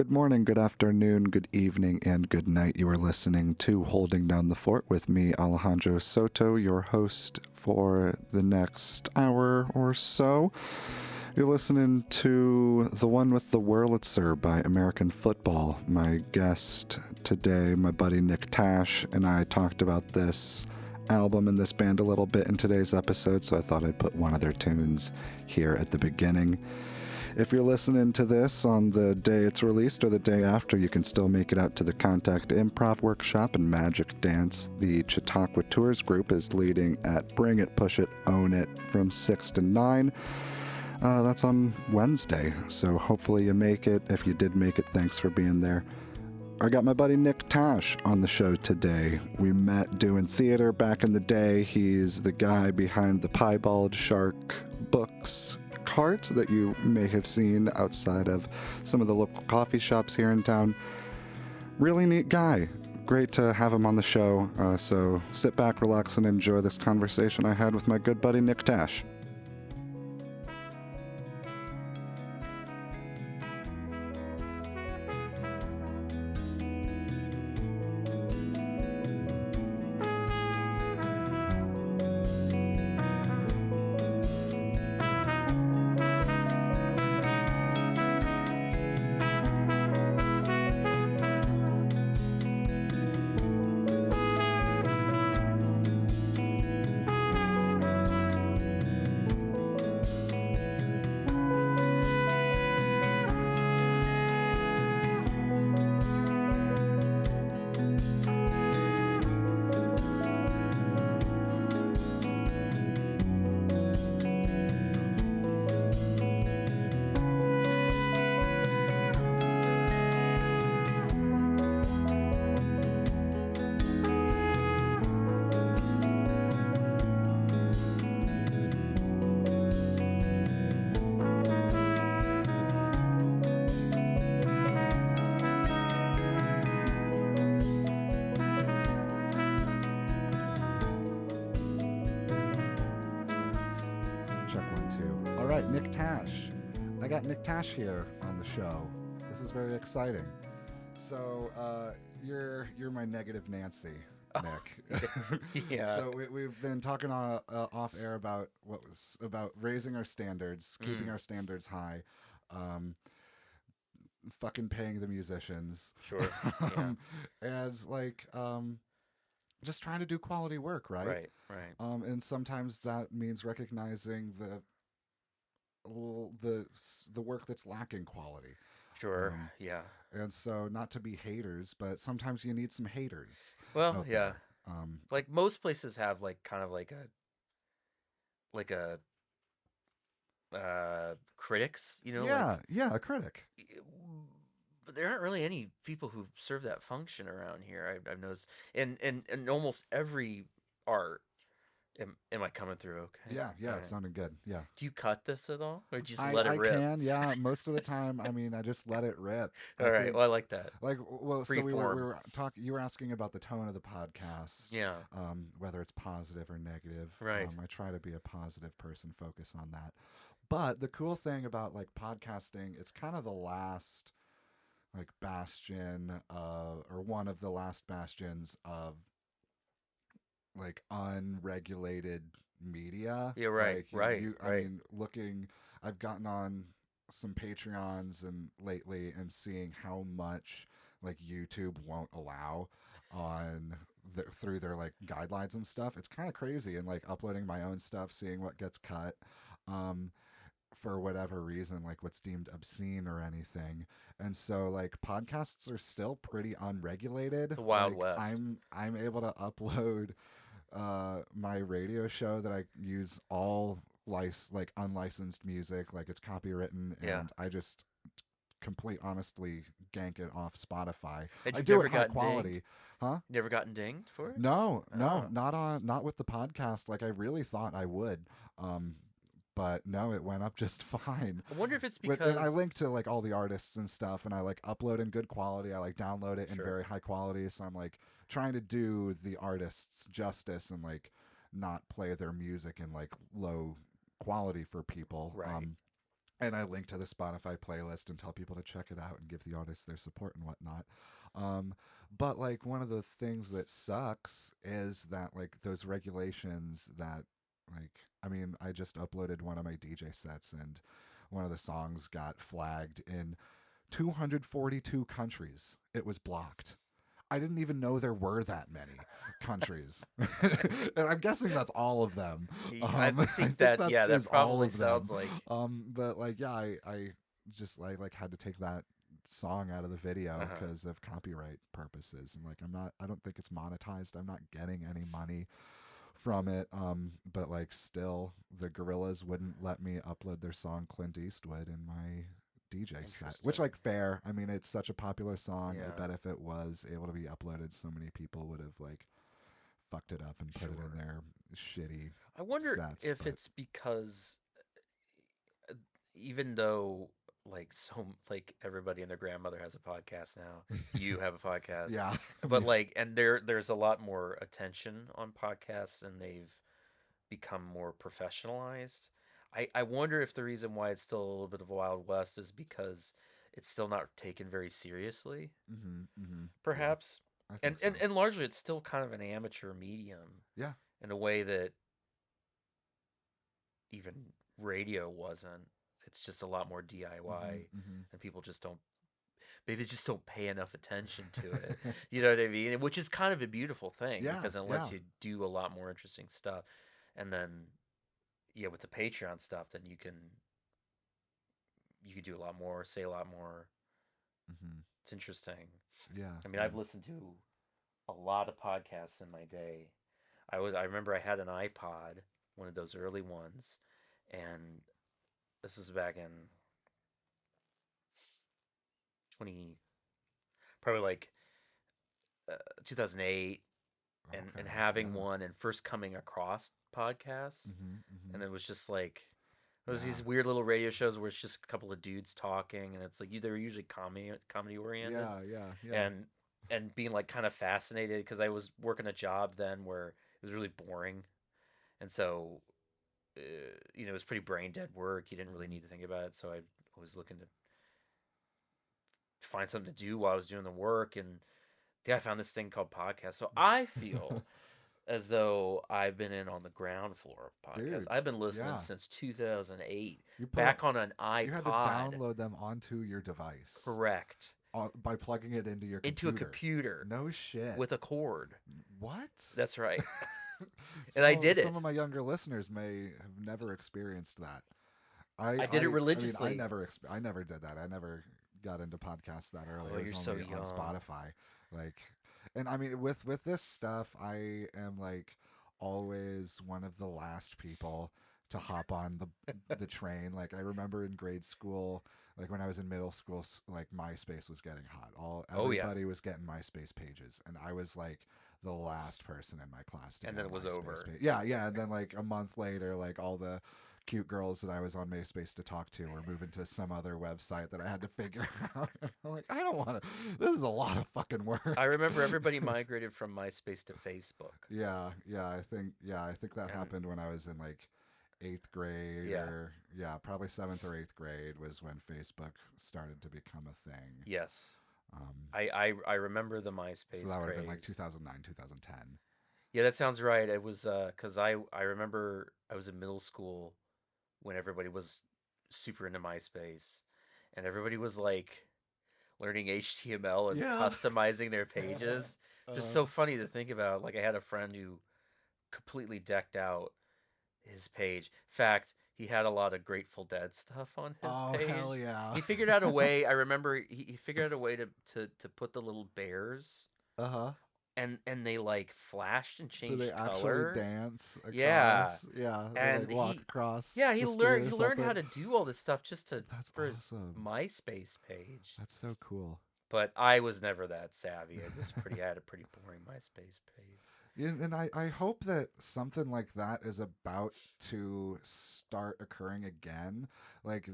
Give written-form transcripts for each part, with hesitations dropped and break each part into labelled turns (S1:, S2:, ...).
S1: Good morning, good afternoon, good evening, and good night. You are listening to Holding Down the Fort with me, Alejandro Soto, your host for the next hour or so. You're listening to The One with the Wurlitzer by American Football. My guest today, my buddy Nick Tash, and I talked about this album and this band a little bit in today's episode, so I thought I'd put one of their tunes here at the beginning. If you're listening to this on the day it's released or the day after, you can still make it out to the Contact Improv Workshop and Magic Dance. The Chautauqua Tours group is leading at Bring It, Push It, Own It from 6 to 9. That's on Wednesday, so hopefully you make it. If you did make it, thanks for being there. I got my buddy Nick Tash on the show today. We met doing theater back in the day. He's the guy behind the Piebald Shark Books cart that you may have seen outside of some of the local coffee shops here in town. Really neat guy. Great to have him on the show. So sit back, relax, and enjoy this conversation I had with my good buddy Nick Tash. Nick Tash. I got Nick Tash here on the show. This is very exciting. So, you're my negative Nancy, Nick.
S2: Yeah.
S1: So we've been talking off air about about raising our standards, keeping our standards high, fucking paying the musicians.
S2: Sure.
S1: And just trying to do quality work, right?
S2: Right.
S1: And sometimes that means recognizing the work that's lacking quality.
S2: Sure. Yeah.
S1: And so, not to be haters, but sometimes you need some haters.
S2: Well, yeah.
S1: There.
S2: Like most places have kind of like a critics,
S1: Yeah, a critic.
S2: But there aren't really any people who serve that function around here. I've noticed, and almost every art. Am I coming through okay?
S1: Yeah, it sounded good. Yeah.
S2: Do you cut this at all, or do you just let it rip?
S1: I can, yeah. Most of the time, I just let it rip.
S2: All right. Well, I like that.
S1: So we were talking. You were asking about the tone of the podcast.
S2: Yeah.
S1: Whether it's positive or negative.
S2: Right.
S1: I try to be a positive person, focus on that. But the cool thing about podcasting, it's kind of the last bastion, or one of the last bastions of unregulated media.
S2: Yeah, right.
S1: I mean, I've gotten on some Patreons and lately and seeing how much YouTube won't allow on through their guidelines and stuff. It's kind of crazy, and uploading my own stuff, seeing what gets cut for whatever reason, what's deemed obscene or anything. And so podcasts are still pretty unregulated.
S2: It's a Wild West.
S1: I'm able to upload my radio show that I use all unlicensed music, it's copywritten, and I just honestly gank it off Spotify. I do it high quality.
S2: Dinged?
S1: Huh?
S2: Never gotten dinged for it?
S1: No, not with the podcast. I really thought I would. But no, it went up just fine.
S2: I wonder if it's because
S1: I link to all the artists and stuff, and I upload in good quality. I download it in very high quality, so I'm trying to do the artists justice and not play their music in low quality for people.
S2: Right.
S1: and I link to the Spotify playlist and tell people to check it out and give the artists their support and whatnot. Um, but like one of the things that sucks is that like those regulations that like I mean I just uploaded one of my DJ sets and one of the songs got flagged in 242 countries. It was blocked. I didn't even know there were that many countries, and I'm guessing that's all of them.
S2: I
S1: I
S2: think
S1: think
S2: that
S1: that
S2: yeah, that
S1: is all
S2: probably
S1: of them.
S2: sounds like
S1: But like, yeah, I just like had to take that song out of the video
S2: uh-huh.
S1: because of copyright purposes, and like I don't think it's monetized. I'm not getting any money from it. But like, still, the Gorillas wouldn't let me upload their song Clint Eastwood in my DJ set, which
S2: Interesting.
S1: like fair. I mean, it's such a popular song. I
S2: Yeah,
S1: bet if it was able to be uploaded, so many people would have like fucked it up and put it in
S2: sure.
S1: their shitty
S2: I wonder
S1: sets.
S2: if
S1: But
S2: it's because uh, even though like everybody and their grandmother has a podcast now, you have a podcast,
S1: yeah,
S2: but like and there's a lot more attention on podcasts and they've become more professionalized. I wonder if the reason why it's still a little bit of a wild west is because it's still not taken very seriously,
S1: yeah,
S2: perhaps.
S1: I
S2: And,
S1: think
S2: and
S1: so.
S2: and largely it's still kind of an amateur medium
S1: Yeah.
S2: in a way that even radio wasn't. It's just a lot more DIY and people just don't maybe just don't pay enough attention to it. You know what I mean? Which is kind of a beautiful thing
S1: Yeah,
S2: because it lets
S1: yeah.
S2: you do a lot more interesting stuff. And then yeah, with the Patreon stuff, then you could do a lot more, say a lot more.
S1: hmm
S2: It's interesting.
S1: Yeah,
S2: I mean, I've
S1: yeah.
S2: listened to a lot of podcasts in my day. I remember I had an iPod, one of those early ones, and this was back in 20 probably like 2008 and
S1: Okay,
S2: having
S1: yeah.
S2: one and first coming across podcasts and it was just like it was
S1: Yeah.
S2: these weird little radio shows where it's just a couple of dudes talking and it's like you they were usually comedy oriented
S1: Yeah, yeah, yeah.
S2: and being like kind of fascinated because I was working a job then where it was really boring and so uh, it was pretty brain dead work. You didn't really
S1: Mhm.
S2: need to think about it, so I was looking to find something to do while I was doing the work and yeah, I found this thing called podcast. So I feel as though I've been in on the ground floor of podcasts.
S1: Dude,
S2: I've been listening
S1: yeah.
S2: since 2008,
S1: You put a,
S2: back on an
S1: you had to
S2: iPod.
S1: download them onto your device
S2: Correct.
S1: by plugging it into your
S2: Into a
S1: computer.
S2: computer
S1: No shit.
S2: with a cord.
S1: What?
S2: That's right. And I did
S1: Some
S2: it.
S1: of my younger listeners may have never experienced that.
S2: I did it
S1: I mean
S2: religiously.
S1: I never did that. I never got into podcasts that early.
S2: Oh,
S1: It was
S2: you're so
S1: only on
S2: young.
S1: Spotify. Like and I mean with this stuff I am like always one of the last people to hop on the train. Like I remember in grade school, like when I was in middle school, like MySpace was getting hot. All
S2: Oh, yeah.
S1: everybody was getting MySpace pages, and I was like the last person in my class to
S2: And
S1: get
S2: then
S1: a
S2: it was
S1: MySpace
S2: over.
S1: page. Yeah, yeah. And then like a month later, like all the cute girls that I was on MySpace to talk to were moving to some other website that I had to figure out. I'm like, I don't want to. This is a lot of fucking
S2: I
S1: work.
S2: remember everybody migrated from MySpace to Facebook.
S1: Yeah, I think that
S2: And
S1: happened when I was in like eighth grade
S2: yeah,
S1: or yeah, probably seventh or eighth grade was when Facebook started to become a thing.
S2: yes.
S1: Um,
S2: I remember the
S1: so
S2: MySpace
S1: that would have been like
S2: craze.
S1: 2009, 2010.
S2: Yeah, that sounds right. It was cuz I remember I was in middle school when everybody was super into MySpace and everybody was like learning HTML and
S1: Yeah.
S2: customizing their pages. Just
S1: uh,
S2: so funny to think about. Like I had a friend who completely decked out his page. Fact, he had a lot of Grateful Dead stuff on his
S1: oh hell
S2: page.
S1: yeah.
S2: He figured out a way. I remember he figured out a way to put the little bears
S1: Uh huh.
S2: and they like flashed and
S1: Do they
S2: changed
S1: actually
S2: colors.
S1: dance
S2: Yeah,
S1: across? Yeah, they like
S2: and
S1: walk across
S2: yeah
S1: the screen
S2: he
S1: or
S2: learned how
S1: something.
S2: to do all this stuff just to
S1: That's
S2: for his
S1: awesome.
S2: MySpace page.
S1: That's so cool.
S2: But I was never that savvy. I had a pretty boring MySpace page.
S1: Yeah, and I hope that something like that is about to start occurring again. Like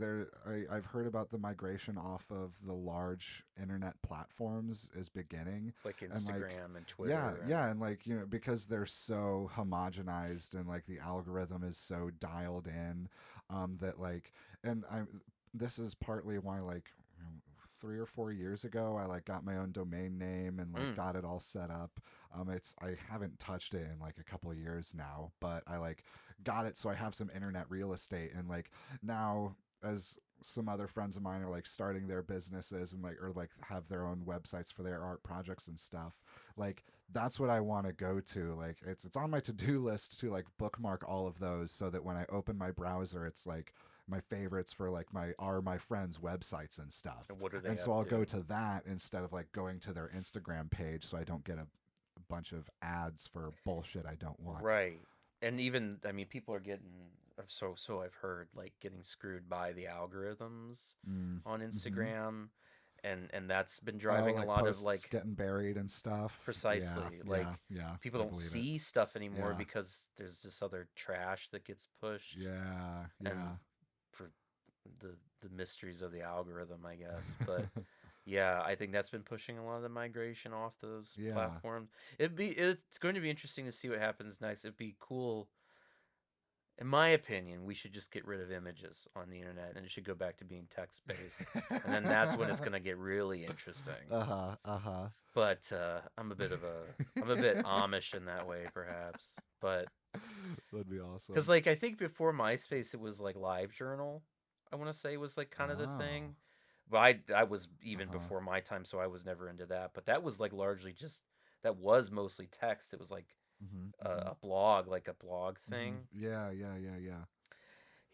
S1: I've heard about the migration off of the large internet platforms is beginning,
S2: Like
S1: and like
S2: Instagram and
S1: yeah,
S2: Twitter and
S1: yeah, and like because they're so homogenized and like the algorithm is so dialed in, that like and I this is partly why, like, 3 or 4 years ago, I like got my own domain name and like
S2: Mm.
S1: got it all set up. It's I haven't touched it in like a couple of years now, but I like got it so I have some internet real estate, and like now as some other friends of mine are like starting their businesses and like or like have their own websites for their art projects and stuff, like that's what I want to go to. Like it's on my to-do list to like bookmark all of those so that when I open my browser, it's like my favorites for like my friends' websites and stuff.
S2: And what are they
S1: And so
S2: up
S1: I'll go
S2: to?
S1: to that instead of like going to their Instagram page so I don't get a bunch of ads for bullshit I don't want.
S2: Right. And even, I mean, people are getting, so I've heard, like getting screwed by the algorithms
S1: Mm.
S2: on
S1: Mm-hmm.
S2: Instagram, and that's been
S1: Oh,
S2: driving a
S1: like
S2: lot of
S1: posts
S2: like
S1: getting buried and stuff. Yeah,
S2: precisely
S1: yeah,
S2: like
S1: yeah.
S2: people
S1: I
S2: don't
S1: believe it.
S2: see stuff anymore
S1: Yeah,
S2: because there's this other trash that gets pushed,
S1: yeah,
S2: and
S1: yeah.
S2: for the mysteries of the algorithm, I guess. But yeah, I think that's been pushing a lot of the migration off those
S1: Yeah.
S2: platforms. It's going to be interesting to see what happens next. It'd be cool. In my opinion, we should just get rid of images on the internet and it should go back to being text based. And then that's when it's going to get really interesting.
S1: Uh-huh, uh-huh.
S2: But I'm a bit Amish in that way, perhaps. But
S1: That'd be
S2: because
S1: awesome.
S2: like I think before MySpace, it was like LiveJournal. I want to say was like kind of the
S1: Oh.
S2: thing. But I was even
S1: Uh-huh.
S2: before my time, so I was never into that. But that was like largely just that was mostly text. It was like
S1: Mm-hmm. Mm-hmm.
S2: a blog, like a blog
S1: Mm-hmm.
S2: thing.
S1: Yeah, yeah, yeah, yeah.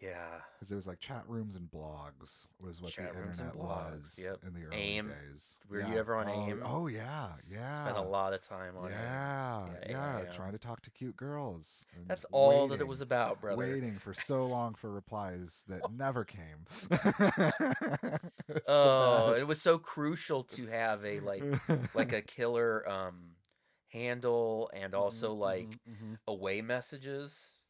S2: Yeah,
S1: Because it was like chat rooms and blogs was what the
S2: chat rooms and
S1: internet
S2: blogs.
S1: was
S2: Yep.
S1: in the early
S2: AIM.
S1: days.
S2: Were you
S1: Yeah.
S2: ever on
S1: Oh,
S2: AIM?
S1: oh yeah,
S2: Spent a
S1: yeah,
S2: lot of time on AIM.
S1: yeah,
S2: Yeah,
S1: yeah.
S2: AIM.
S1: Trying to talk to cute girls and
S2: That's all that it was
S1: waiting,
S2: about, brother.
S1: waiting for so long for replies that never came. It's the
S2: Oh, it was
S1: best.
S2: so crucial to have a like a killer handle and
S1: Hmm,
S2: also
S1: hmm,
S2: like
S1: hmm.
S2: away messages.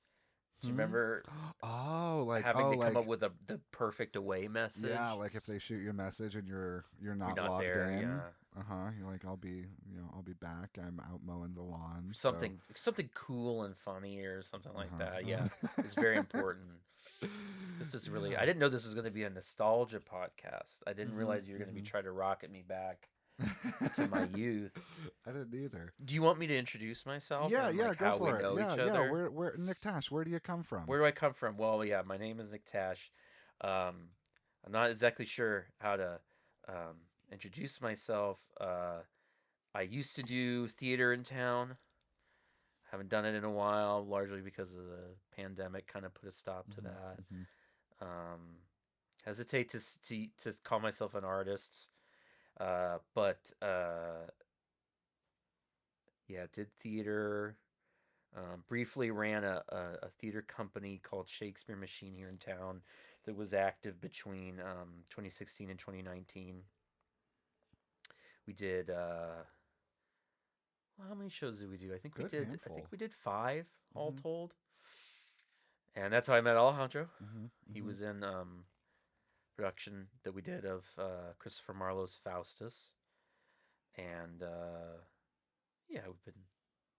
S2: Do you
S1: Hmm?
S2: remember having
S1: Oh,
S2: to come up
S1: like
S2: with the perfect away
S1: yeah,
S2: message?
S1: like if they shoot you a message and you're
S2: You're
S1: not
S2: not
S1: logged
S2: there,
S1: in,
S2: yeah.
S1: you're like I'll be back. I'm out mowing the lawn. So,
S2: Something cool and funny or something like that.
S1: uh-huh.
S2: Yeah, it's very important. This is really I
S1: Yeah.
S2: didn't know this was going to be a nostalgia podcast. I didn't
S1: Mhm.
S2: realize you were going to be
S1: Mhm.
S2: trying to rocket me back to my youth.
S1: I didn't either.
S2: Do you want me to introduce myself
S1: Yeah,
S2: and
S1: yeah,
S2: like
S1: go
S2: how we
S1: for it.
S2: know
S1: Yeah,
S2: each
S1: yeah.
S2: other?
S1: Where Nick Tash, where do you come from?
S2: Where do I come from? Well, yeah, my name is Nick Tash. Um, I'm not exactly sure how to introduce myself. I used to do theater in town. Haven't done it in a while, largely because of the pandemic. Kind of put a stop to
S1: Mhm.
S2: that.
S1: Mhm.
S2: Um, hesitate to call myself an artist, but yeah, did theater. Briefly ran a theater company called Shakespeare Machine here in town that was active between 2016 and 2019. We did well, how many shows did we do?
S1: Good
S2: I think
S1: handful.
S2: we did five all
S1: Mhm.
S2: told. And that's how I met Alejandro.
S1: Mhm.
S2: He
S1: Mhm.
S2: was in production that we did of Christopher Marlowe's Faustus, and yeah, we've been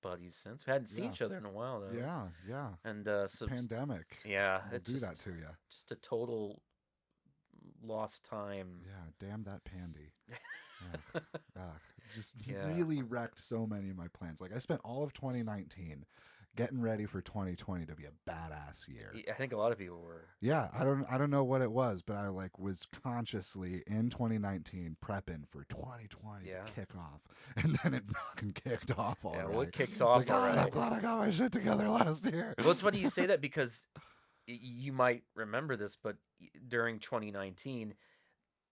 S2: buddies since. We hadn't seen
S1: Yeah.
S2: each other in a while though,
S1: Yeah, yeah.
S2: and
S1: The
S2: so
S1: pandemic
S2: yeah,
S1: will
S2: it
S1: do that to you.
S2: just a total lost time.
S1: Yeah, damn that pandy. Ugh, ugh, just
S2: Yeah,
S1: really wrecked so many of my plans. Like I spent all of 2019 getting ready for 2020 to be a badass year.
S2: I think a lot of people were.
S1: Yeah, I don't know what it was, but I like was consciously in 2019 prepping for 2020 to
S2: Yeah,
S1: kick off, and then it fucking kicked off
S2: yeah. Well,
S1: already.
S2: it kicked
S1: It's like,
S2: off
S1: God, I'm
S2: already.
S1: glad I got my shit together last year.
S2: Well, it's funny you say that because you might remember this, but during 2019,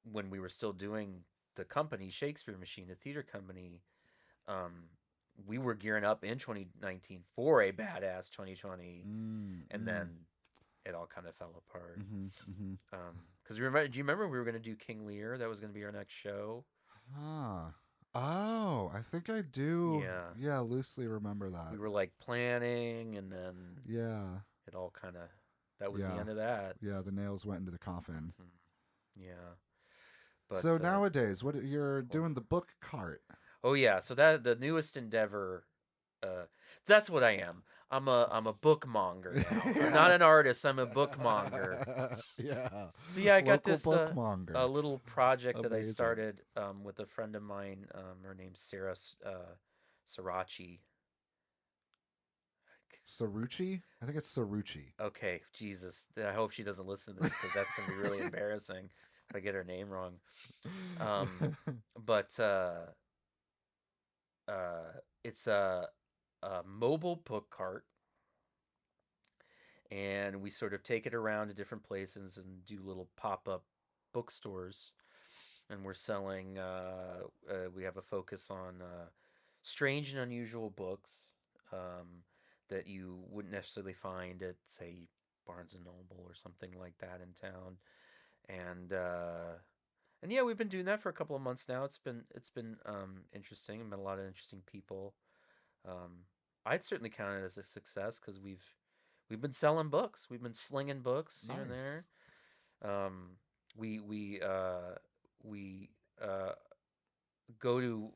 S2: when we were still doing the company Shakespeare Machine, the theater company, um, we were gearing up in 2019 for a badass 2020,
S1: Mm,
S2: and
S1: mm,
S2: then it all kind of fell apart.
S1: mm-hmm, mm-hmm.
S2: Because remember, do you remember we were going to do King Lear? That was going to be our next show.
S1: Huh. Oh, I think I do.
S2: Yeah,
S1: Yeah, loosely remember
S2: we
S1: that.
S2: were like planning, and then
S1: Yeah,
S2: it all kind of that was the
S1: yeah,
S2: end of that.
S1: yeah. The nails went into the coffin.
S2: Mhm. Yeah,
S1: So
S2: but
S1: nowadays, what you're
S2: well,
S1: doing the book cart?
S2: oh yeah, so that the newest endeavor, uh, that's what I am. I'm a bookmonger now. I'm not
S1: Yeah.
S2: an artist. I'm a bookmonger.
S1: Yeah.
S2: So yeah, I got
S1: Local
S2: this a
S1: bookmonger.
S2: little project that I
S1: Amazing.
S2: started with a friend of mine. Her name's Sarah Sirachi.
S1: Sarucci? I think it's Sarucci.
S2: Okay, Jesus. I hope she doesn't listen to this because that's gonna be really embarrassing if I get her name wrong. Um, but uh, it's a mobile book cart, and we sort of take it around to different places and do little pop up bookstores. And we're selling. We have a focus on strange and unusual books um, that you wouldn't necessarily find at, say, Barnes and Noble or something like that in town. And yeah, we've been doing that for a couple of months now. It's been interesting. I met a lot of interesting people. Um, I'd certainly count it as a success because we've been selling books. We've been slinging books here and there.
S1: Nice.
S2: Um, we go to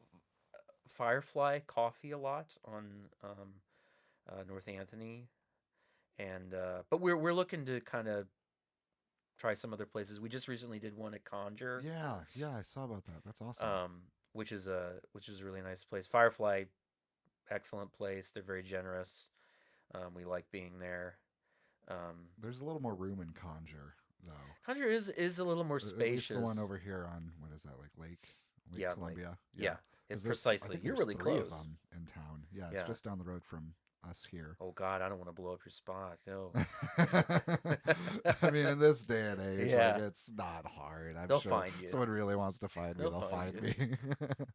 S2: Firefly Coffee a lot on North Anthony, and but we're looking to kind of try some other places. We just recently did one at Conjure,
S1: Yeah, yeah, I saw about that. That's awesome.
S2: which is a really nice place. Firefly, excellent place. They're very generous. We like being there. Um,
S1: There's a little more room in Conjure, though.
S2: Conjure is a little more
S1: At least the one
S2: spacious.
S1: over here on what is that, like Lake
S2: Yeah, like
S1: Columbia? Yeah,
S2: yeah, it
S1: because there's I
S2: precisely.
S1: think
S2: You're
S1: there's
S2: really
S1: three of
S2: close.
S1: them in town. Yeah, it's
S2: Yeah.
S1: just down the road from us here.
S2: Oh God, I don't want to blow up your spot. No.
S1: I mean, in this day and age, like
S2: Yeah,
S1: it's not hard. I'm
S2: they'll
S1: sure
S2: find you.
S1: someone really wants to find me,
S2: They'll
S1: they'll
S2: find
S1: find
S2: you.
S1: me.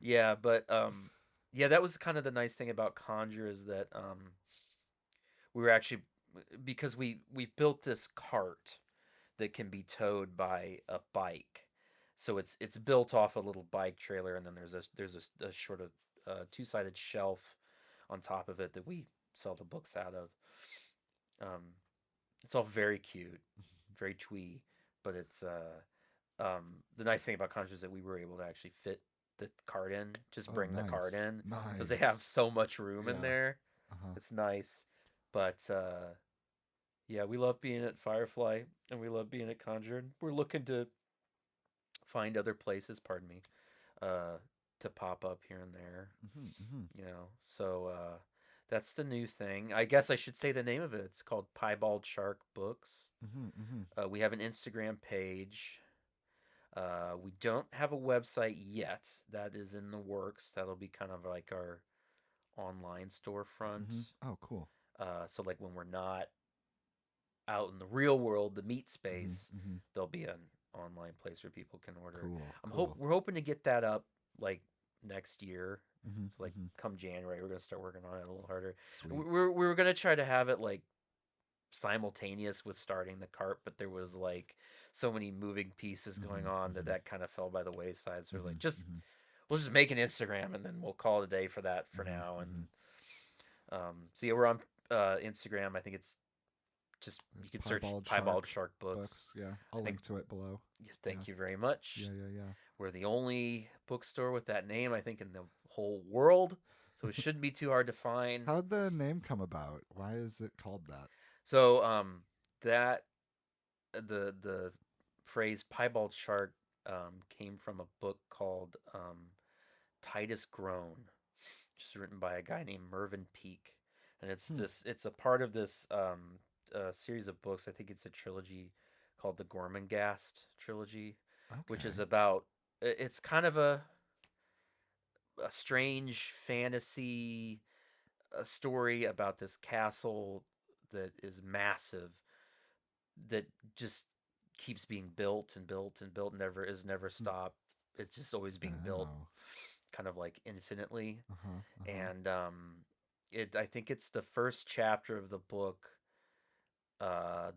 S2: Yeah, but yeah, that was kind of the nice thing about Conjure is that we were actually because we built this cart that can be towed by a bike. So it's built off a little bike trailer, and then there's a sort of two-sided shelf on top of it that we sell the books out of. Um, it's all very cute, very twee, but it's the nice thing about Conjure is that we were able to actually fit the cart in, just
S1: Oh,
S2: bring the cart
S1: nice,
S2: in because they have
S1: nice.
S2: so much room in
S1: Yeah.
S2: there.
S1: Uh huh.
S2: It's nice, but yeah, we love being at Firefly and we love being at Conjure. And we're looking to find other places, pardon me, uh, to pop up here and there.
S1: Hmm, hmm.
S2: So that's the new thing. I guess I should say the name of it. It's called Piebald Shark Books.
S1: Hmm, hmm.
S2: We have an Instagram page. We don't have a website yet. That is in the works. That'll be kind of like our online storefront.
S1: Hmm. Oh, cool.
S2: So like when we're not out in the real world, the meat
S1: Hmm,
S2: space,
S1: hmm.
S2: there'll be an online place where people can order.
S1: Cool, cool.
S2: We're hoping to get that up like next year.
S1: Hmm,
S2: So like
S1: hmm.
S2: come January, we're gonna start working on it a little harder.
S1: Sweet.
S2: We were gonna try to have it like simultaneous with starting the cart, but there was like so many moving pieces going
S1: Hmm,
S2: on that
S1: hmm.
S2: that kind of fell by the wayside. So we're like,
S1: Hmm,
S2: just
S1: hmm.
S2: we'll just make an Instagram and then we'll call it a day for that for
S1: Hmm,
S2: now. And
S1: hmm.
S2: so yeah, we're on Instagram. I think it's just you
S1: There's
S2: can search
S1: Piebald
S2: Piebald
S1: Shark
S2: Shark Books.
S1: Books. Yeah,
S2: I
S1: I'll
S2: think
S1: link to it below. Yeah,
S2: thank you very much.
S1: yeah, yeah,
S2: We're the only bookstore with that name, I think, in the whole world. So it
S1: yeah.
S2: shouldn't be too hard to find.
S1: How'd the name come about? Why is it called that?
S2: So that the phrase piebald shark came from a book called Titus Grown, which is written by a guy named Mervyn Peake, and
S1: Hmm.
S2: it's a part of this series of books. I think it's a trilogy called the Gormenghast trilogy, which is
S1: Okay.
S2: about it's kind of a strange fantasy story about this castle that is massive that just keeps being built and built and built, never
S1: Hmm.
S2: stopped. It's just always being built,
S1: Oh.
S2: kind of like infinitely.
S1: Uh huh. Uh huh.
S2: And it I think it's the first chapter of the book.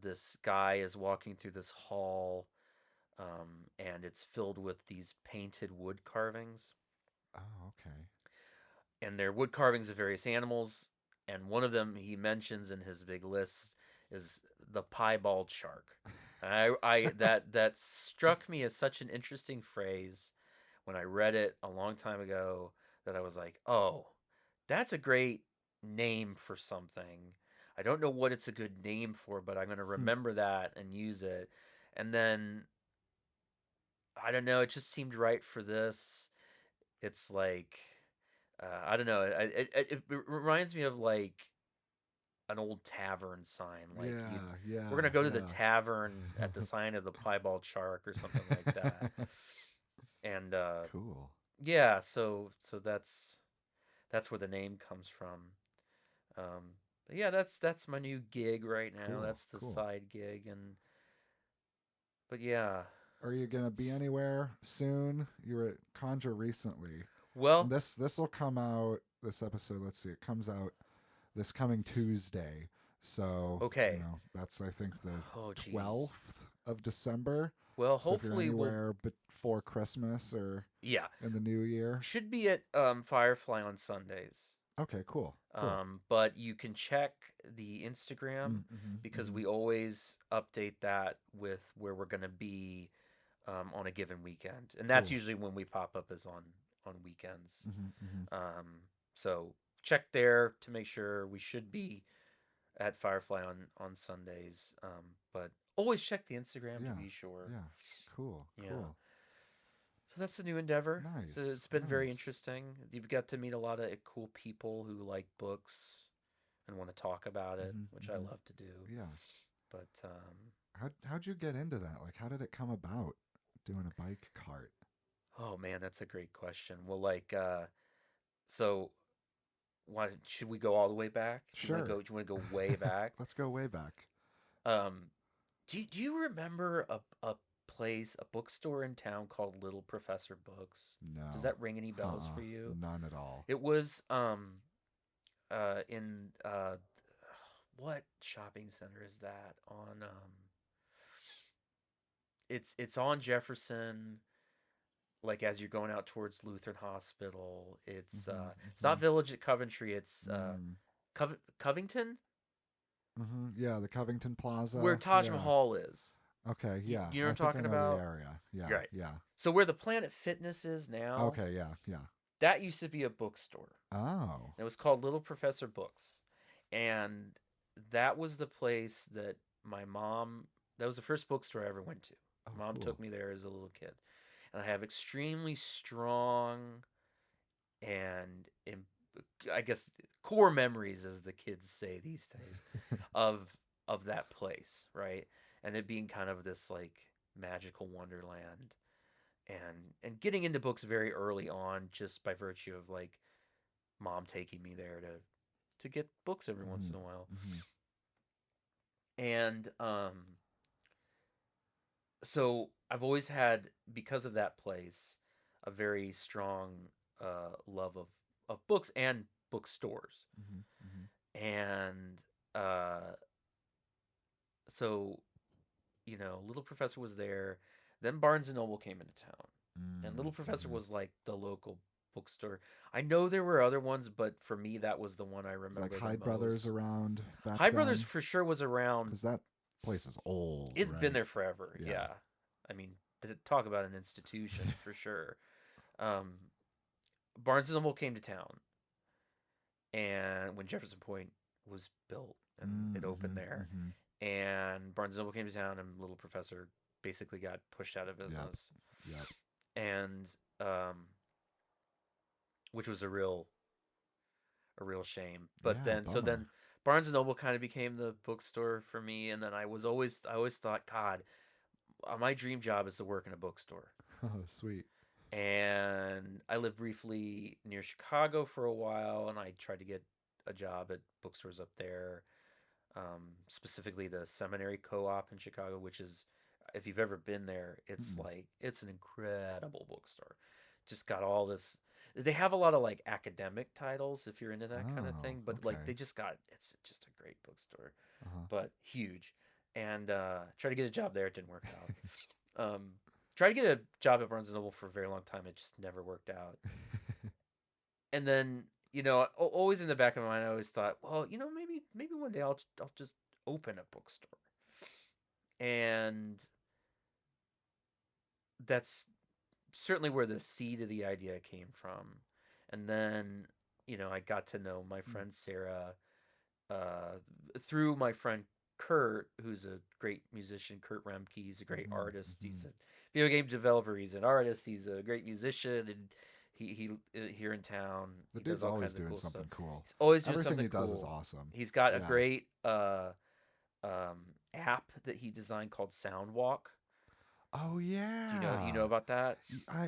S2: This guy is walking through this hall, and it's filled with these painted wood carvings,
S1: Oh, okay.
S2: and they're wood carvings of various animals. And one of them he mentions in his big list is the piebald shark. And I that struck me as such an interesting phrase when I read it a long time ago that I was like, oh, that's a great name for something. I don't know what it's a good name for, but I'm gonna remember that and use it. And then I don't know, it just seemed right for this. It's like I don't know. It reminds me of like an old tavern sign. Like
S1: Yeah,
S2: you'd we're
S1: yeah,
S2: gonna go to the
S1: yeah.
S2: tavern at the sign of the Piebald Shark or something like that. And
S1: Cool.
S2: yeah, so that's where the name comes from. But yeah, that's my new gig right now.
S1: Cool.
S2: That's the
S1: Cool.
S2: side gig, and but yeah.
S1: Are you gonna be anywhere soon? You were at Conjure recently, and
S2: Well,
S1: this will come out. This episode, let's see, it comes out this coming Tuesday. So
S2: okay.
S1: that's I think the
S2: Oh, geez.
S1: 12th of December.
S2: Well,
S1: So if you're
S2: hopefully we'll.
S1: anywhere before Christmas or
S2: Yeah,
S1: in the new year,
S2: should be at Firefly on Sundays.
S1: okay, cool, cool.
S2: But you can check the Instagram
S1: Mm-hmm,
S2: because
S1: mm-hmm.
S2: we always update that with where we're gonna be on a given weekend, and that's
S1: Cool.
S2: usually when we pop up is on weekends.
S1: Mm-hmm, mm-hmm.
S2: Um, so check there to make sure we should be at Firefly on Sundays. But always check the Instagram to
S1: Yeah,
S2: be sure.
S1: yeah. Cool,
S2: Yeah.
S1: cool.
S2: So that's a new endeavor. So
S1: Nice,
S2: it's been very
S1: nice.
S2: interesting. You've got to meet a lot of cool people who like books and want to talk about it,
S1: Mm-hmm,
S2: which I
S1: mm-hmm.
S2: love to do.
S1: Yeah.
S2: But
S1: How'd you get into that? Like, how did it come about? Doing a bike cart.
S2: oh man, that's a great question. Well, like so why should we go all the way back?
S1: Sure.
S2: Do you want to go way back?
S1: Let's go way back.
S2: Um do you remember a place, a bookstore in town called Little Professor Books? Does
S1: No.
S2: that ring any bells for you?
S1: None at all.
S2: It was in what shopping center is that on it's on Jefferson, like as you're going out towards Lutheran Hospital.
S1: Mm-hmm,
S2: It's not
S1: mm-hmm.
S2: Village at Coventry, it's
S1: Mm.
S2: Covington,
S1: Mm-hmm. Yeah, the Covington
S2: where
S1: Plaza.
S2: Taj
S1: Yeah.
S2: Mahal is.
S1: Okay, yeah.
S2: You know what
S1: I
S2: I'm
S1: think I
S2: talking
S1: know the
S2: about?
S1: area. Yeah,
S2: Right.
S1: yeah.
S2: So where the Planet Fitness is now,
S1: Okay, yeah, yeah.
S2: that used to be a bookstore.
S1: Oh.
S2: It was called Little Professor Books. And that was the place that my mom, that was the first bookstore I ever went to.
S1: Oh,
S2: Mom
S1: cool.
S2: took me there as a little kid. And I have extremely strong and I guess core memories, as the kids say these days, of that place, right? And it being kind of this like magical wonderland, and getting into books very early on just by virtue of like mom taking me there to get books every once
S1: Mm-hmm,
S2: in a while.
S1: mm-hmm.
S2: And so I've always had, because of that place, a very strong love of books and bookstores.
S1: Mm-hmm, mm-hmm.
S2: And uh, so, Little Professor was there. Then Barnes and Noble came into town. And Little Professor
S1: Mm-hmm.
S2: was like the local bookstore. I know there were other ones, but for me, that was the one I
S1: It's like
S2: remember the
S1: Hyde Brothers
S2: most.
S1: around back
S2: Hyde Brothers
S1: then.
S2: for sure was around.
S1: Because that place is old,
S2: It's been
S1: right?
S2: there forever.
S1: Yeah.
S2: Yeah. I mean, talk about an institution for sure. Um, Barnes and Noble came to town, and when Jefferson Point was built and it opened
S1: Mm-hmm,
S2: there,
S1: mm-hmm.
S2: and Barnes and Noble came to town, and Little Professor basically got pushed out of
S1: Yep,
S2: business,
S1: yep.
S2: and which was a real shame. But
S1: Yeah,
S2: then
S1: bummer.
S2: Barnes and Noble kind of became the bookstore for me, and then I always thought, God, my dream job is to work in a bookstore.
S1: Oh, sweet.
S2: And I lived briefly near Chicago for a while, and I tried to get a job at bookstores up there, specifically the Seminary Co-op in Chicago, which is, if you've ever been there,
S1: Mm-mm.
S2: it's an incredible bookstore. Just got all this. They have a lot of like academic titles if you're into that kind of
S1: Oh,
S2: thing, but like
S1: okay.
S2: it's just a great bookstore,
S1: Uh-huh.
S2: but huge. And tried to get a job there, it didn't work out. Tried to get a job at Barnes and Noble for a very long time. It just never worked out. And then, always in the back of my mind, I always thought, well, maybe one day I'll just open a bookstore. And that's certainly where the seed of the idea came from. And then, I got to know my friend Sarah, uh, through my friend Kurt, who's a great musician. Kurt Remke, he's a great
S1: Mm-hmm.
S2: artist. He's
S1: Mm-hmm.
S2: a video game developer. He's an artist. He's a great musician, and he here in town.
S1: The
S2: He does
S1: dude's
S2: all
S1: always
S2: kinds of
S1: doing
S2: cool stuff.
S1: something cool.
S2: He's always doing
S1: Everything
S2: something
S1: he does is
S2: cool.
S1: awesome.
S2: He's got a
S1: Yeah.
S2: great app that he designed called Soundwalk.
S1: Oh
S2: Do you know
S1: yeah.
S2: about that?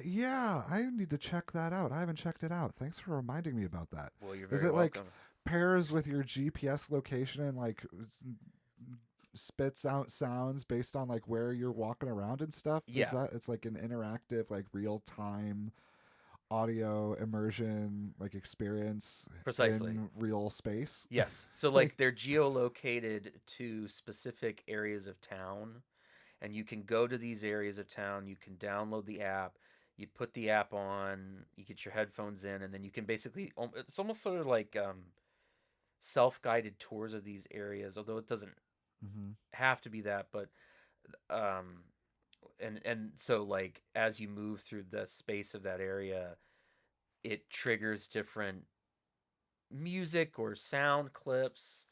S1: Yeah, I need to check that out. I haven't checked it out. Thanks for reminding me about that.
S2: Well, you're
S1: Is
S2: very
S1: it like
S2: welcome.
S1: pairs with your GPS location and like spits out sounds based on like where you're walking around and stuff? Is
S2: Yeah,
S1: that it's like an interactive, like real time audio immersion like experience
S2: precisely.
S1: in real space?
S2: Yes. So
S1: Like,
S2: like they're geolocated to specific areas of town, and you can go to these areas of town. You can download the app. You put the app on. You get your headphones in, and then you can basically. It's almost sort of like self-guided tours of these areas, although it doesn't
S1: mm-hmm.
S2: have to be that. But um, and so like as you move through the space of that area, it triggers different music or sound clips,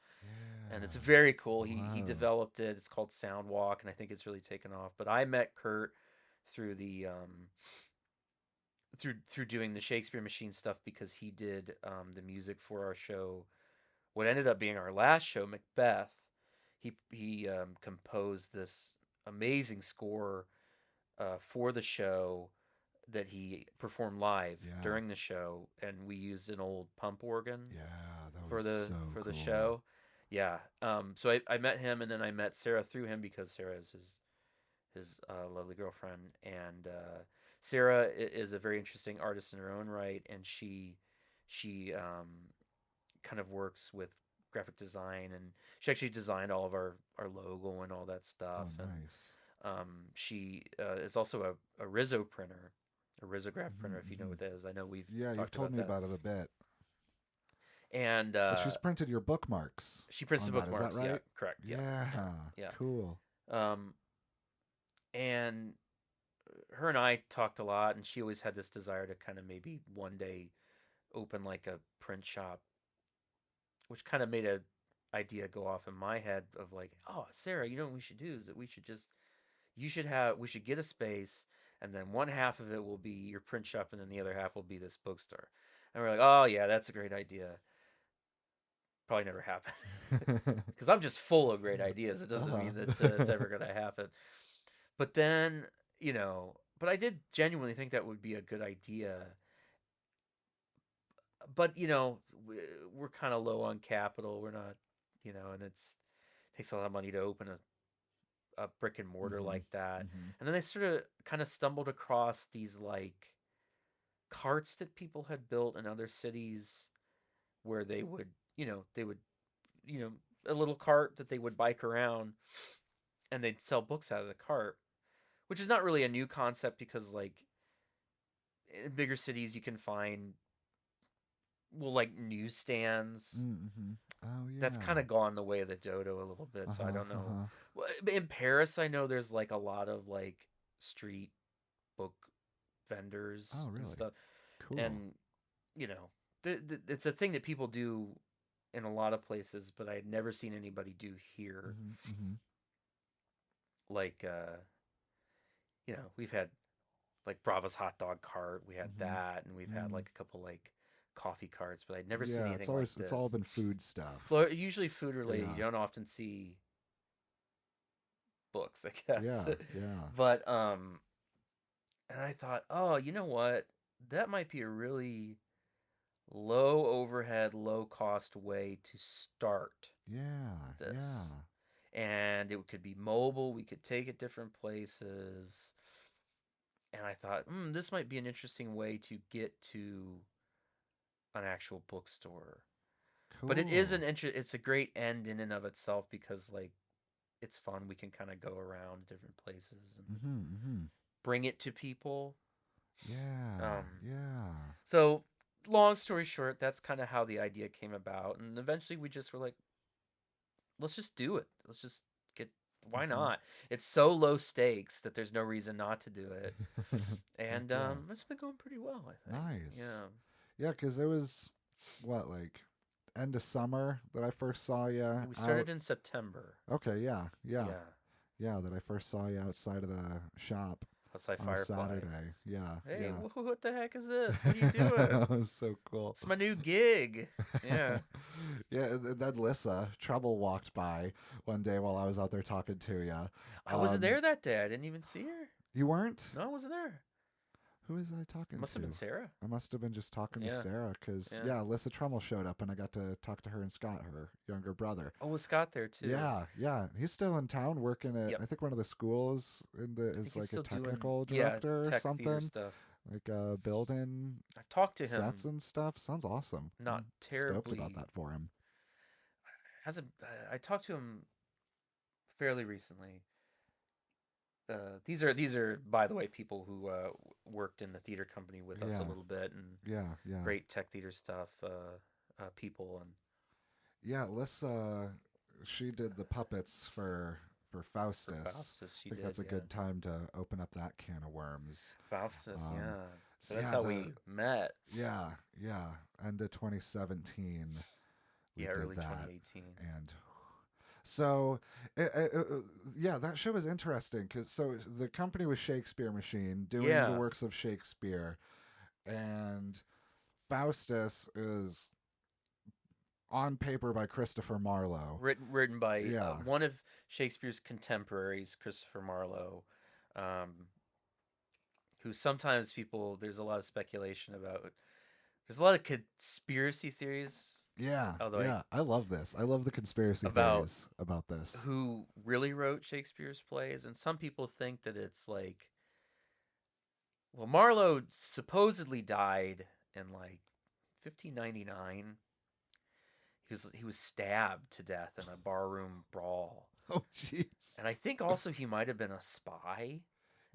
S2: and it's
S1: Yeah.
S2: very cool. He
S1: Wow.
S2: developed it. It's called Soundwalk, and I think it's really taken off. But I met Kurt through the through doing the Shakespeare Machine stuff because he did the music for our show. What ended up being our last show, Macbeth. He composed this amazing score for the show that he performed live
S1: Yeah.
S2: during the show, and we used an old pump organ
S1: Yeah, that
S2: for
S1: was
S2: the
S1: so
S2: for the
S1: cool.
S2: show. Yeah. So I met him, and then I met Sarah through him because Sarah is his lovely girlfriend, and Sarah is a very interesting artist in her own right, and she kind of works with graphic design, and she actually designed all of our logo and all that stuff,
S1: Oh,
S2: and
S1: nice.
S2: she is also a Rizzo printer, a Risograph
S1: Mm-hmm,
S2: printer, if you know
S1: mm-hmm.
S2: what that is. I know we've
S1: Yeah, you've
S2: talked
S1: told
S2: about
S1: me
S2: that.
S1: about it a bit.
S2: And
S1: She's printed your bookmarks
S2: she prints
S1: on
S2: the
S1: that. Is that
S2: bookmarks. Yeah,
S1: right?
S2: correct. Yeah,
S1: Yeah.
S2: yeah,
S1: Cool.
S2: yeah. And her and I talked a lot, and she always had this desire to kind of maybe one day open like a print shop, which kind of made a idea go off in my head of like, oh, Sarah, you know what we should do is that we should get a space, and then one half of it will be your print shop, and then the other half will be this bookstore. And we're like, oh yeah, that's a great idea. Probably never happened because I'm just full of great ideas. It doesn't
S1: Uh-huh.
S2: mean that it's ever gonna happen. But then, but I did genuinely think that would be a good idea. But we're kind of low on capital. We're not, and takes a lot of money to open a brick and mortar
S1: Mm-hmm.
S2: like that.
S1: Mm-hmm.
S2: And then I sort of kind of stumbled across these like carts that people had built in other cities where they would, you know, a little cart that they would bike around, and they'd sell books out of the cart, which is not really a new concept because like in bigger cities you can find, well, like newsstands.
S1: Mm-hmm. Oh
S2: That's
S1: yeah.
S2: kind of gone the way of the dodo a little bit, so I
S1: Uh-huh.
S2: don't know.
S1: Uh-huh.
S2: Well, in Paris I know there's like a lot of like street book vendors
S1: Oh
S2: and
S1: really?
S2: stuff,
S1: Cool.
S2: and it's a thing that people do in a lot of places, but I had never seen anybody do here.
S1: Mm-hmm. Mm-hmm.
S2: Like we've had like Brava's hot dog cart, we had
S1: Mm-hmm.
S2: that, and we've had
S1: Mm.
S2: like a couple like coffee carts, but I'd never seen
S1: Yeah,
S2: anything like
S1: it's all
S2: this.
S1: been food stuff.
S2: Well, usually food related. You
S1: Yeah.
S2: don't often see books, I guess.
S1: Yeah. Yeah.
S2: But and I thought, oh, you know what? That might be a really low overhead, low cost way to start
S1: Yeah.
S2: this.
S1: Yeah.
S2: And it could be mobile, we could take it different places. And I thought, this might be an interesting way to get to an actual bookstore. But
S1: Cool.
S2: it's a great end in and of itself because like it's fun. We can kind of go around different places and
S1: Mm-hmm. Mm-hmm.
S2: bring it to people.
S1: Yeah.
S2: Um,
S1: Yeah.
S2: so long story short, that's kind of how the idea came about, and eventually we just were like, let's just do it. Let's just get. Why
S1: Mm-hmm.
S2: not? It's so low stakes that there's no reason not to do it,
S1: Heck
S2: and
S1: yeah.
S2: it's been going pretty well, I think.
S1: Nice.
S2: Yeah.
S1: Yeah, because it was what, like end of summer that I first saw you
S2: We
S1: out.
S2: started in September.
S1: Okay, yeah, yeah,
S2: Yeah.
S1: yeah. That I first saw you outside of the shop
S2: Outside
S1: on a
S2: Firefly.
S1: Saturday. Yeah,
S2: Hey,
S1: yeah.
S2: what the heck is this? What are you
S1: That
S2: doing?
S1: was so cool.
S2: It's my new gig. Yeah.
S1: Yeah, and then Lissa Trouble walked by one day while I was out there talking to you.
S2: I wasn't there that day. I didn't even see her.
S1: You weren't?
S2: No, I wasn't there.
S1: Who was I
S2: It
S1: talking
S2: must have been
S1: to?
S2: Sarah.
S1: I must have been just talking to
S2: Yeah.
S1: Sarah because,
S2: Yeah.
S1: yeah, Lissa Trummel showed up and I got to talk to her and Scott, her younger brother.
S2: Oh, was Scott there too?
S1: Yeah, yeah. He's still in town working at,
S2: Yep.
S1: I think, one of the schools
S2: I think
S1: is
S2: he's
S1: like a
S2: still doing,
S1: technical
S2: yeah,
S1: director or
S2: tech theater
S1: something.
S2: stuff.
S1: Like building
S2: I've talked to
S1: sets
S2: him
S1: and stuff. Sounds awesome.
S2: not
S1: I'm stoked about
S2: terribly
S1: that for him.
S2: hasn't I talked to him fairly recently. These are by the way people who worked in the theater company with us a
S1: Yeah,
S2: little bit and
S1: yeah, yeah.
S2: great tech theater stuff people and
S1: Yeah, Lissa, she did the puppets for
S2: for
S1: Faustus.
S2: Faustus
S1: I
S2: she
S1: think
S2: did,
S1: that's a
S2: yeah.
S1: good time to open up that can of worms.
S2: Faustus,
S1: Um,
S2: yeah. So
S1: so
S2: that's
S1: yeah,
S2: how we met.
S1: yeah, yeah. End of 2017, we
S2: Yeah,
S1: did
S2: early
S1: that,
S2: 2018.
S1: and so yeah, that show was interesting because so the company was Shakespeare Machine doing the
S2: Yeah,
S1: works of Shakespeare, and Faustus is on paper by Christopher Marlowe.
S2: written by
S1: Yeah.
S2: one of Shakespeare's contemporaries, Christopher Marlowe, um, who sometimes people there's a lot of speculation about. There's a lot of conspiracy theories,
S1: Yeah,
S2: although
S1: yeah. I love this. I love the conspiracy
S2: about
S1: theories about this.
S2: who really wrote Shakespeare's plays, and some people think that it's like, well, Marlowe supposedly died in like 1599. He was stabbed to death in a barroom brawl,
S1: Oh, jeez.
S2: and I think also he might have been a spy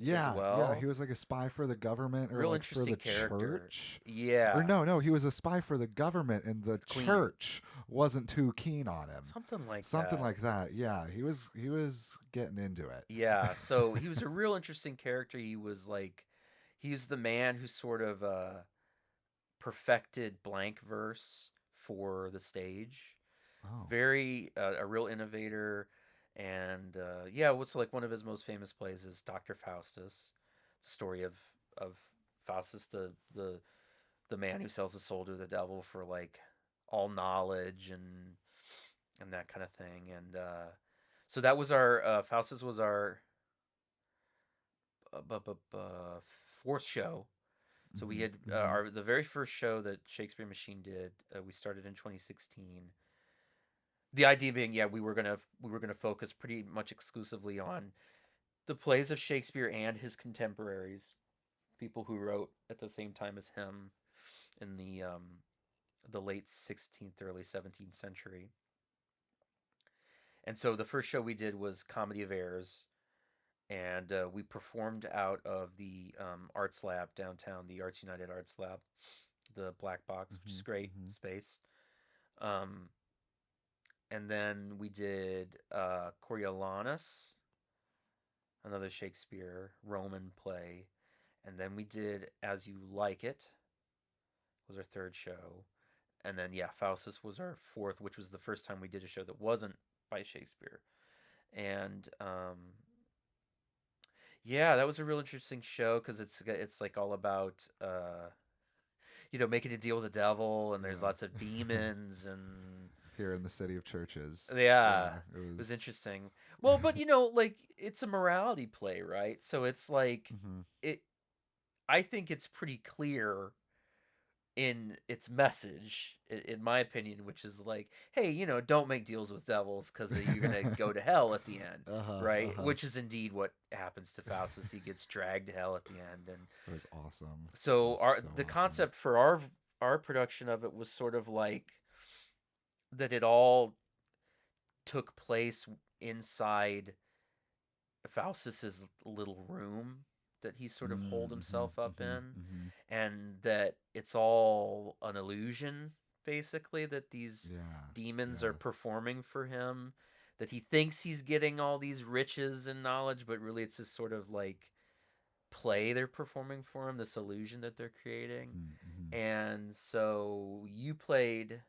S2: as
S1: Yeah, yeah. He
S2: well.
S1: was like a spy for the government or
S2: Real
S1: like for
S2: interesting
S1: the
S2: character.
S1: church. Or
S2: Yeah,
S1: no, no, he was a spy for the government and the
S2: the queen,
S1: church wasn't too keen on him.
S2: something like
S1: Something
S2: that.
S1: like that. Yeah, he was getting into it.
S2: Yeah, so he was a real interesting character. He was the man who sort of perfected blank verse for the stage.
S1: Oh.
S2: Very a real innovator, and yeah, what's like one of his most famous plays is Doctor Faustus, the story of Faustus, the man who sells his soul to the devil for like all knowledge and that kind of thing, and so that was our Faustus was our fourth show. So we
S1: Mhm.
S2: had
S1: Mhm.
S2: the very first show that Shakespeare Machine did. We started in 2016. The idea being, yeah, we were gonna focus pretty much exclusively on the plays of Shakespeare and his contemporaries, people who wrote at the same time as him in the late 16th, early 17th century. And so the first show we did was Comedy of Errors, and we performed out of the Arts Lab downtown, the Arts United Arts Lab, the Black Box, which is
S1: Mhm.
S2: great
S1: Mhm.
S2: space. Um, and then we did Coriolanus, another Shakespeare Roman play, and then we did As You Like It was our third show, and then yeah, Faustus was our fourth, which was the first time we did a show that wasn't by Shakespeare, and yeah, that was a real interesting show because it's like all about making a deal with the devil, and there's
S1: Yeah.
S2: lots of demons and
S1: Here in the city of churches.
S2: yeah,
S1: Yeah, it
S2: it was
S1: was.
S2: interesting. Well, but like it's a morality play, right? So it's like
S1: Mhm.
S2: it. I think it's pretty clear in its message, in my opinion, which is like, hey, don't make deals with devils because you're gonna go to hell at the end,
S1: Uh-huh,
S2: right?
S1: uh-huh.
S2: Which is indeed what happens to Faustus. He gets dragged to hell at the end, and
S1: It was awesome. It
S2: so
S1: was
S2: our
S1: so
S2: the
S1: awesome.
S2: concept for our production of it was sort of like that it all took place inside Faustus's little room that he sort of holed
S1: Mhm.
S2: himself up
S1: Mhm.
S2: in,
S1: Mhm.
S2: and that it's all an illusion, basically, that these
S1: Yeah.
S2: demons are
S1: Yeah.
S2: performing for him, that he thinks he's getting all these riches and knowledge, but really it's this sort of like play they're performing for him, this illusion that they're creating.
S1: Mhm. Mhm.
S2: And so you played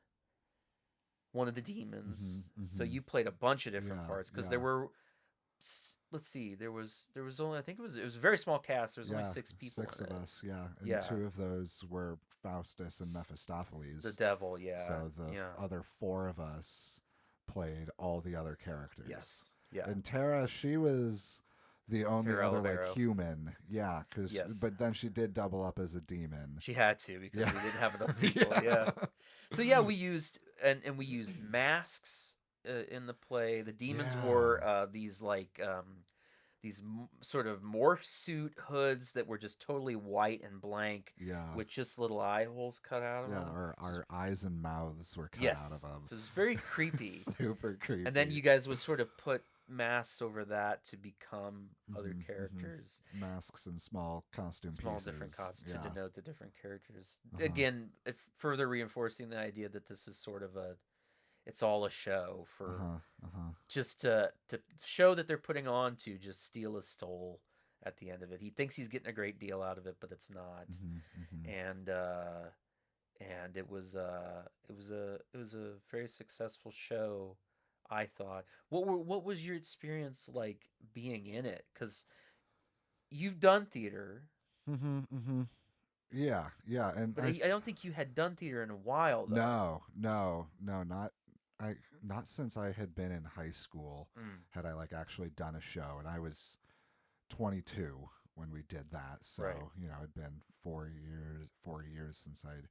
S2: one of the demons. So
S1: Mm-hmm.
S2: you played a bunch of different
S1: Yeah,
S2: parts because
S1: yeah,
S2: there were, let's see, there was only, I think it was a very small cast. There was only
S1: yeah.
S2: 6 people
S1: Six
S2: in
S1: of
S2: it.
S1: us, yeah, and
S2: Yeah,
S1: two of those were Faustus and
S2: the
S1: Mephistopheles.
S2: devil. Yeah,
S1: So the
S2: yeah,
S1: other four of us played all the other characters.
S2: yes, yeah.
S1: And Tara, she was the only
S2: Tara
S1: other like
S2: Olivero.
S1: human. Yeah, cuz
S2: Yes,
S1: but then she did double up as a demon.
S2: she had to because
S1: Yeah.
S2: we didn't have enough people. Yeah.
S1: Yeah.
S2: So yeah, we used and we used masks in the play. The demons
S1: Yeah.
S2: wore these like sort of morph suit hoods that were just totally white and blank
S1: Yeah.
S2: with just little eye holes cut out of
S1: Yeah,
S2: them.
S1: our eyes and mouths were cut out of
S2: Yes,
S1: them.
S2: so it's very creepy.
S1: Super
S2: And then
S1: creepy.
S2: you guys would sort of put masks over that to become other
S1: Hmm. Hmm.
S2: characters.
S1: Masks and small costume
S2: Small different
S1: pieces.
S2: costs to
S1: Yeah.
S2: denote the different characters.
S1: Uh-huh.
S2: Again, further reinforcing the idea that this is sort of it's all a show for
S1: Uh-huh. Uh-huh.
S2: just to show that they're putting on to just steal his soul at the end of it. He thinks he's getting a great deal out of it, but it's not.
S1: Hmm. Hmm.
S2: And it was a very successful show, I thought. What was your experience like being in it? Because you've done theater,
S1: Hmm. Hmm. Yeah, yeah, and
S2: but I don't think you had done theater in a while though.
S1: no, no, no, I not since I had been in high school
S2: Mm,
S1: had I like actually done a show, and I was 22 when we did that.
S2: right.
S1: So, it'd been 4 years since I'd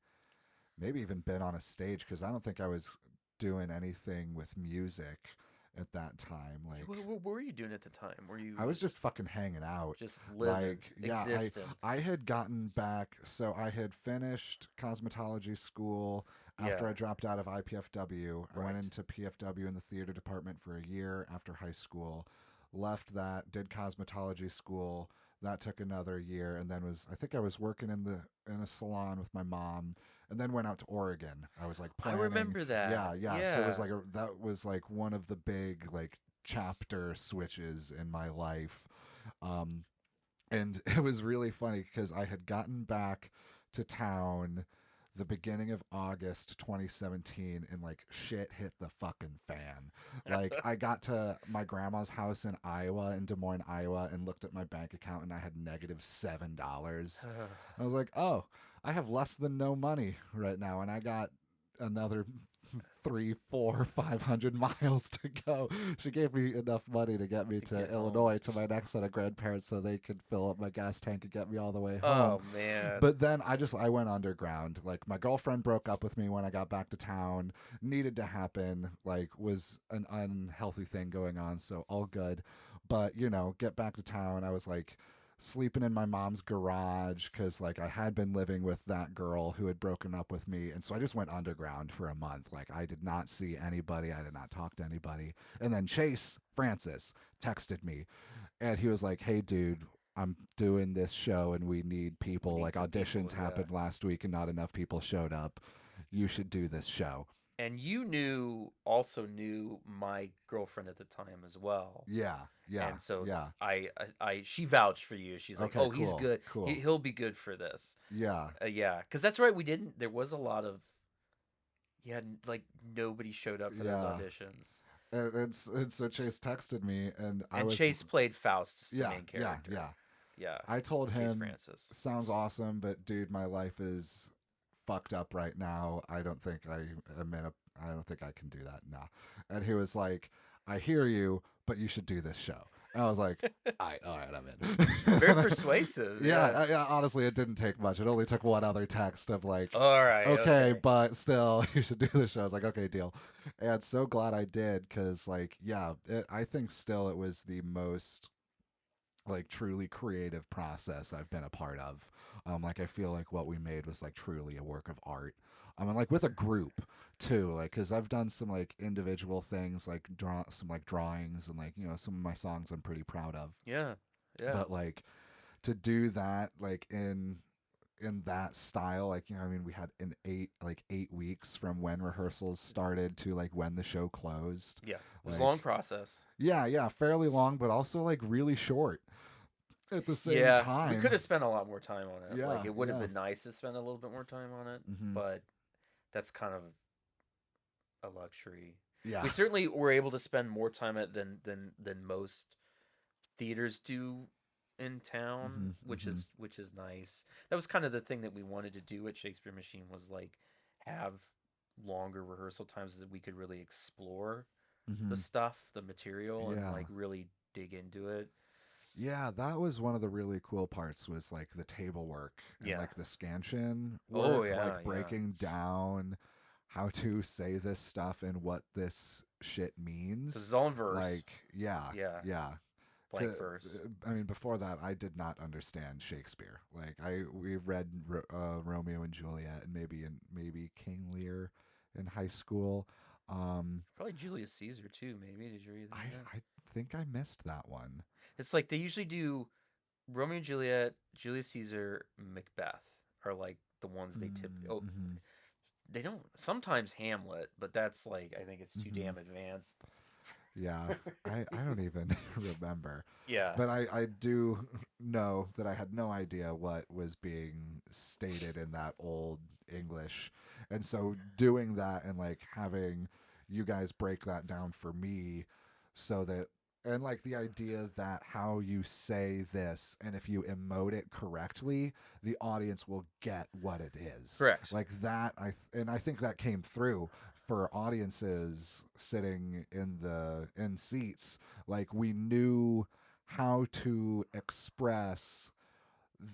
S1: maybe even been on a stage because I don't think I was doing anything with music at that time. Like,
S2: What were you doing at the time? Were
S1: I
S2: you
S1: was just fucking hanging out.
S2: just living,
S1: Like, yeah,
S2: existing?
S1: I had gotten back, so I had finished cosmetology school after
S2: Yeah,
S1: I dropped out of IPFW. I went
S2: right.
S1: into PFW in the theater department for a year after high school. Left that, did cosmetology school. That took another year, and then I think I was working in a salon with my mom, and then went out to Oregon. I was like
S2: I
S1: planning,
S2: remember that.
S1: yeah, yeah. So it was
S2: Yeah.
S1: like that was like one of the big like chapter switches in my life. Um, and it was really funny because I had gotten back to town the beginning of August 2017 and like shit hit the fucking fan. Like I got to my grandma's house in Iowa, in Des Moines, Iowa, and looked at my bank account and I had -$7. I was like, oh, I have less than no money right now, and I got another 3, 4, 500 miles to go. She gave me enough money to get me
S2: To
S1: to
S2: get home.
S1: Illinois to my next set of grandparents so they could fill up my gas tank and get me all the way home.
S2: Oh man.
S1: But then I went underground. Like my girlfriend broke up with me when I got back to town. Needed to happen. Like was an unhealthy thing going on, so all good. But get back to town. I was like sleeping in my mom's garage because like I had been living with that girl who had broken up with me, and so I just went underground for a month. Like I did not see anybody, I did not talk to anybody. And then Chase Francis texted me, and he was like, hey dude, I'm doing this show and we need
S2: We
S1: people.
S2: need
S1: Like
S2: some people.
S1: auditions
S2: Yeah.
S1: happened last week and not enough people showed up. You should do this show.
S2: And you also knew my girlfriend at the time as well.
S1: Yeah, yeah,
S2: And so
S1: yeah.
S2: she vouched for you. She's like,
S1: Okay,
S2: "Oh, he's
S1: cool,
S2: good.
S1: cool.
S2: He'll be good for this."
S1: Yeah,
S2: Yeah, because that's right. There was a lot of, yeah, like nobody showed up for those
S1: yeah.
S2: auditions.
S1: And so Chase texted me, and I
S2: And
S1: was,
S2: Chase played Faustus, the
S1: yeah,
S2: main
S1: yeah,
S2: character.
S1: yeah.
S2: Yeah,
S1: I told
S2: Chase
S1: him,
S2: Francis.
S1: sounds awesome, but dude, my life is fucked up right now. I don't think I don't think I can do that. Nah. And he was like, I hear you, but you should do this show. And I was like, all right, I'm
S2: Very
S1: in.
S2: persuasive.
S1: Yeah,
S2: Yeah.
S1: yeah, honestly, it didn't take much. It only took one other text of like,
S2: All right.
S1: okay,
S2: Okay.
S1: but still, you should do the show. I was like, okay, deal. And so glad I did because, like, yeah, I think still it was the most like truly creative process I've been a part of. Like I feel like what we made was like truly a work of art. And like with a group too, like because I've done some like individual things, like draw some like drawings and like some of my songs I'm pretty proud of.
S2: Yeah. Yeah.
S1: But like to do that like in that style, like I mean we had an 8 weeks from when rehearsals started to like when the show closed.
S2: Yeah. It was a
S1: Like
S2: long process.
S1: yeah, fairly long, but also like really short at the same
S2: Yeah, we
S1: time.
S2: could have spent a lot more time on it. Like
S1: Yeah,
S2: it would have
S1: yeah.
S2: been nice to spend a little bit more time on it,
S1: Hmm.
S2: but that's kind of a luxury.
S1: Yeah.
S2: We certainly were able to spend more time at than most theaters do in town, which is nice. That was kind of the thing that we wanted to do at Shakespeare Machine, was like have longer rehearsal times that we could really explore the
S1: hmm
S2: stuff, the material, and
S1: Yeah.
S2: like really dig into it.
S1: Yeah, that was one of the really cool parts, was like the table work and
S2: Yeah.
S1: like the scansion
S2: Oh
S1: work,
S2: yeah,
S1: like
S2: yeah.
S1: breaking down how to say this stuff and what this shit
S2: This
S1: means.
S2: is all in verse.
S1: Like, yeah,
S2: Yeah,
S1: yeah.
S2: blank verse.
S1: I mean, before that, I did not understand Shakespeare. Like, we read Romeo and Juliet and maybe King Lear in high school.
S2: Probably Julius Caesar too. Maybe did you read
S1: I
S2: that?
S1: I think I missed that one.
S2: It's like they usually do Romeo and Juliet, Julius Caesar, Macbeth are like the ones they tip. Oh,
S1: Mm-hmm.
S2: they don't sometimes Hamlet, but that's like I think it's too
S1: Mm-hmm.
S2: damn advanced.
S1: Yeah, I don't even remember.
S2: Yeah,
S1: But I do know that I had no idea what was being stated in that old English. And so doing that and like having you guys break that down for me, so that, and like the idea that how you say this and if you emote it correctly, the audience will get what it is.
S2: correct.
S1: Like that, and I think that came through for audiences sitting in seats. Like, we knew how to express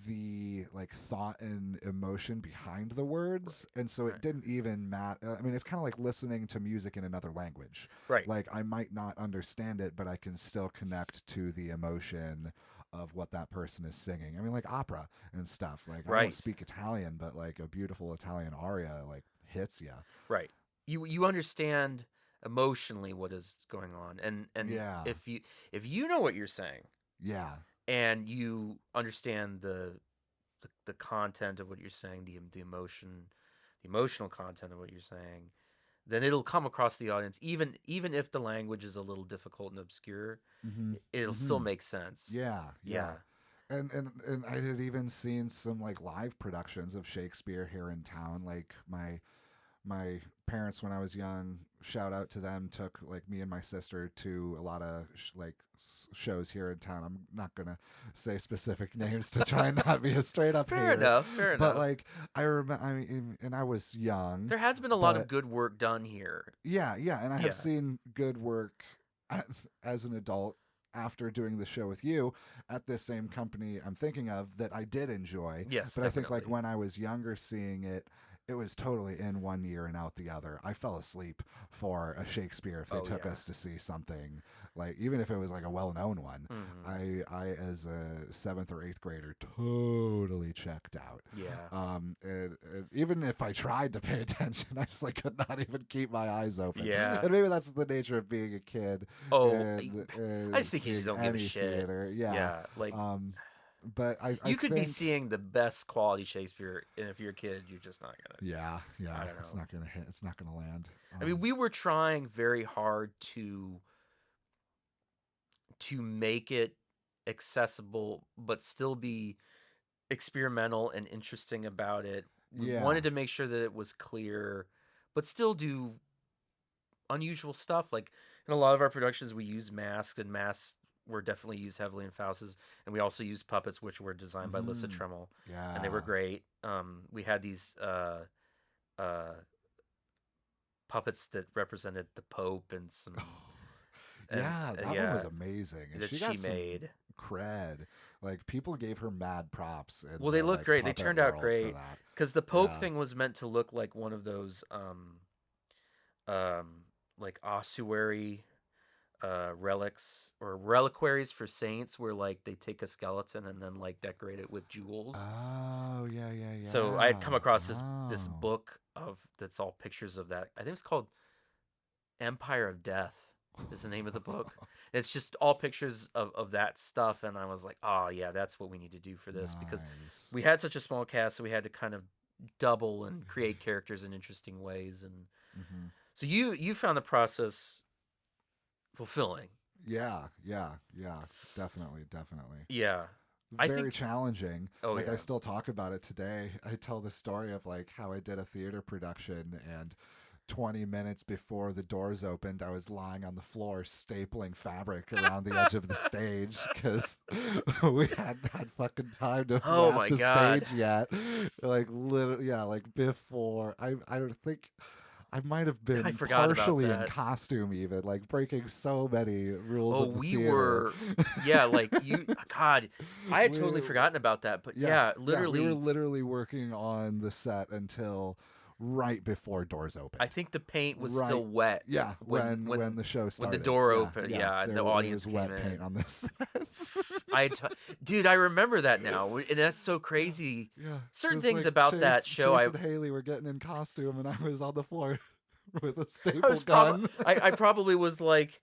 S1: the like thought and emotion behind the
S2: Right,
S1: words, and so it
S2: right,
S1: didn't even matter. I mean, it's kind of like listening to music in another language.
S2: right,
S1: Like, I might not understand it, but I can still connect to the emotion of what that person is singing. I mean, like opera and stuff. Like, I don't
S2: right,
S1: speak Italian, but like a beautiful Italian aria like hits you.
S2: right. You understand emotionally what is going on, and
S1: Yeah,
S2: if you know what you're saying
S1: yeah.
S2: and you understand the content of what you're saying, the emotion, the emotional content of what you're saying, then it'll come across the audience. Even if the language is a little difficult and obscure,
S1: Mm-hmm.
S2: it'll still
S1: Mm-hmm.
S2: make sense.
S1: Yeah, yeah.
S2: Yeah,
S1: And I had even seen some like live productions of Shakespeare here in town. Like, my parents, when I was young, shout out to them, took like me and my sister to a lot of shows here in town. I'm not gonna say specific names to try and not be a straight up
S2: fair
S1: hater,
S2: enough, fair
S1: but
S2: enough.
S1: like I remember, I mean, and I was young,
S2: There has been a lot of
S1: but
S2: good work done here.
S1: yeah, yeah, and I have
S2: Yeah.
S1: seen good work as an adult after doing the show with you at this same company I'm thinking of that I did enjoy.
S2: Yes,
S1: But I think like
S2: definitely.
S1: when I was younger seeing it, it was totally in one ear and out the other. I fell asleep for a Shakespeare if they
S2: Oh
S1: took
S2: yeah.
S1: us to see something, like even if it was like a well-known one.
S2: Hmm.
S1: I as a 7th or 8th grader totally checked out.
S2: Yeah.
S1: Even if I tried to pay attention, I just like could not even keep my eyes open.
S2: Yeah.
S1: And maybe that's the nature of being a kid
S2: Oh,
S1: and
S2: I just think you just
S1: seeing
S2: don't give a
S1: any
S2: shit.
S1: theater. Yeah.
S2: Yeah, like
S1: Um, but I
S2: you could be
S1: think,
S2: seeing the best quality Shakespeare, and if you're a kid, you're just not gonna.
S1: yeah, yeah,
S2: I don't
S1: it's
S2: know.
S1: not gonna hit. It's not gonna land.
S2: I mean, we were trying very hard to make it accessible, but still be experimental and interesting about it. We
S1: Yeah.
S2: wanted to make sure that it was clear, but still do unusual stuff. Like in a lot of our productions, we use masks, and masks were definitely used heavily in Faustus, and we also used puppets, which were designed by Lissa
S1: Mm-hmm.
S2: Tremmel, and they were
S1: Yeah.
S2: great. We had these uh, puppets that represented the Pope and some and
S1: Yeah, that one
S2: yeah
S1: was amazing, and
S2: that
S1: she
S2: she
S1: got some
S2: made.
S1: cred. Like, people gave her mad props in
S2: Well, they
S1: the
S2: look
S1: like
S2: great. They
S1: puppet
S2: turned out
S1: world for
S2: great
S1: that.
S2: because the Pope
S1: Yeah.
S2: thing was meant to look like one of those um like ossuary relics or reliquaries for saints, where like they take a skeleton and then like decorate it with jewels.
S1: Oh, yeah, yeah,
S2: So I had come
S1: yeah.
S2: across this
S1: Oh.
S2: book of that's all pictures of that. I think it's called Empire of Death is the name of the book. It's just all pictures of that stuff, and I was like, oh yeah, that's what we need to do for this, because
S1: Nice.
S2: we had such a small cast, so we had to kind of double and create characters in interesting ways. And
S1: Mm-hmm.
S2: so you found the process fulfilling.
S1: Yeah, yeah, yeah. Definitely, definitely.
S2: Yeah, I
S1: Very
S2: think.
S1: challenging.
S2: Oh
S1: Like, I
S2: yeah.
S1: still talk about it today. I tell the story of like how I did a theater production, and 20 minutes before the doors opened, I was lying on the floor stapling fabric around the edge of the stage because we hadn't had fucking time to
S2: Oh
S1: wrap
S2: my
S1: the
S2: God.
S1: stage yet. Like literally, yeah, like before. I think I might have
S2: I
S1: been
S2: forgot about
S1: partially in
S2: that.
S1: costume, even like breaking so many rules
S2: Oh,
S1: of the
S2: we
S1: theater.
S2: were, yeah, like you, God, I had
S1: we
S2: totally forgotten about that. But
S1: Yeah,
S2: yeah,
S1: yeah, we were
S2: literally,
S1: literally working on the set until right before doors
S2: I
S1: opened.
S2: think the paint was
S1: Right,
S2: still wet
S1: yeah,
S2: when
S1: when the show
S2: when the
S1: started.
S2: door
S1: Yeah,
S2: opened.
S1: yeah,
S2: Yeah, and the
S1: there
S2: audience
S1: was
S2: came
S1: wet paint
S2: in.
S1: on this set.
S2: I had t- Dude, I remember that now, and that's so
S1: Yeah,
S2: crazy.
S1: yeah.
S2: Certain
S1: It's
S2: things
S1: like
S2: about that show,
S1: Chase and Haley were getting in costume, and I was on the floor with a staple gun.
S2: I probably was like,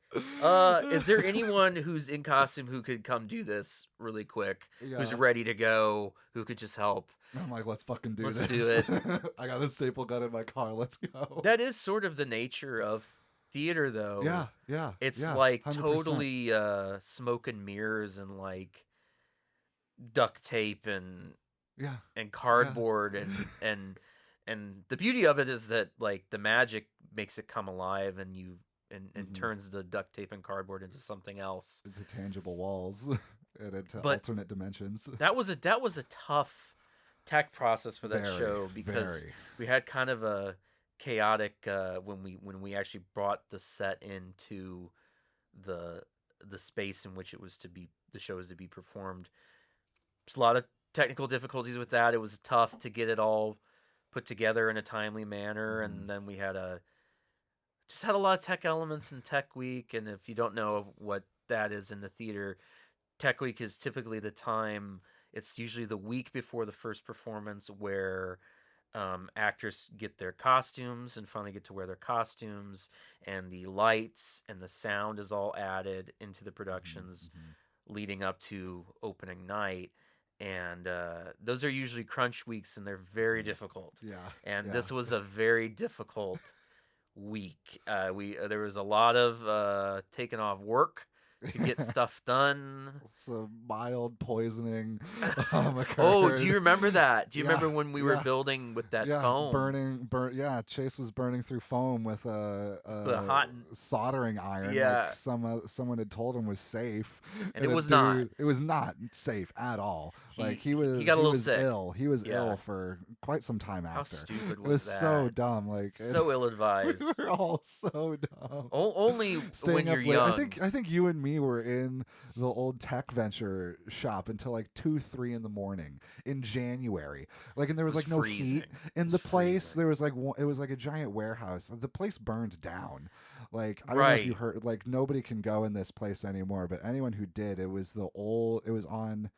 S2: is there anyone who's in costume who could come do this really quick, who's
S1: Yeah.
S2: ready to go, who could just help?
S1: I'm like, let's fucking do
S2: Let's do
S1: this.
S2: it.
S1: I got a staple gun in my car. Let's go.
S2: That is sort of the nature of theater, though.
S1: Yeah, yeah,
S2: It's
S1: yeah.
S2: like
S1: 100%.
S2: totally smoke and mirrors and like duct tape
S1: Yeah,
S2: and
S1: yeah.
S2: cardboard and the beauty of it is that like the magic makes it come alive and and
S1: hmm
S2: turns the duct tape and cardboard into something else.
S1: Into tangible walls and into
S2: But
S1: alternate dimensions.
S2: that was a tough tech process for that
S1: Very,
S2: show because
S1: very.
S2: we had kind of a chaotic when we actually brought the set into the the space in which it was to be the show was to be performed. There's a lot of technical difficulties with that. It was tough to get it all put together in a timely manner,
S1: hmm
S2: and then we had a just had a lot of tech elements in Tech Week. And if you don't know what that is in the theater, Tech Week is typically the time. It's usually the week before the first performance where actors get their costumes and finally get to wear their costumes, and the lights and the sound is all added into the productions
S1: hmm
S2: leading up to opening night. And those are usually crunch weeks, and they're very
S1: hmm
S2: difficult.
S1: Yeah,
S2: And
S1: yeah.
S2: this was a very difficult week. We There was a lot of taking off work to get stuff done.
S1: Some mild poisoning
S2: Oh, do you
S1: occurred.
S2: remember that? Do you
S1: Yeah,
S2: remember when we were
S1: yeah.
S2: building with that
S1: Yeah,
S2: foam?
S1: Yeah, Chase was burning through foam with
S2: The hot,
S1: a soldering iron, like
S2: yeah,
S1: someone had told him was safe,
S2: and
S1: and
S2: it
S1: a
S2: was not.
S1: dude, it was not safe at all. Like
S2: He got a
S1: he
S2: little
S1: was
S2: sick.
S1: ill. He was
S2: Yeah.
S1: ill for quite some time
S2: How
S1: after.
S2: stupid
S1: It was
S2: was
S1: so
S2: that?
S1: dumb. Like
S2: So ill
S1: we
S2: advised.
S1: were all so dumb.
S2: Only when
S1: Staying
S2: you're
S1: up late.
S2: young.
S1: I think you and me were in the old Tech Venture shop until like 2, 3 in the morning in January. Like, and there
S2: It
S1: was
S2: was
S1: like no heat
S2: freezing. It
S1: in
S2: was
S1: the place.
S2: freezing.
S1: There was like it was like a giant warehouse. The place burned down. Like, I don't know if you
S2: Right.
S1: heard. Like, nobody can go in this place anymore. But anyone who did, it was the old. It was on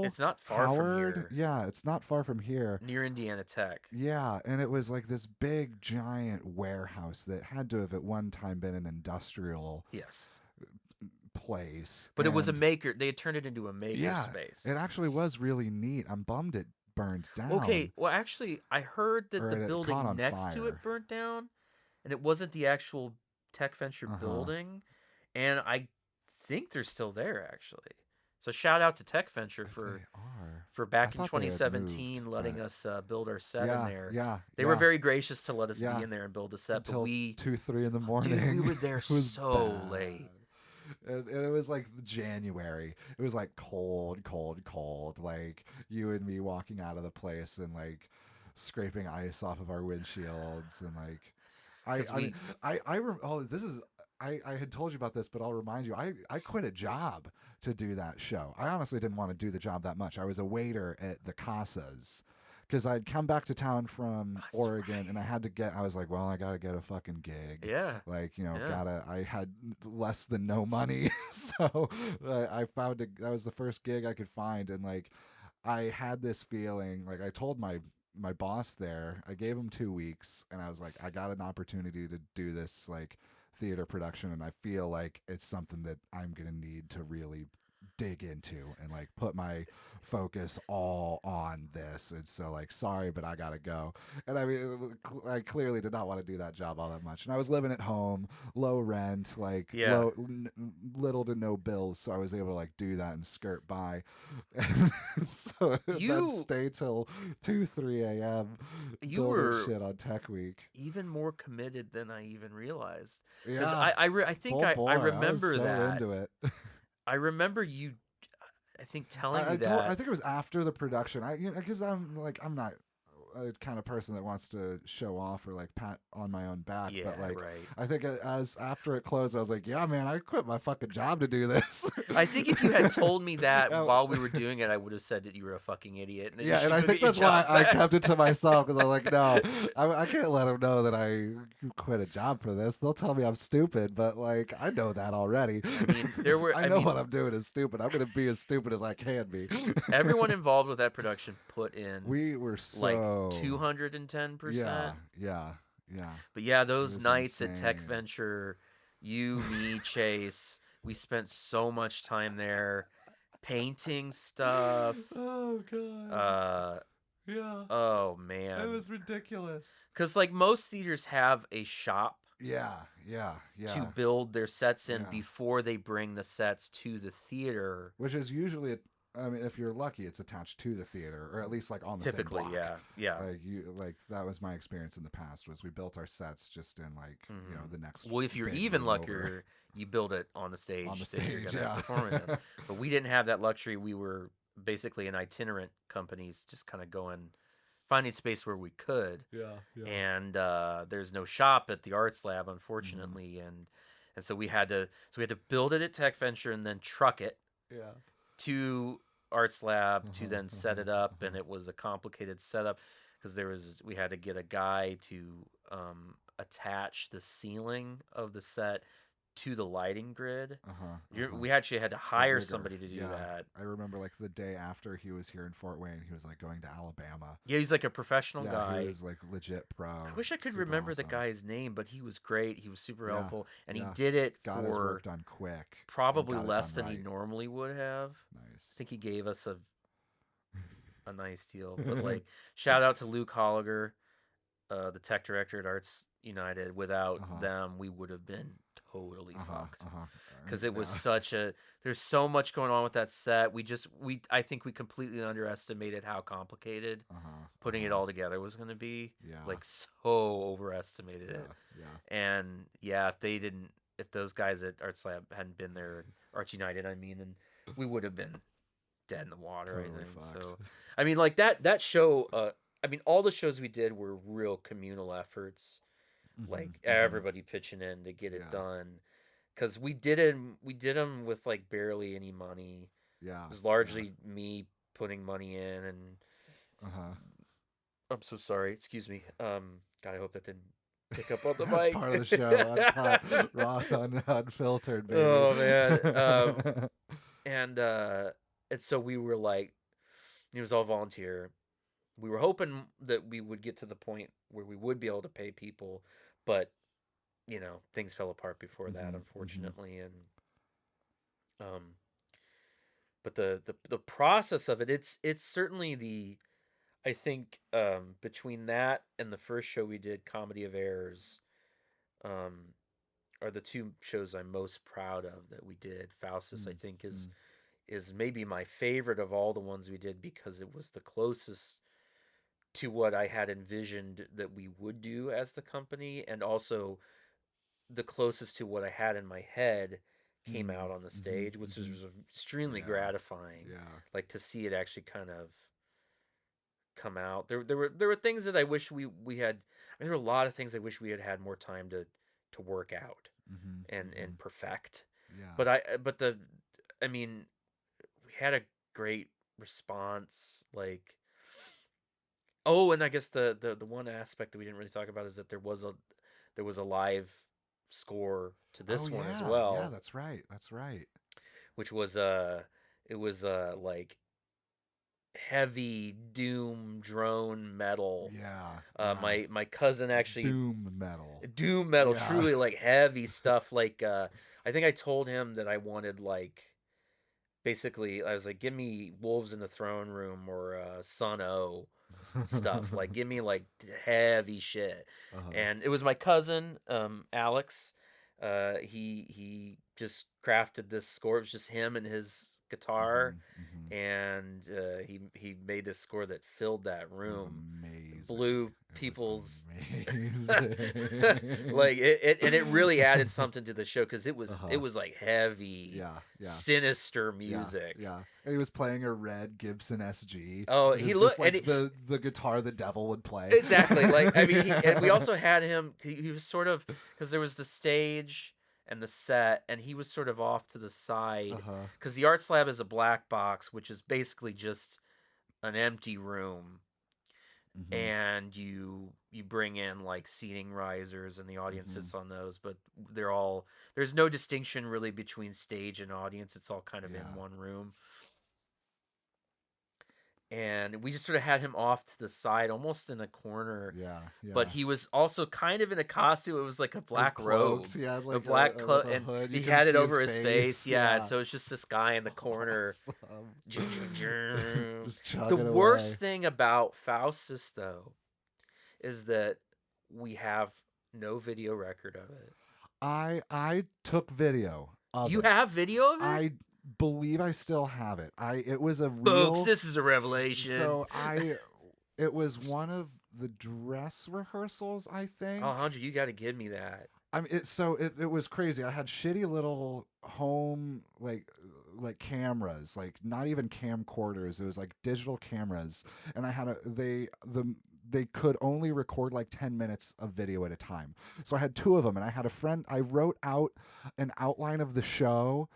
S2: It's not far from
S1: Howard.
S2: here,
S1: Yeah, it's not far from here.
S2: near Indiana Tech.
S1: Yeah, and it was like this big giant warehouse that had to have at one time been an industrial
S2: Yes.
S1: place.
S2: But it was a
S1: And
S2: maker. They had turned it into a maker
S1: yeah, it
S2: space.
S1: actually was really neat. I'm bummed it burned
S2: Okay,
S1: down
S2: well, actually, I heard that
S1: or
S2: the
S1: it caught
S2: building
S1: on
S2: next to it
S1: fire.
S2: burnt down, and it wasn't the actual Tech Venture
S1: Uh huh.
S2: building. And I think they're still there, actually. So shout out to Tech Venture
S1: If they are,
S2: for
S1: I
S2: back in
S1: thought they had moved,
S2: 2017 letting
S1: but
S2: us build our set in
S1: yeah,
S2: there.
S1: yeah,
S2: They were
S1: yeah,
S2: very gracious to let us be
S1: yeah.
S2: in there and build a set, but
S1: Until
S2: we,
S1: 2, 3 in the
S2: dude, we
S1: morning,
S2: were there
S1: it was
S2: so
S1: bad.
S2: late.
S1: And it was like January. It was like cold, cold, cold. Like you and me walking out of the place and like scraping ice off of our windshields and like
S2: Because
S1: I mean
S2: we,
S1: oh, this is I had told you about this, but I'll remind you. I quit a job to do that show. I honestly didn't want to do the job that much. I was a waiter at the Casas because I'd come back to town from
S2: that's
S1: Oregon and
S2: right.
S1: I was like, well, I got to get a fucking gig.
S2: Yeah,
S1: Like,
S2: yeah.
S1: gotta, I had less than no money. So I found that was the first gig I could find. And like, I had this feeling, like I told my boss there, I gave him 2 weeks and I was like, I got an opportunity to do this like theater production and I feel like it's something that I'm gonna need to really dig into and like put my focus all on this. And so like, sorry, but I gotta go. And I mean, I clearly did not want to do that job all that much. And I was living at home, low rent, like
S2: Yeah.
S1: little to no bills, so I was able to like do that and skirt by. And so then
S2: You
S1: stay till 2, 3 a.m.
S2: you
S1: building
S2: were
S1: shit on Tech Week.
S2: even more committed than I even realized. Because
S1: Yeah,
S2: I think
S1: full
S2: I
S1: bore. I was
S2: remember
S1: so
S2: that.
S1: into it.
S2: I remember you, I think, telling me
S1: I
S2: that.
S1: think it was after the production. Because I'm not a kind of person that wants to show off or like pat on my own back,
S2: Yeah,
S1: but like
S2: right.
S1: I think as after it closed, I was like, yeah, man, I quit my fucking job to do this.
S2: I think if you had told me that
S1: Yeah,
S2: while we were doing it, I would have said that you were a fucking idiot and that you
S1: yeah, and
S2: should
S1: I
S2: go get
S1: think
S2: your
S1: that's why
S2: job
S1: I
S2: back.
S1: kept it to myself because I was like, no, I can't let them know that I quit a job for this. They'll tell me I'm stupid, but like I know that already.
S2: I mean, there were.
S1: I
S2: I
S1: know
S2: mean,
S1: what I'm doing is stupid. I'm gonna be as stupid as I can be.
S2: everyone involved with that production put in
S1: We were
S2: like
S1: so
S2: 210%.
S1: yeah.
S2: But yeah,
S1: It
S2: those
S1: was
S2: nights at Tech
S1: insane.
S2: Venture, you, me, Chase, we spent so much time there painting stuff.
S1: Oh god.
S2: Uh,
S1: Yeah.
S2: oh
S1: It
S2: man.
S1: was ridiculous.
S2: Because like most theaters have a shop
S1: Yeah.
S2: to build their sets in
S1: Yeah.
S2: before they bring the sets to the theater.
S1: Which is usually, I mean, if you're lucky, it's attached to the theater, or at least like on the same
S2: Typically,
S1: block.
S2: yeah.
S1: Like that was my experience in the past. Was we built our sets just in like the next.
S2: Well, if you're
S1: big
S2: even
S1: room
S2: luckier,
S1: over.
S2: you build it on the stage.
S1: On the
S2: that you're
S1: stage,
S2: gonna
S1: yeah.
S2: perform it in. But we didn't have that luxury. We were basically an itinerant companies, just kind of going, finding space where we could.
S1: Yeah.
S2: And there's no shop at the arts lab, unfortunately, and so we had to build it at Tech Venture and then truck it
S1: Yeah.
S2: to arts lab to then set it up, and it was a complicated setup because we had to get a guy to attach the ceiling of the set to the lighting grid. We actually had to hire somebody to do that.
S1: I remember like the day after he was here in Fort Wayne, he was like going to Alabama.
S2: Yeah, he's like a professional guy.
S1: He was like legit pro.
S2: I wish I could
S1: Super
S2: remember the
S1: awesome.
S2: guy's name, but he was great. He was super
S1: Yeah,
S2: helpful, and he
S1: yeah.
S2: did it
S1: Got his
S2: for
S1: work done quick.
S2: probably
S1: got it
S2: less
S1: done
S2: than he
S1: right.
S2: normally would have.
S1: Nice.
S2: I think he gave us a nice deal. But like, shout out to Luke Holliger, the tech director at Arts United. Without them, we would have been totally fucked. Because it was there's so much going on with that set. I think we completely underestimated how complicated putting it all together was going to be.
S1: Yeah.
S2: Like, so overestimated it.
S1: Yeah.
S2: And yeah, if those guys at Arts Lab hadn't been there, Arts United, I mean, and we would have been dead in the water.
S1: Totally
S2: I think
S1: fucked.
S2: so. I mean, like that show. I mean, all the shows we did were real communal efforts, like everybody pitching in to get it done. Because we did them with like barely any money.
S1: Yeah,
S2: it was largely me putting money in, and I'm so sorry. Excuse me. God, I hope that didn't pick up on the
S1: That's
S2: mic.
S1: part of the show. Uncut, raw, unfiltered, baby.
S2: Oh man. And so we were like, it was all volunteer. We were hoping that we would get to the point where we would be able to pay people, but things fell apart before that, unfortunately. And but the process of it's certainly I think between that and the first show we did, Comedy of Errors, are the two shows I'm most proud of that we did. Faustus, I think, is maybe my favorite of all the ones we did because it was the closest to what I had envisioned that we would do as the company, and also the closest to what I had in my head came out on the stage, which was extremely gratifying.
S1: Yeah.
S2: Like to see it actually kind of come out. There were things that I wish we had. I mean, there were a lot of things I wish we had more time to work out and perfect.
S1: Yeah.
S2: But I mean, we had a great response. Like, oh, and I guess the one aspect that we didn't really talk about is that there was a live score to this one as well.
S1: Yeah, that's right.
S2: Which was like heavy doom drone metal.
S1: Yeah.
S2: My cousin actually
S1: doom metal,
S2: yeah. Truly like heavy stuff. Like I think I told him that I wanted like basically I was like, give me Wolves in the Throne Room or Sun O stuff. Like, give me like heavy shit.
S1: Uh-huh.
S2: And it was my cousin, Alex. He just crafted this score. It was just him and his guitar,
S1: Mhm.
S2: and he made this score that filled that
S1: It was
S2: room,
S1: amazing.
S2: blew
S1: It was
S2: people's
S1: amazing.
S2: like and it really added something to the show because it
S1: Uh-huh.
S2: was like heavy,
S1: Yeah, yeah,
S2: sinister
S1: yeah,
S2: music.
S1: yeah. And he was playing a red Gibson SG.
S2: Oh,
S1: It
S2: he
S1: was
S2: looked
S1: just
S2: and
S1: like the guitar the devil would play.
S2: exactly. Like, I mean, and we also had him. He was sort of because there was the stage and the set, and he was sort of off to the side
S1: Uh-huh.
S2: because the art slab is a black box, which is basically just an empty room,
S1: Mm-hmm.
S2: and you bring in like seating risers, and the audience
S1: Mm-hmm.
S2: sits on those, but there's no distinction really between stage and audience. It's all kind of in
S1: Yeah.
S2: one room. And we just sort of had him off to the side, almost in a corner.
S1: Yeah.
S2: But
S1: Yeah.
S2: he was also kind of in a costume. It was like a
S1: It was
S2: black
S1: cloaked.
S2: robe,
S1: He had
S2: a
S1: like
S2: black
S1: with
S2: cloak,
S1: a
S2: and
S1: hood. You
S2: he
S1: couldn't
S2: had it
S1: see his
S2: over his face.
S1: face.
S2: Yeah, and
S1: Yeah.
S2: so it's just this guy in the corner.
S1: Awesome.
S2: The
S1: Just chugging
S2: worst
S1: away.
S2: thing about Faustus, though, is that we have no video record of it.
S1: I took video of
S2: You
S1: it.
S2: have video of it?
S1: I believe I still have it. It was a
S2: Folks,
S1: real
S2: this is a revelation.
S1: so it was one of the dress rehearsals, I think.
S2: Alejandro, you got to give me that.
S1: I mean, it was crazy. I had shitty little home like cameras, like not even camcorders. It was like digital cameras, and I had they could only record like 10 minutes of video at a time. So I had two of them, and I had a friend. I wrote out an outline of the show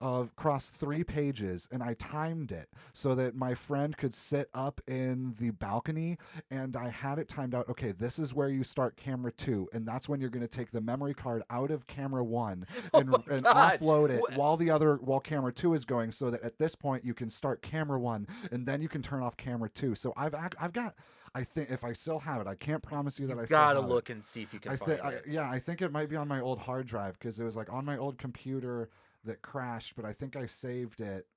S1: across 3 pages, and I timed it so that my friend could sit up in the balcony, and I had it timed out. Okay, this is where you start camera 2, and that's when you're going to take the memory card out of camera 1
S2: Oh my
S1: and
S2: God.
S1: offload it while camera 2 is going, so that at this point you can start camera 1 and then you can turn off camera 2. So I've got, I think, if I still have it, I can't promise you that
S2: You
S1: I still
S2: gotta
S1: have it.
S2: look and see if you can find it.
S1: Yeah, I think it might be on my old hard drive, because it was like on my old computer that crashed, but I think I saved it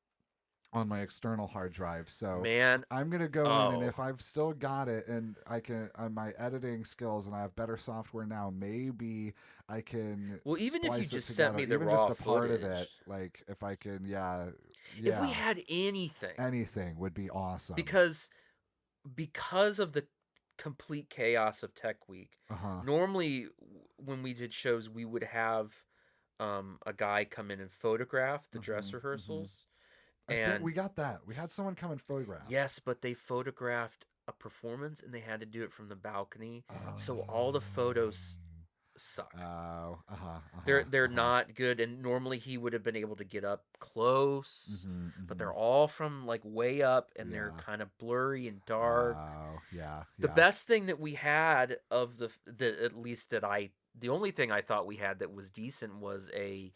S1: on my external hard drive. So
S2: Man,
S1: I'm gonna go in, and
S2: oh.
S1: if I've still got it, and I can my editing skills, and I have better software now, maybe I can
S2: Well, even if you
S1: splice it
S2: just sent
S1: together,
S2: me the
S1: even just
S2: raw
S1: a part of it.
S2: footage.
S1: Like if I can, yeah,
S2: If we
S1: yeah,
S2: had anything,
S1: anything would be awesome.
S2: because of the complete chaos of Tech Week,
S1: Uh huh.
S2: normally when we did shows, we would have a guy come in and photograph the dress
S1: Mm-hmm, mm-hmm.
S2: rehearsals.
S1: I think
S2: And
S1: we got that. We had someone come and photograph.
S2: yes, but they photographed a performance and they had to do it from the balcony. So all the
S1: Oh.
S2: photos suck.
S1: Oh. Uh huh. Uh huh.
S2: They're
S1: Uh huh.
S2: not good, and normally he would have been able to get up close,
S1: Mm-hmm,
S2: but
S1: mm-hmm.
S2: they're all from like way up, and they're
S1: Yeah.
S2: kind of blurry and dark.
S1: Oh. Yeah.
S2: The
S1: Yeah.
S2: best thing that we had of the at least that I the only thing I thought we had that was decent was a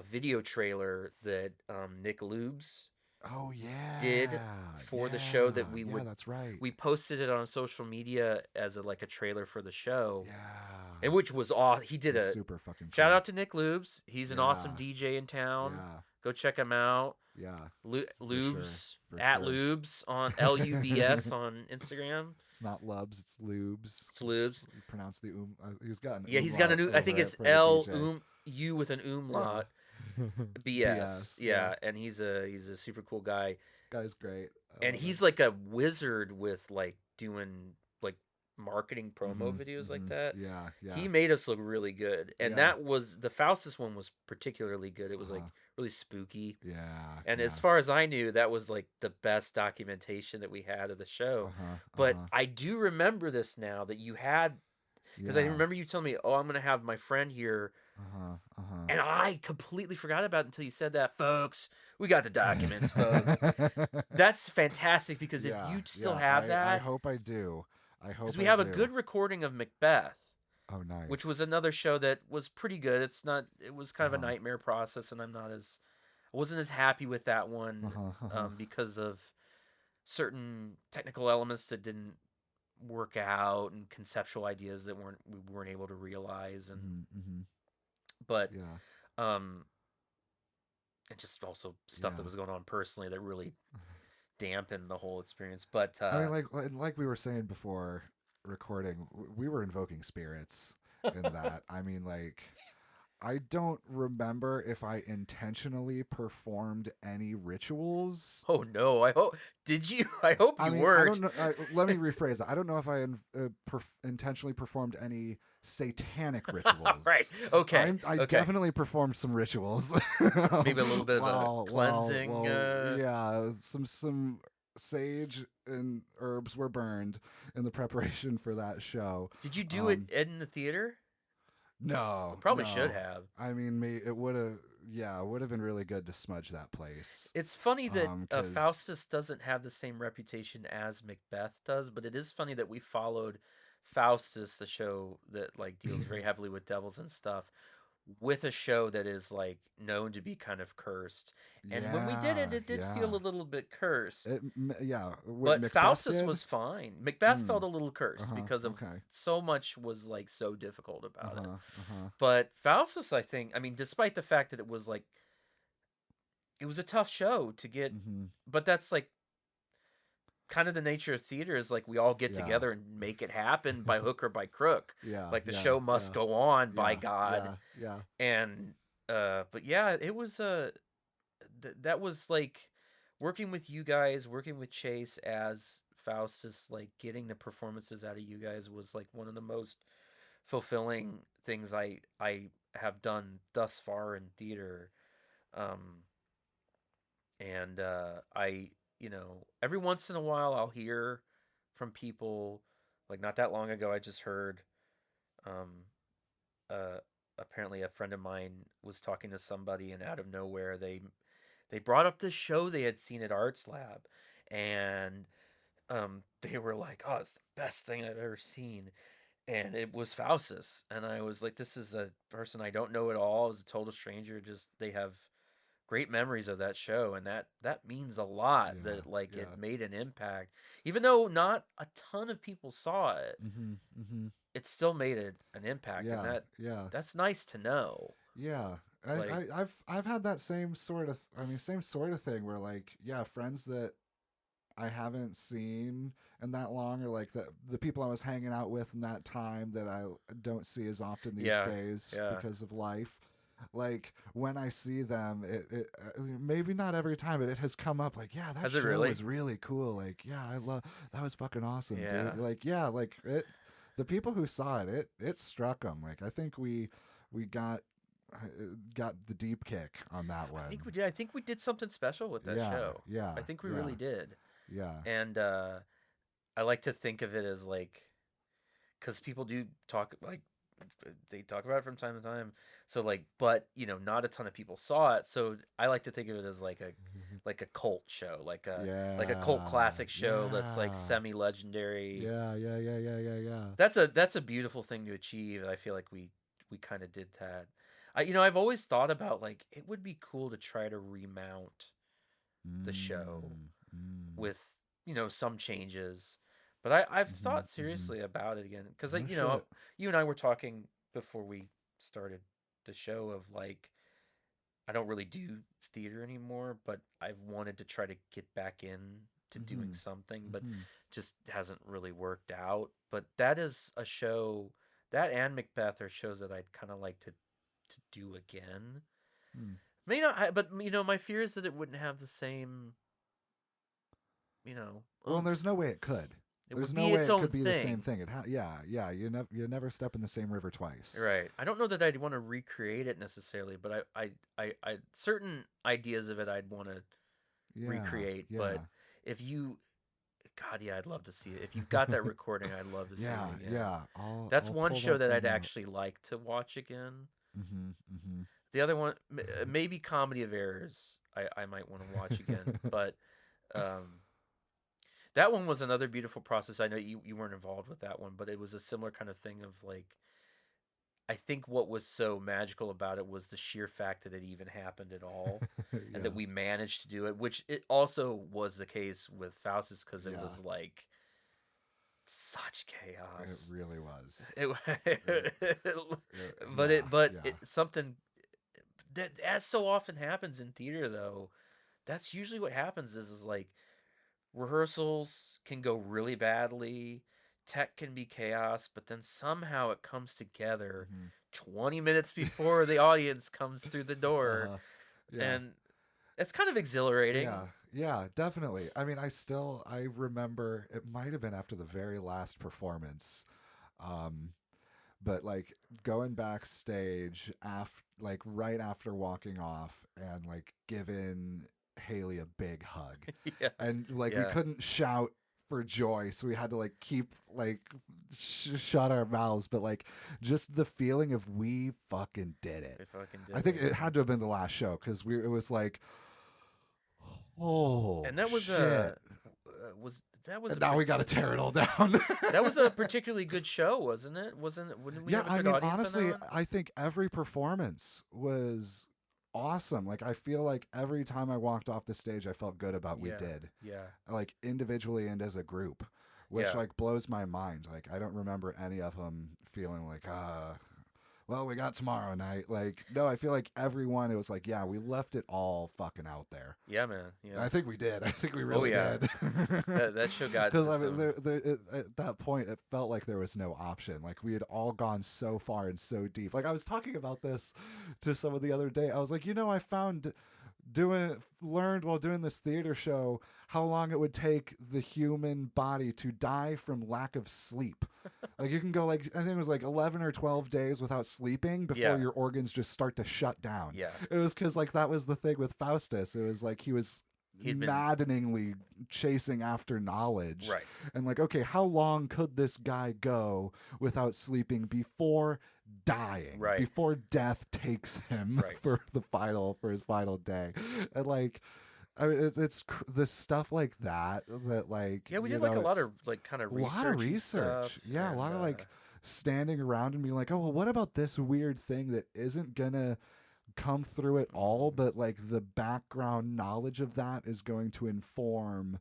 S2: video trailer that Nick Lubes
S1: Oh
S2: did
S1: yeah.
S2: for the show that
S1: Yeah. Yeah. That's right.
S2: we posted it on social media as like a trailer for the show,
S1: Yeah.
S2: and which was aw he
S1: It
S2: did
S1: was
S2: a
S1: super fucking
S2: shout
S1: cool.
S2: out to Nick Lubes. He's an awesome
S1: Yeah.
S2: DJ in town.
S1: Yeah.
S2: Go check him out.
S1: Yeah. For sure.
S2: Lubes
S1: For
S2: at
S1: sure.
S2: Lubes on LUBS on Instagram.
S1: It's not Lubs. It's Lubes.
S2: It's Lubes.
S1: You pronounce the He's got an
S2: Yeah, he's got
S1: umlaut
S2: I think
S1: over it
S2: it's
S1: for the
S2: L
S1: DJ.
S2: U with an umlaut.
S1: Yeah.
S2: BS.
S1: Yeah.
S2: Yeah, and he's a super cool guy.
S1: Guy's great. I
S2: And
S1: love him.
S2: he's like a wizard with like doing like marketing promo
S1: Mhm,
S2: videos like
S1: mhm.
S2: that.
S1: Yeah. Yeah.
S2: He made us look really good. And
S1: Yeah.
S2: that was the Faustus one was particularly good. It was like
S1: Uh-huh.
S2: really spooky.
S1: Yeah.
S2: And as
S1: Yeah.
S2: far as I knew, that was like the best documentation that we had of the show.
S1: Uh-huh.
S2: But
S1: Uh-huh.
S2: I do remember this now that you had, because I
S1: Yeah.
S2: remember you telling me, "Oh, I'm gonna have my friend here,"
S1: Uh-huh. Uh-huh.
S2: and I completely forgot about it until you said that, folks. We got the documents, folks. That's fantastic because if
S1: Yeah.
S2: you still
S1: Yeah.
S2: have
S1: I
S2: that,
S1: hope I do. I hope
S2: because we
S1: I
S2: have a
S1: do.
S2: good recording of Macbeth,
S1: Oh, nice.
S2: which was another show that was pretty good. It was kind of a
S1: Uh-huh.
S2: nightmare process, and I wasn't as happy with that one
S1: Uh-huh. Uh-huh.
S2: because of certain technical elements that didn't work out and conceptual ideas that we weren't able to realize. And
S1: Mm-hmm. Mm-hmm.
S2: but
S1: Yeah.
S2: um and just also stuff that
S1: Yeah.
S2: was going on personally that really dampened the whole experience. But
S1: I mean, like we were saying before recording, we were invoking spirits in that. I mean, like I don't remember if I intentionally performed any rituals.
S2: oh no, I hope did you? I hope
S1: I
S2: you
S1: mean, I don't
S2: weren't.
S1: know. Let me rephrase that. I don't know if I intentionally performed any satanic
S2: All right.
S1: rituals.
S2: Okay.
S1: I
S2: Okay.
S1: definitely performed some rituals.
S2: Maybe a little bit of a cleansing.
S1: Yeah, some sage and herbs were burned in the preparation for that show.
S2: Did you do it
S1: Um,
S2: in the theater?
S1: no,
S2: Probably should
S1: no.
S2: have.
S1: I mean, it would have. Yeah, it would have been really good to smudge that place.
S2: It's funny that
S1: Because
S2: Faustus doesn't have the same reputation as Macbeth does, but it is funny that we followed Faustus, the show that like deals very heavily with devils and stuff, with a show that is like known to be kind of cursed. And when we did it,
S1: yeah,
S2: it did feel
S1: yeah.
S2: a little bit cursed.
S1: Yeah, what
S2: But
S1: Macbeth
S2: Faustus
S1: did.
S2: was fine. Macbeth
S1: Mm.
S2: felt a little
S1: Uh
S2: cursed
S1: huh.
S2: because of
S1: Okay.
S2: so much was like so difficult
S1: Uh
S2: about it.
S1: huh. Uh huh.
S2: But Faustus, I think, I mean, despite the fact that it was like it was a tough show to get,
S1: Mm-hmm.
S2: but that's like kind of the nature of theater is like we all get
S1: Yeah.
S2: together and make it happen by hook or by crook.
S1: Yeah.
S2: Like the
S1: Yeah.
S2: show must
S1: Yeah.
S2: go on by
S1: Yeah.
S2: God.
S1: Yeah. Yeah.
S2: And but yeah, it was that was like working with you guys, working with Chase as Faustus, like getting the performances out of you guys was like one of the most fulfilling things I have done thus far in theater. Um and I, you know, every once in a while I'll hear from people like not that long ago I just heard um uh apparently a friend of mine was talking to somebody and out of nowhere they brought up this show they had seen at Arts Lab, and they were like, "Oh, it's the best thing I've ever seen." And it was Faustus, and I was like, "This is a person I don't know at all. Is a total stranger. Just they have great memories of that show, and that means a lot.
S1: Yeah.
S2: That like it
S1: Yeah.
S2: made an impact, even though not a ton of people saw it.
S1: Mm-hmm. Mm-hmm.
S2: It still made an impact, and
S1: Yeah. Yeah.
S2: that's nice to know.
S1: Yeah.
S2: Like,
S1: I've had that same sort of same sort of thing where like yeah friends that I haven't seen in that long, or like the people I was hanging out with in that time that I don't see as often these
S2: yeah,
S1: days
S2: yeah.
S1: because of life. Like when I see them, maybe not every time, but it has come up. Like, yeah, that
S2: Has it
S1: show
S2: really?
S1: was really cool. Like, yeah, I love that was fucking awesome,
S2: Yeah.
S1: dude. Like, yeah, like it. The people who saw it struck them. Like, I think we got the deep kick on that
S2: I think we
S1: one.
S2: did. I think we did something special with that
S1: Yeah,
S2: show.
S1: yeah,
S2: I think we
S1: yeah,
S2: really did.
S1: yeah.
S2: And I like to think of it as like, because people do talk like they talk about it from time to time. So like, but you know, not a ton of people saw it. So I like to think of it as like a cult show, like a cult
S1: Yeah,
S2: classic show that's like
S1: yeah,
S2: semi legendary.
S1: yeah, yeah, yeah, yeah, yeah, yeah.
S2: That's a beautiful thing to achieve. I feel like we kind of did that. You know, I've always thought about like it would be cool to try to remount the show
S1: Mm, mm.
S2: with, you know, some changes. But I've
S1: Mm-hmm,
S2: thought
S1: mm-hmm.
S2: seriously about it again because
S1: No
S2: you know
S1: shit.
S2: you and I were talking before we started the show of like I don't really do theater anymore, but I've wanted to try to get back in to doing
S1: Mm-hmm,
S2: something, but
S1: mm-hmm.
S2: just hasn't really worked out. But that is a show that and Macbeth are shows that I'd kind of like to do again.
S1: Mm.
S2: May not, but you know, my fear is that it wouldn't have the same, you know,
S1: Well,
S2: oomph.
S1: there's no way it could.
S2: It
S1: There's
S2: would
S1: no
S2: be
S1: way
S2: its
S1: it
S2: own
S1: could be the same
S2: thing.
S1: thing. Yeah, yeah. You never step in the same river twice.
S2: Right. I don't know that I'd want to recreate it necessarily, but I certain ideas of it I'd want to
S1: Yeah,
S2: recreate. But
S1: yeah.
S2: if you, God, yeah, I'd love to see it. If you've got that recording, I'd love to see
S1: Yeah,
S2: it again.
S1: yeah.
S2: That's
S1: I'll
S2: one
S1: pull
S2: show
S1: that
S2: that I'd
S1: thing up.
S2: actually like to watch again.
S1: Mm-hmm, mm-hmm.
S2: The other one, maybe Comedy of Errors, I might want to watch again. But um, that one was another beautiful process. I know you weren't involved with that one, but it was a similar kind of thing of like, I think what was so magical about it was the sheer fact that it even happened at all and that
S1: Yeah,
S2: we managed to do it, which it also was the case with Faustus because it
S1: yeah.
S2: was like such
S1: It
S2: chaos.
S1: really was.
S2: It,
S1: It,
S2: but
S1: yeah,
S2: it
S1: yeah.
S2: something that as so often happens in theater, though, that's usually what happens is like rehearsals can go really badly, tech can be chaos, but then somehow it comes together
S1: Hmm.
S2: 20 minutes before the audience comes through the door,
S1: Uh-huh. Yeah.
S2: and it's kind of exhilarating.
S1: Yeah, yeah, definitely. I mean, I remember it might have been after the very last performance, um, but like going backstage after, like right after walking off, and like giving Haley a big hug,
S2: Yeah,
S1: and like we
S2: yeah,
S1: couldn't shout for joy, so we had to like keep like shut our mouths, but like just the feeling of we fucking did it.
S2: they fucking
S1: I
S2: did
S1: think
S2: it.
S1: it had to have been the last show because it was like, oh
S2: And that was
S1: shit.
S2: a was that was
S1: And
S2: a
S1: now we got to tear it all down.
S2: that was a particularly good show, wasn't it? Wasn't it? Wouldn't we
S1: Yeah,
S2: have a
S1: I
S2: good
S1: mean,
S2: audience on that
S1: honestly,
S2: one?
S1: I think every performance was awesome. Like, I feel like every time I walked off the stage, I felt good about we
S2: Yeah,
S1: did,
S2: yeah,
S1: like individually and as a group, which
S2: yeah.
S1: like blows my mind. Like, I don't remember any of them feeling like, well, we got tomorrow night. Like, no, I feel like everyone, it was like, yeah, we left it all fucking out there.
S2: Yeah, man.
S1: And
S2: Yeah.
S1: I think we did. I think we
S2: Oh
S1: really
S2: yeah.
S1: did.
S2: That show got
S1: Because
S2: into
S1: I mean,
S2: some.
S1: at that point, it felt like there was no option. Like we had all gone so far and so deep. Like I was talking about this to someone the other day. I was like, I found learned while doing this theater show how long it would take the human body to die from lack of sleep. Like you can go like I think it was like 11 or 12 days without sleeping before
S2: Yeah.
S1: your organs just start to shut down.
S2: Yeah.
S1: It was because like that was the thing with Faustus. It was like he was
S2: He'd been
S1: maddeningly chasing after knowledge,
S2: right.
S1: and like, okay, how long could this guy go without sleeping before dying,
S2: Right.
S1: before death takes him
S2: Right.
S1: for his final day? And like, I mean, it's this stuff like that like,
S2: Yeah, we did like a lot
S1: it's
S2: of like kind of
S1: a lot of
S2: researchy stuff,
S1: research. Yeah, a
S2: and
S1: lot of like standing around and being like, oh, well, what about this weird thing that isn't gonna come through it all, but like the background knowledge of that is going to inform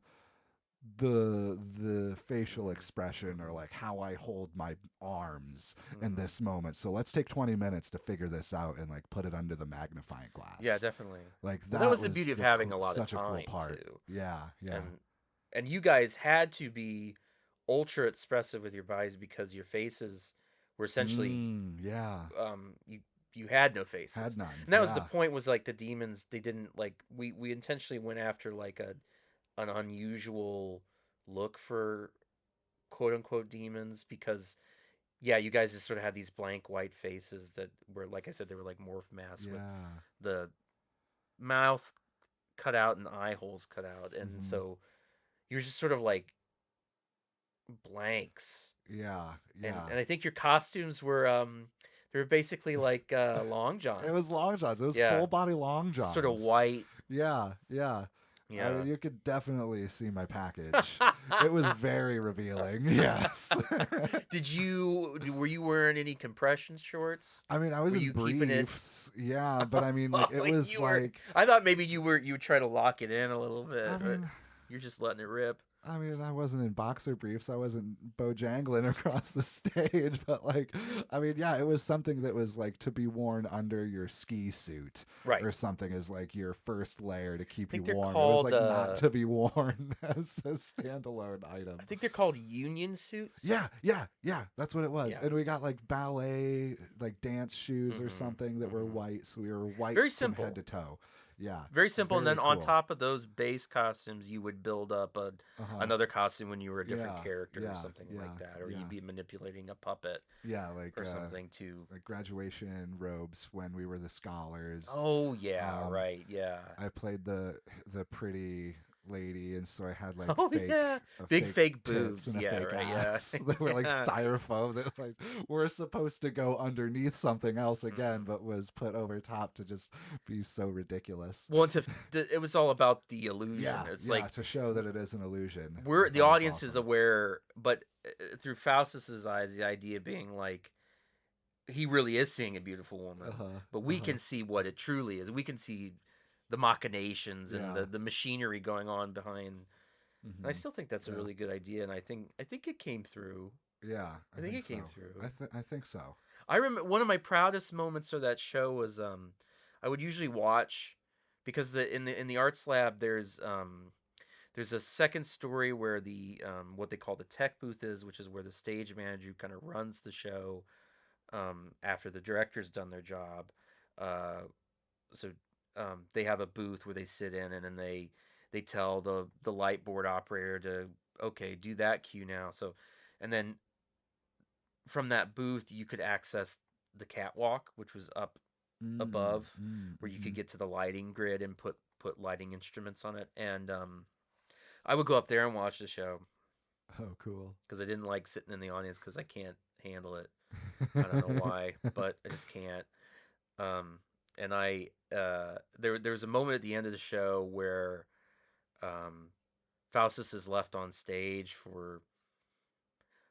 S1: the facial expression or like how I hold my arms in this moment. So let's take 20 minutes to figure this out and like put it under the magnifying glass.
S2: yeah, definitely.
S1: Like
S2: Well,
S1: that
S2: that was the beauty of having a lot of
S1: such a cool
S2: time
S1: part.
S2: too,
S1: Yeah, yeah.
S2: and you guys had to be ultra expressive with your bodies because your faces were essentially
S1: Yeah.
S2: You had no faces,
S1: Had none.
S2: and that was the
S1: Yeah.
S2: point. Was like the demons, they didn't like we intentionally went after like an unusual look for quote unquote demons because yeah, you guys just sort of had these blank white faces that were, like I said, they were like morph masks with
S1: Yeah.
S2: the mouth cut out and eye holes cut out, and
S1: Hmm.
S2: so you're just sort of like blanks.
S1: Yeah.
S2: and
S1: Yeah.
S2: and I think your costumes were they were basically like long
S1: It was
S2: johns.
S1: long johns. It was
S2: Yeah,
S1: full body long johns.
S2: sort of white.
S1: Yeah, yeah. I
S2: Yeah.
S1: mean, you could definitely see my package. It was very revealing. Yes.
S2: Were you wearing any compression shorts?
S1: I mean, I was
S2: Were
S1: in
S2: you keeping it?
S1: briefs. Yeah, but I mean, like it was
S2: You were.
S1: like
S2: I thought maybe you would try to lock it in a little
S1: I
S2: bit, but
S1: mean,
S2: you're just letting it rip.
S1: I wasn't in boxer briefs. I wasn't bojangling across the stage, but like, I mean, yeah, it was something that was like to be worn under your ski suit
S2: Right.
S1: or something as like your first layer to keep
S2: I
S1: you
S2: think they're
S1: warm. It was
S2: called.
S1: like not to be worn as a standalone item.
S2: I think they're called union suits.
S1: Yeah, yeah, yeah. That's what it was.
S2: Yeah.
S1: And we got like ballet, like dance shoes or
S2: Mhm,
S1: something that were
S2: mhm.
S1: white. So we were white
S2: Very
S1: from
S2: simple.
S1: head to toe. Yeah.
S2: Very simple, and then on
S1: cool.
S2: top of those base costumes, you would build up
S1: Uh-huh.
S2: another costume when you were a different
S1: Yeah,
S2: character or
S1: yeah,
S2: something
S1: yeah,
S2: like that, or
S1: yeah.
S2: you'd be manipulating a puppet
S1: Yeah, like
S2: or something to.
S1: like graduation robes when we were the scholars.
S2: Oh yeah, right, yeah.
S1: I played the pretty lady, and so I had like
S2: Oh
S1: fake,
S2: yeah,
S1: a
S2: big fake
S1: tits
S2: boobs.
S1: and a
S2: Yeah,
S1: fake
S2: right.
S1: ass.
S2: Yeah,
S1: They were like
S2: Yeah.
S1: styrofoam that like were supposed to go underneath something else again,
S2: Mhm.
S1: but was put over top to just be so ridiculous.
S2: Well, it was all about the illusion.
S1: Yeah,
S2: It's
S1: yeah,
S2: like
S1: to show that it is an illusion. I
S2: the
S1: thought it was
S2: audience is
S1: awesome.
S2: aware, but through Faustus's eyes, the idea being like he really is seeing a beautiful woman, but we can see what it truly is. We can see the machinations and
S1: Yeah.
S2: the machinery going on behind. And I
S1: Mhm.
S2: still think that's a
S1: Yeah.
S2: really good idea, and I think it came through.
S1: Yeah,
S2: I think it
S1: so.
S2: came through.
S1: I think so.
S2: I remember one of my proudest moments of that show was I would usually watch, because in the arts lab there's a second story where the what they call the tech booth is, which is where the stage manager kind of runs the show after the director's done their job. Uh, so they have a booth where they sit in, and then they tell the light board operator to, okay, do that cue now. So, and then from that booth you could access the catwalk, which was up above, where you could get to the lighting grid and put lighting instruments on it. And I would go up there and watch the show.
S1: Oh, cool.
S2: Because I didn't like sitting in the audience because I can't handle it. I don't know why, but I just can't. And there was a moment at the end of the show where Faustus is left on stage for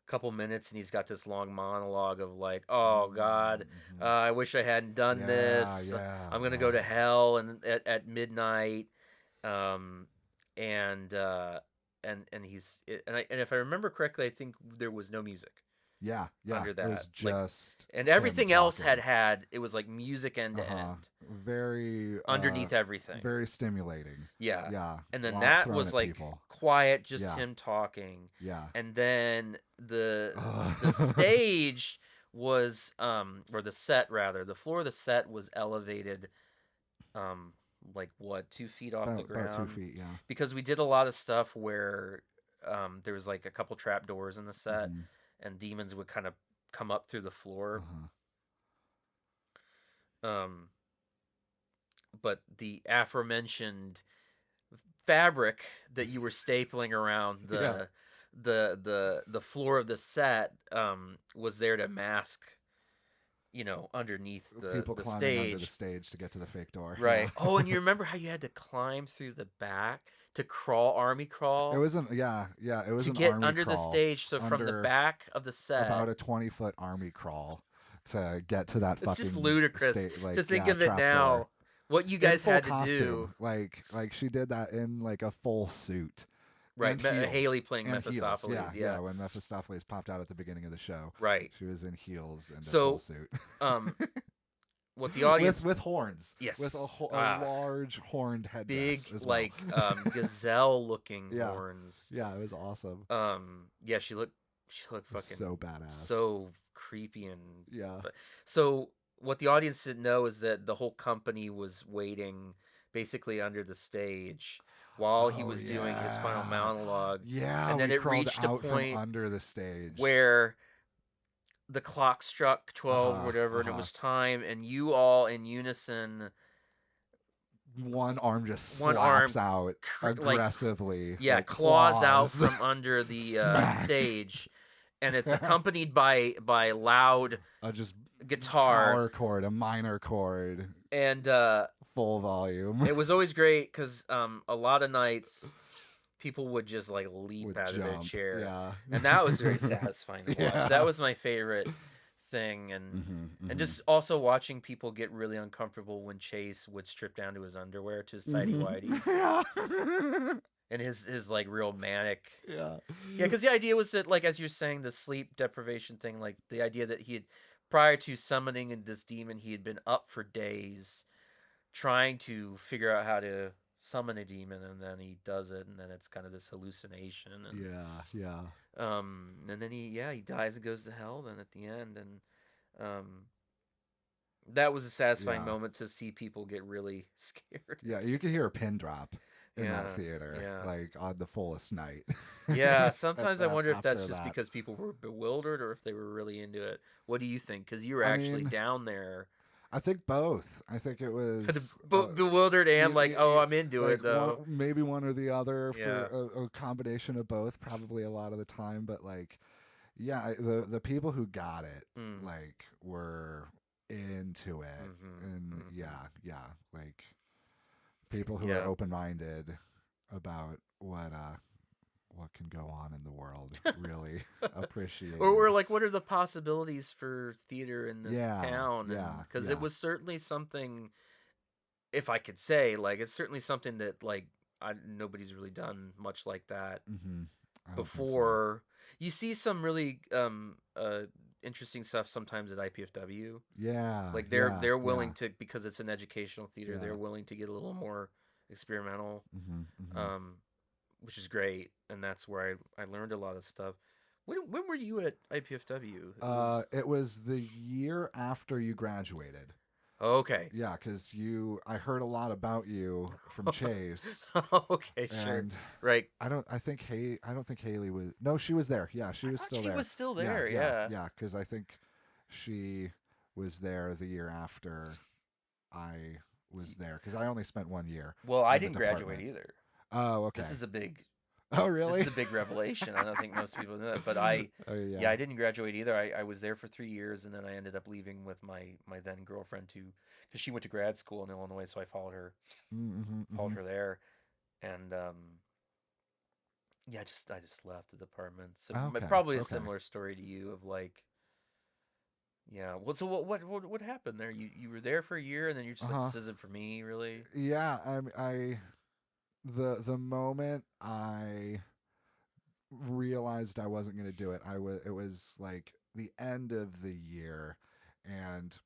S2: a couple minutes, and he's got this long monologue of like, "Oh God, I wish I hadn't done this. I'm gonna go to hell and at midnight." And he's and if I remember correctly, I think there was no music.
S1: Yeah,
S2: under that.
S1: It was just
S2: and everything else had it was like music end to end.
S1: Very
S2: underneath everything.
S1: Very stimulating.
S2: Yeah.
S1: Yeah.
S2: And then that was like quiet, just him talking.
S1: Yeah.
S2: And then the stage was or the set rather, the floor of the set was elevated like what, 2 feet off the ground?
S1: About 2 feet, yeah.
S2: Because we did a lot of stuff where there was like a couple trap doors in the set, and demons would kind of come up through the floor. But the aforementioned fabric that you were stapling around the floor of the set was there to mask, underneath the
S1: people
S2: the
S1: climbing
S2: stage.
S1: under the stage to get to the fake door.
S2: Right.
S1: Yeah.
S2: Oh, and you remember how you had to climb through the back to army crawl?
S1: It wasn't. Yeah. It was
S2: to
S1: an
S2: get
S1: army
S2: under
S1: crawl,
S2: the stage. So from the back of the set,
S1: about a 20-foot army crawl to get to that.
S2: It's
S1: fucking
S2: just ludicrous to think of it now.
S1: Door.
S2: What you guys had to
S1: costume.
S2: do,
S1: like she did that in like a full suit.
S2: Right, Haley playing Mephistopheles.
S1: Yeah, when Mephistopheles popped out at the beginning of the show.
S2: Right.
S1: She was in heels and a full suit.
S2: What the audience
S1: with horns.
S2: Yes.
S1: With a large horned headdress.
S2: Big,
S1: as well.
S2: gazelle-looking horns.
S1: Yeah, it was awesome.
S2: Yeah, she looked fucking
S1: so badass.
S2: So creepy and
S1: yeah.
S2: So what the audience didn't know is that the whole company was waiting basically under the stage while he was doing his final monologue.
S1: Yeah,
S2: and then it reached a point
S1: under the stage
S2: where the clock struck 12 or whatever, and it was time, and you all in unison,
S1: one arm just slaps out aggressively.
S2: claws out from under the stage, and it's accompanied by loud
S1: just
S2: guitar,
S1: power chord, a minor chord,
S2: and
S1: full volume.
S2: It was always great because a lot of nights people would just like leap out of their chair, and that was very satisfying to watch. That was my favorite thing, and and just also watching people get really uncomfortable when Chase would strip down to his underwear, to his tidy whities. And his like real manic, because the idea was that, like, as you're saying, the sleep deprivation thing, like the idea that he had, prior to summoning this demon, he had been up for days trying to figure out how to summon a demon, and then he does it, and then it's kind of this hallucination, and and then he dies and goes to hell then at the end, and that was a satisfying moment to see people get really scared.
S1: Yeah, you could hear a pin drop in that theater, like on the fullest night.
S2: Yeah, sometimes I wonder if that's just because people were bewildered or if they were really into it. What do you think? Because you were actually down there.
S1: I think both. I think it was
S2: bewildered and I'm into it though.
S1: Maybe one or the other, for a combination of both, probably a lot of the time. But the people who got it like were into it, and like people who are open-minded about what can go on in the world really appreciate
S2: or like, what are the possibilities for theater in this town? Because it was certainly something, if I could say, like, it's certainly something that like nobody's really done much like that before. You see some really interesting stuff sometimes at IPFW.
S1: Yeah,
S2: Like
S1: yeah,
S2: they're
S1: yeah,
S2: willing to, because it's an educational theater.
S1: yeah.
S2: They're willing to get a little more experimental,
S1: Hmm, hmm.
S2: um, which is great. And that's where I learned a lot of stuff. When were you at IPFW? It was
S1: It was the year after you graduated.
S2: okay.
S1: Yeah, because I heard a lot about you from Chase,
S2: Okay, sure.
S1: and
S2: Right.
S1: I don't think Haley was. No, she was there. Yeah, she
S2: I
S1: was
S2: thought
S1: still
S2: she
S1: there.
S2: was still
S1: Yeah,
S2: there.
S1: yeah,
S2: Yeah.
S1: yeah. Because I think she was there the year after I was there. Because I only spent 1 year
S2: Well, I
S1: in the
S2: didn't graduate
S1: department.
S2: either.
S1: Oh,
S2: This
S1: okay.
S2: is a big
S1: Oh,
S2: this
S1: really?
S2: is a big revelation. I don't think most people know that, but
S1: Oh,
S2: yeah,
S1: yeah.
S2: I didn't graduate either. I was there for 3 years, and then I ended up leaving with my then girlfriend to, because she went to grad school in Illinois, so I
S1: Mm-hmm,
S2: followed
S1: mm-hmm.
S2: her there, and yeah, I just left the department. So
S1: Okay,
S2: probably a
S1: okay.
S2: similar story to you of like, yeah. Well, so what happened there? You were there for a year, and then you're
S1: Uh
S2: just like,
S1: huh.
S2: this isn't for me, really.
S1: Yeah, the moment I realized I wasn't going to do it, it was like the end of the year, and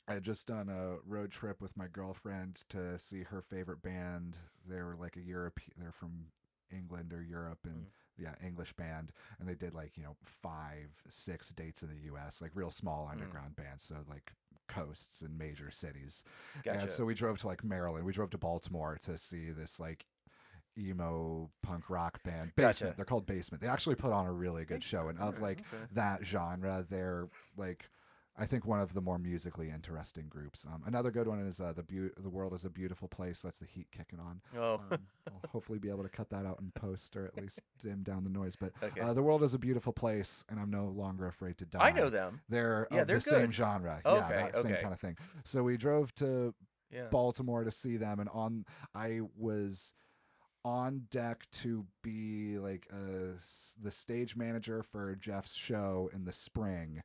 S1: I had just done a road trip with my girlfriend to see her favorite band. They were like a Europe. They're from England or Europe, and
S2: Mm,
S1: yeah, English band. And they did like 5, 6 dates in the U.S. Like real small
S2: mm,
S1: underground bands. So like coasts and major cities. And
S2: gotcha,
S1: so we drove to like Maryland. We drove to Baltimore to see this like emo punk rock band Basement.
S2: gotcha.
S1: They're called Basement. They actually put on a really good show,
S2: Basement.
S1: and
S2: All
S1: of
S2: right.
S1: like
S2: Okay.
S1: that genre, they're like I think one of the more musically interesting groups. Another good one is the world is a beautiful place. That's the Heat kicking on.
S2: Oh.
S1: I'll hopefully be able to cut that out in post, or at least dim down the noise. But
S2: Okay.
S1: the world is a beautiful place, and I'm no longer afraid to
S2: I know
S1: die.
S2: them.
S1: They're
S2: Yeah,
S1: of
S2: they're
S1: the same
S2: good.
S1: genre. Yeah,
S2: Okay.
S1: that same
S2: Okay.
S1: kind of thing. So we drove to
S2: Yeah.
S1: Baltimore to see them, and I was on deck to be like the stage manager for Jeff's show in the spring,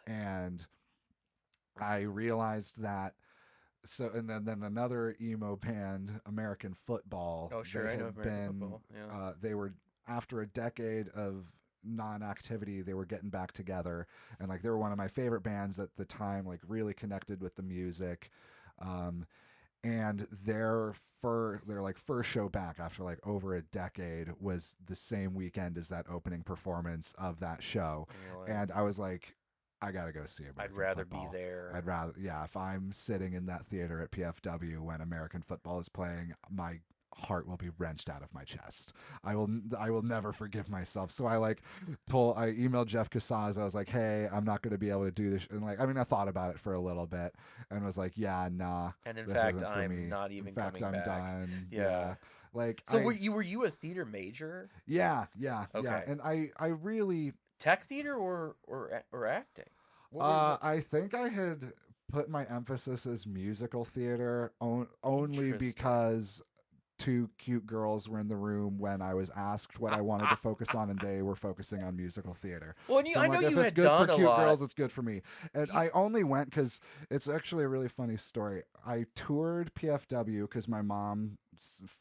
S1: and I realized that. So and then another emo band, American Football.
S2: Oh,
S1: They
S2: sure. I know
S1: had
S2: American
S1: been
S2: football. Yeah.
S1: they were after a decade of non-activity, they were getting back together, and like they were one of my favorite bands at the time. Like really connected with the music. Um, and their like first show back after like over a decade was the same weekend as that opening performance of that show,
S2: And you're like,
S1: and I was like, I gotta go see
S2: I'd
S1: American
S2: rather be
S1: Football.
S2: there.
S1: I'd rather, yeah, if I'm sitting in that theater at PFW when American Football is playing, my heart will be wrenched out of my chest. I will never forgive myself. So I emailed Jeff Casaz. I was like, hey, I'm not going to be able to do this. And like, I mean, I thought about it for a little bit and was like, yeah, nah,
S2: And in
S1: this
S2: fact,
S1: isn't for
S2: I'm
S1: me.
S2: not
S1: In
S2: even
S1: fact,
S2: coming
S1: I'm
S2: back.
S1: done.
S2: Yeah.
S1: Yeah. Like
S2: So were you a theater major?
S1: yeah, yeah, yeah.
S2: Okay.
S1: And I really,
S2: Tech theater or acting? What?
S1: I think I had put my emphasis as musical theater only
S2: Interesting.
S1: because two cute girls were in the room when I was asked what I wanted to focus on, and they were focusing on musical theater.
S2: Well, and
S1: So
S2: I
S1: I'm
S2: know
S1: like, if
S2: you
S1: it's
S2: had
S1: good for
S2: done a
S1: cute
S2: lot.
S1: girls, it's good for me. And
S2: You
S1: I only went because it's actually a really funny story. I toured PFW because my mom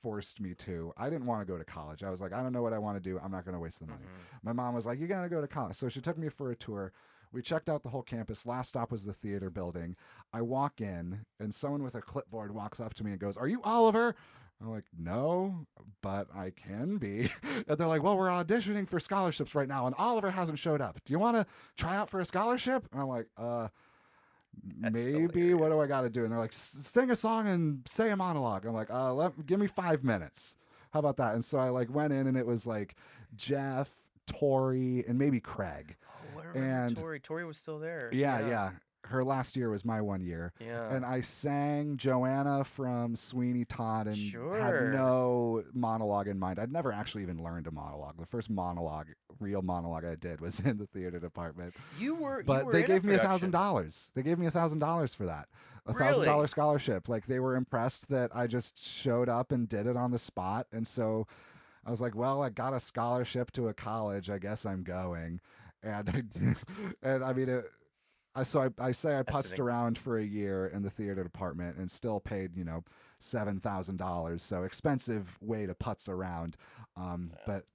S1: forced me to. I didn't want to go to college. I was like, I don't know what I want to do. I'm not going to waste the money.
S2: Mhm.
S1: My mom was like, you got to go to college. So she took me for a tour. We checked out the whole campus. Last stop was the theater building. I walk in, and someone with a clipboard walks up to me and goes, "Are you Oliver?" I'm like, "No, but I can be." And they're like, "Well, we're auditioning for scholarships right now, and Oliver hasn't showed up. Do you want to try out for a scholarship?" And I'm like,
S2: That's
S1: maybe. What do
S2: hilarious.
S1: I got to do?" And they're like, "Sing a song and say a monologue." I'm like, give me 5 minutes. How about that?" And so I like went in, and it was like Jeff, Tori, and maybe Craig.
S2: Oh, I remember
S1: And
S2: Tori. Tori was still there.
S1: yeah,
S2: Yeah.
S1: yeah. Her last year was my 1 year.
S2: Yeah.
S1: And I sang Joanna from Sweeney Todd and had
S2: Sure.
S1: no monologue in mind. I'd never actually even learned a monologue. The first real monologue I did was in the theater department.
S2: You
S1: But
S2: were
S1: they
S2: in a
S1: gave me
S2: production.
S1: $1,000. They gave me $1,000 for that. $1,000
S2: Really?
S1: scholarship. Like they were impressed that I just showed up and did it on the spot. And so I was like, well, I got a scholarship to a college. I guess I'm going. And and I mean, I say I
S2: That's an
S1: putzed around for a year in the theater department and still paid $7,000. So expensive way to putz around.
S2: yeah.
S1: But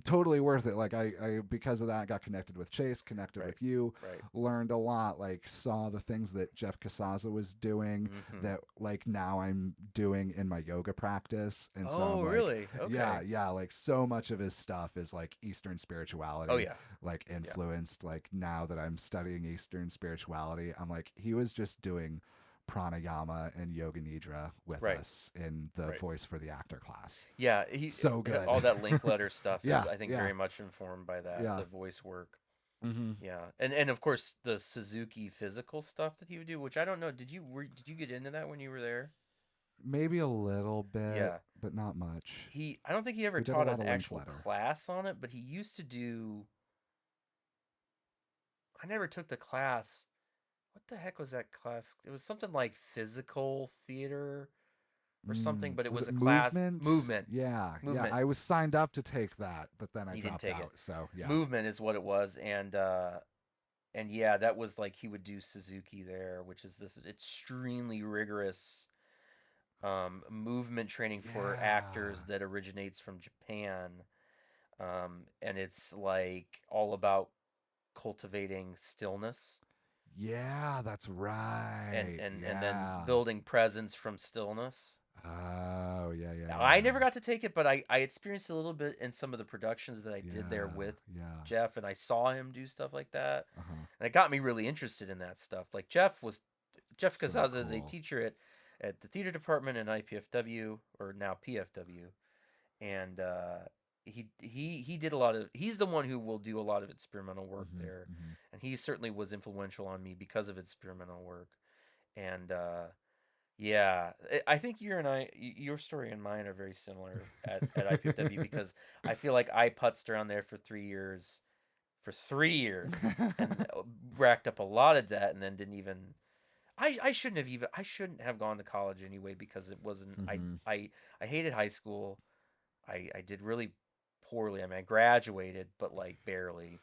S1: totally worth it. Like I because of that got connected with Chase, connected
S2: Right.
S1: with you,
S2: Right.
S1: learned a lot. Like saw the things that Jeff Casaza was doing
S2: Mm-hmm.
S1: that like now I'm doing in my yoga practice, and so
S2: Oh,
S1: I'm like,
S2: really?
S1: yeah,
S2: Okay.
S1: yeah. Like so much of his stuff is like Eastern
S2: Oh,
S1: spirituality,
S2: yeah.
S1: like
S2: Yeah.
S1: influenced. Like now that I'm studying Eastern spirituality, I'm like he was just doing pranayama and yoga nidra with
S2: Right.
S1: us in the
S2: Right.
S1: voice for the actor class.
S2: Yeah.
S1: So good.
S2: All that link letter stuff is,
S1: Yeah,
S2: I think,
S1: yeah,
S2: very much informed by that,
S1: yeah.
S2: the voice work.
S1: Mm-hmm.
S2: Yeah. And of course the Suzuki physical stuff that he would do, which I don't know. Did you get into that when you were there?
S1: Maybe a little bit,
S2: Yeah.
S1: but not much.
S2: I don't think he ever
S1: We did a
S2: taught
S1: lot
S2: an
S1: of link
S2: actual
S1: letter.
S2: class on it, but he used to do. I never took the class. What the heck was that class? It was something like physical theater or something, but it
S1: Was
S2: was
S1: it
S2: a class
S1: movement?
S2: movement.
S1: Yeah, yeah.
S2: Movement.
S1: I was signed up to take that, but then I
S2: He didn't
S1: dropped
S2: take it.
S1: out. So yeah.
S2: Movement is what it was, and yeah, that was like he would do Suzuki there, which is this extremely rigorous movement training for
S1: Yeah.
S2: actors that originates from Japan, and it's like all about cultivating stillness
S1: Yeah, that's right.
S2: and then
S1: Yeah.
S2: building presence from stillness.
S1: Oh, yeah, yeah,
S2: I never
S1: yeah.
S2: got to take it, but I experienced a little bit in some of the productions that I did there
S1: Yeah,
S2: with
S1: yeah.
S2: Jeff, and I saw him do stuff like that,
S1: Uh-huh.
S2: and it got me really interested in that stuff. Like Jeff
S1: So
S2: Casaza is a
S1: cool.
S2: teacher at the theater department in IPFW, or now PFW, and he did a lot of. He's the one who will do a lot of experimental work
S1: Mm-hmm,
S2: there,
S1: mm-hmm.
S2: and he certainly was influential on me because of experimental work. And yeah, I think your story and mine are very similar at IPFW because I feel like I putzed around there for 3 years, and racked up a lot of debt, and then didn't even. I shouldn't have gone to college anyway because it wasn't.
S1: Mm-hmm.
S2: I hated high school. I did really poorly. I mean, I graduated, but like barely.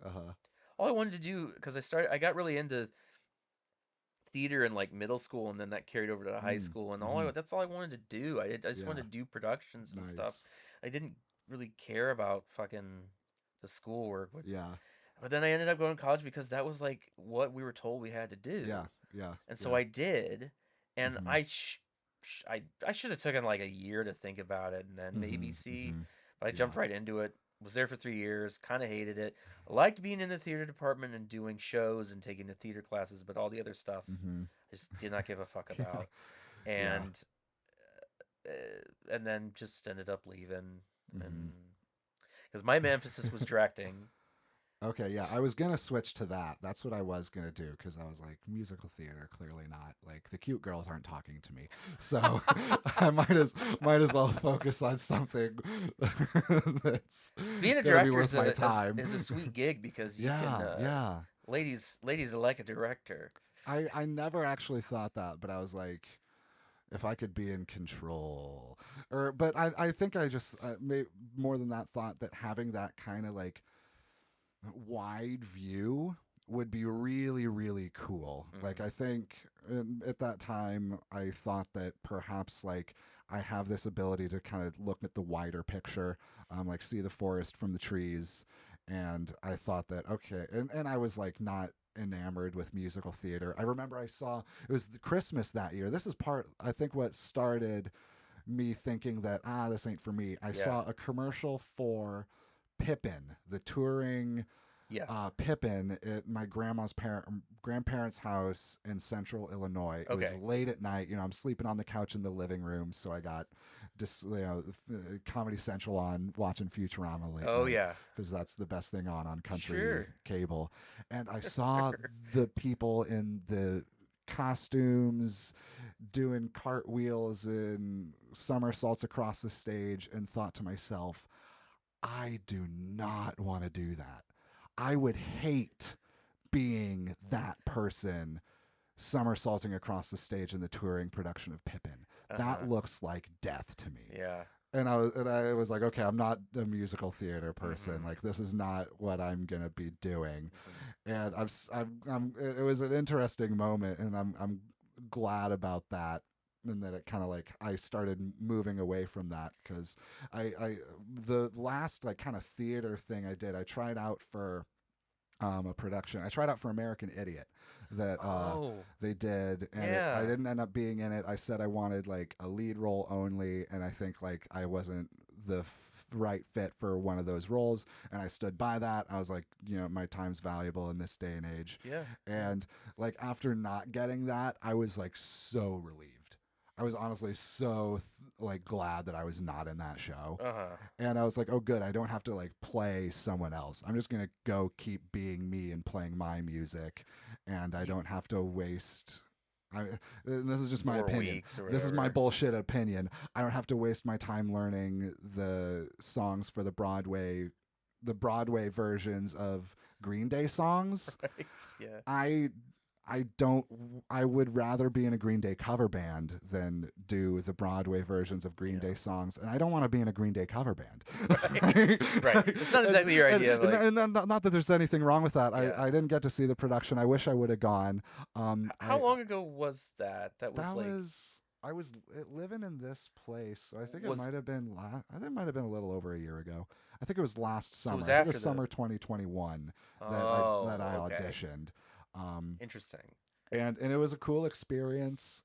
S1: Uh-huh.
S2: All I wanted to do, because I got really into theater in like middle school, and then that carried over to high
S1: Mm.
S2: school, and
S1: Mm-hmm.
S2: that's all I wanted to do. I just
S1: Yeah.
S2: wanted to do productions and stuff.
S1: Nice.
S2: I didn't really care about fucking the schoolwork,
S1: Yeah.
S2: but then I ended up going to college because that was like what we were told we had to
S1: Yeah.
S2: do,
S1: Yeah.
S2: and so
S1: Yeah.
S2: I did, and
S1: Mm-hmm.
S2: I should have taken like a year to think about it and then maybe
S1: Mm-hmm.
S2: see,
S1: Mm-hmm.
S2: but I jumped
S1: Yeah.
S2: right into it. Was there for 3 years, kind of hated it. I liked being in the theater department and doing shows and taking the theater classes, but all the other stuff
S1: Mm-hmm.
S2: I just did not give a fuck
S1: Yeah.
S2: about.
S1: Yeah.
S2: And and then just ended up leaving,
S1: Mm-hmm.
S2: and because my emphasis was directing.
S1: Okay, yeah, I was gonna switch to that. That's what I was gonna do because I was like, musical theater, clearly not. Like the cute girls aren't talking to me, so I might as well focus on something that's
S2: Being a
S1: gonna be
S2: director
S1: worth my time.
S2: is a sweet gig because you can,
S1: Yeah, yeah.
S2: ladies like a director.
S1: I never actually thought that, but I was like, if I could be in control, but I think I just more than that thought that having that kind of like wide view would be really really cool. Like
S2: Hmm.
S1: I think at that time I thought that perhaps like I have this ability to kind of look at the wider picture, like see the forest from the trees, and I thought that okay, and I was like not enamored with musical theater. I remember I saw it was Christmas that year. This is part I think what started me thinking that this ain't for me. I
S2: Yeah,
S1: saw a commercial for Pippin, the touring
S2: yeah.
S1: Pippin at my grandparents' house in central Illinois. It was
S2: Okay.
S1: late at night. You know, I'm sleeping on the couch in the living room, so I got just Comedy Central on watching Futurama late
S2: Oh
S1: night
S2: yeah.
S1: because that's the best thing on country
S2: Sure.
S1: cable. And I saw the people in the costumes doing cartwheels and somersaults across the stage and thought to myself, I do not want to do that. I would hate being that person somersaulting across the stage in the touring production of Pippin.
S2: Uh
S1: That
S2: huh.
S1: looks like death to me.
S2: Yeah.
S1: And I was like, okay, I'm not a musical theater person.
S2: Hmm.
S1: Like this is not what I'm gonna be doing.
S2: Hmm.
S1: And it was an interesting moment, and I'm glad about that. and then it kind of like I started moving away from that because the last like kind of theater thing I did, I tried out for a production. I tried out for American Idiot that
S2: Oh,
S1: they did, and I
S2: yeah.
S1: didn't end up being in it. I said I wanted like a lead role only, and I think like I wasn't the right fit for one of those roles, and I stood by that. I was like, my time's valuable in this day and age,
S2: Yeah. Yeah.
S1: and like after not getting that, I was like so relieved. I was honestly so like glad that I was not in that show,
S2: Uh-huh.
S1: and I was like, oh, good. I don't have to like play someone else. I'm just going to go keep being me and playing my music. And I
S2: You
S1: don't have to waste. And this is just my
S2: 4
S1: opinion.
S2: weeks or
S1: This is my
S2: whatever.
S1: bullshit opinion. I don't have to waste my time learning the songs for the Broadway versions of Green Day songs.
S2: Right? Yeah.
S1: I I don't. I would rather be in a Green Day cover band than do the Broadway versions of Green
S2: Yeah.
S1: Day songs, and I don't want to be in a Green Day cover band.
S2: Right. Right. It's not exactly your idea of like,
S1: Not that there's anything wrong with that.
S2: yeah.
S1: I didn't get to see the production. I wish I would have gone.
S2: How long ago was that? That was
S1: That
S2: like,
S1: was I was living in this place, so I think it
S2: was
S1: might have been I think it might have been a little over a year ago. I think it was last
S2: so it
S1: summer.
S2: was
S1: I think it was
S2: after the.
S1: summer 2021 that I
S2: Oh, okay.
S1: auditioned. Um,
S2: Interesting.
S1: and it was a cool experience.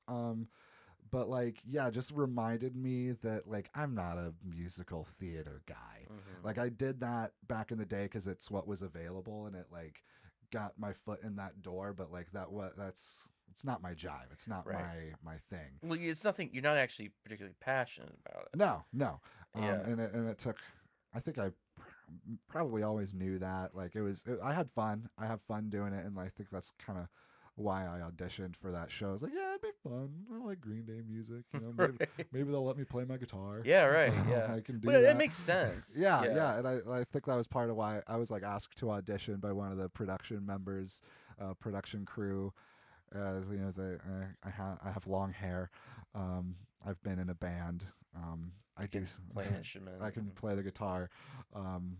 S1: But like, yeah, just reminded me that like I'm not a musical theater guy.
S2: Hmm.
S1: Like I did that back in the day because it's what was available, and it like got my foot in that door. But like that's it's not my jive. It's not
S2: Right.
S1: my thing.
S2: Well, it's nothing. You're not actually particularly passionate about it.
S1: No, no.
S2: Yeah.
S1: And it took. I think I probably always knew that. Like I had fun. I have fun doing it, and I think that's kind of why I auditioned for that show. I was like, yeah, it'd be fun. I like Green Day music.
S2: Right.
S1: Maybe they'll let me play my guitar.
S2: Yeah. Right. Yeah.
S1: I can do
S2: Well, it
S1: that.
S2: makes sense.
S1: Yeah,
S2: Yeah.
S1: yeah, and I think that was part of why I was like asked to audition by one of the production members, production crew. I have long hair. I've been in a band. I
S2: You
S1: do.
S2: can play an instrument.
S1: I can play the guitar. Um,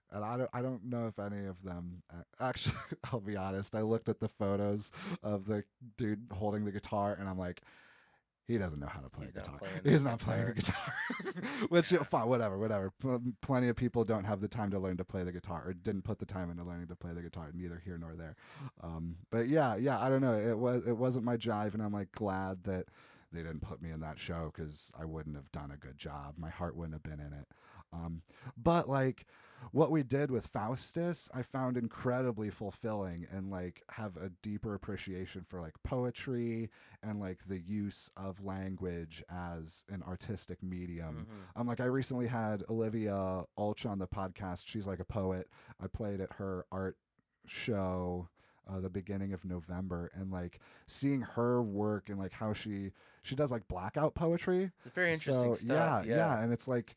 S1: and I don't know if any of them actually. I'll be honest. I looked at the photos of the dude holding the guitar, and I'm like, he doesn't know how to play a
S2: He's not
S1: guitar.
S2: playing the
S1: He's not playing a
S2: guitar.
S1: guitar. Which, fine, whatever. Plenty of people don't have the time to learn to play the guitar, or didn't put the time into learning to play the guitar. Neither here nor there. But yeah, I don't know. It wasn't my jive, and I'm like glad that they didn't put me in that show because I wouldn't have done a good job. My heart wouldn't have been in it. But like what we did with Faustus, I found incredibly fulfilling and like have a deeper appreciation for like poetry and like the use of language as an artistic medium.
S2: Hmm.
S1: Like I recently had Olivia Ulch on the podcast. She's like a poet. I played at her art show the beginning of November, and like seeing her work and like how she does like blackout poetry.
S2: It's very interesting
S1: So
S2: stuff. Yeah.
S1: and it's like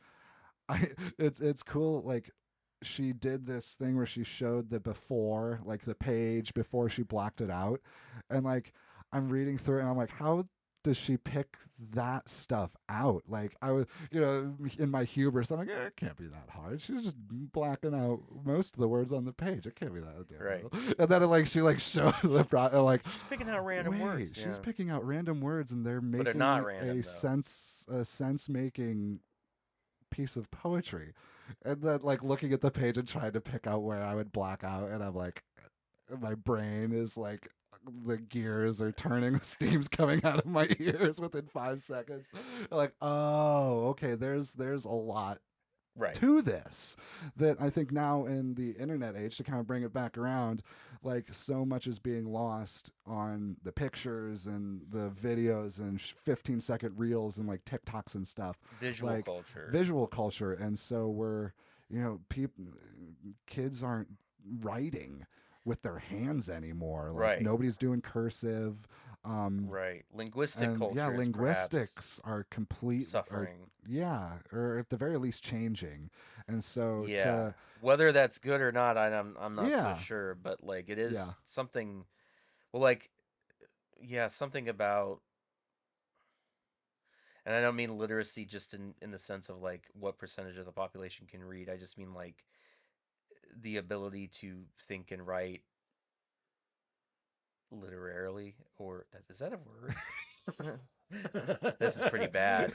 S1: it's cool like she did this thing where she showed the before, like the page before she blacked it out, and like I'm reading through it and I'm like, how does she pick that stuff out? Like I was, in my hubris, I'm like, it can't be that hard. She's just blacking out most of the words on the page. It can't be that
S2: Right.
S1: difficult. And then she like showed the like,
S2: She's picking out random words.
S1: wait, she's
S2: Yeah.
S1: picking out random words and they're
S2: But they're not
S1: making
S2: random though.
S1: a sense making piece of poetry. And then like looking at the page and trying to pick out where I would black out, and I'm like, my brain is like, the gears are turning, the steam's coming out of my ears within 5 seconds. Like, oh, okay, there's a lot
S2: Right.
S1: to this that I think now in the internet age, to kind of bring it back around, like so much is being lost on the pictures and the videos and 15-second reels and like TikToks and stuff,
S2: Visual
S1: like
S2: culture.
S1: visual culture. And so we're, people, kids aren't writing with their hands anymore. Like
S2: Right.
S1: nobody's doing cursive.
S2: Right. Linguistic
S1: And yeah,
S2: culture is perhaps
S1: linguistics are
S2: suffering.
S1: yeah, or at the very least changing. And so
S2: Yeah. Whether that's good or not, I'm not so
S1: yeah,
S2: sure, but like it
S1: yeah.
S2: is something. Well, like, yeah, something about, and I don't mean literacy just in the sense of like what percentage of the population can read. I just mean like the ability to think and write literarily, or is that a word? This is pretty bad.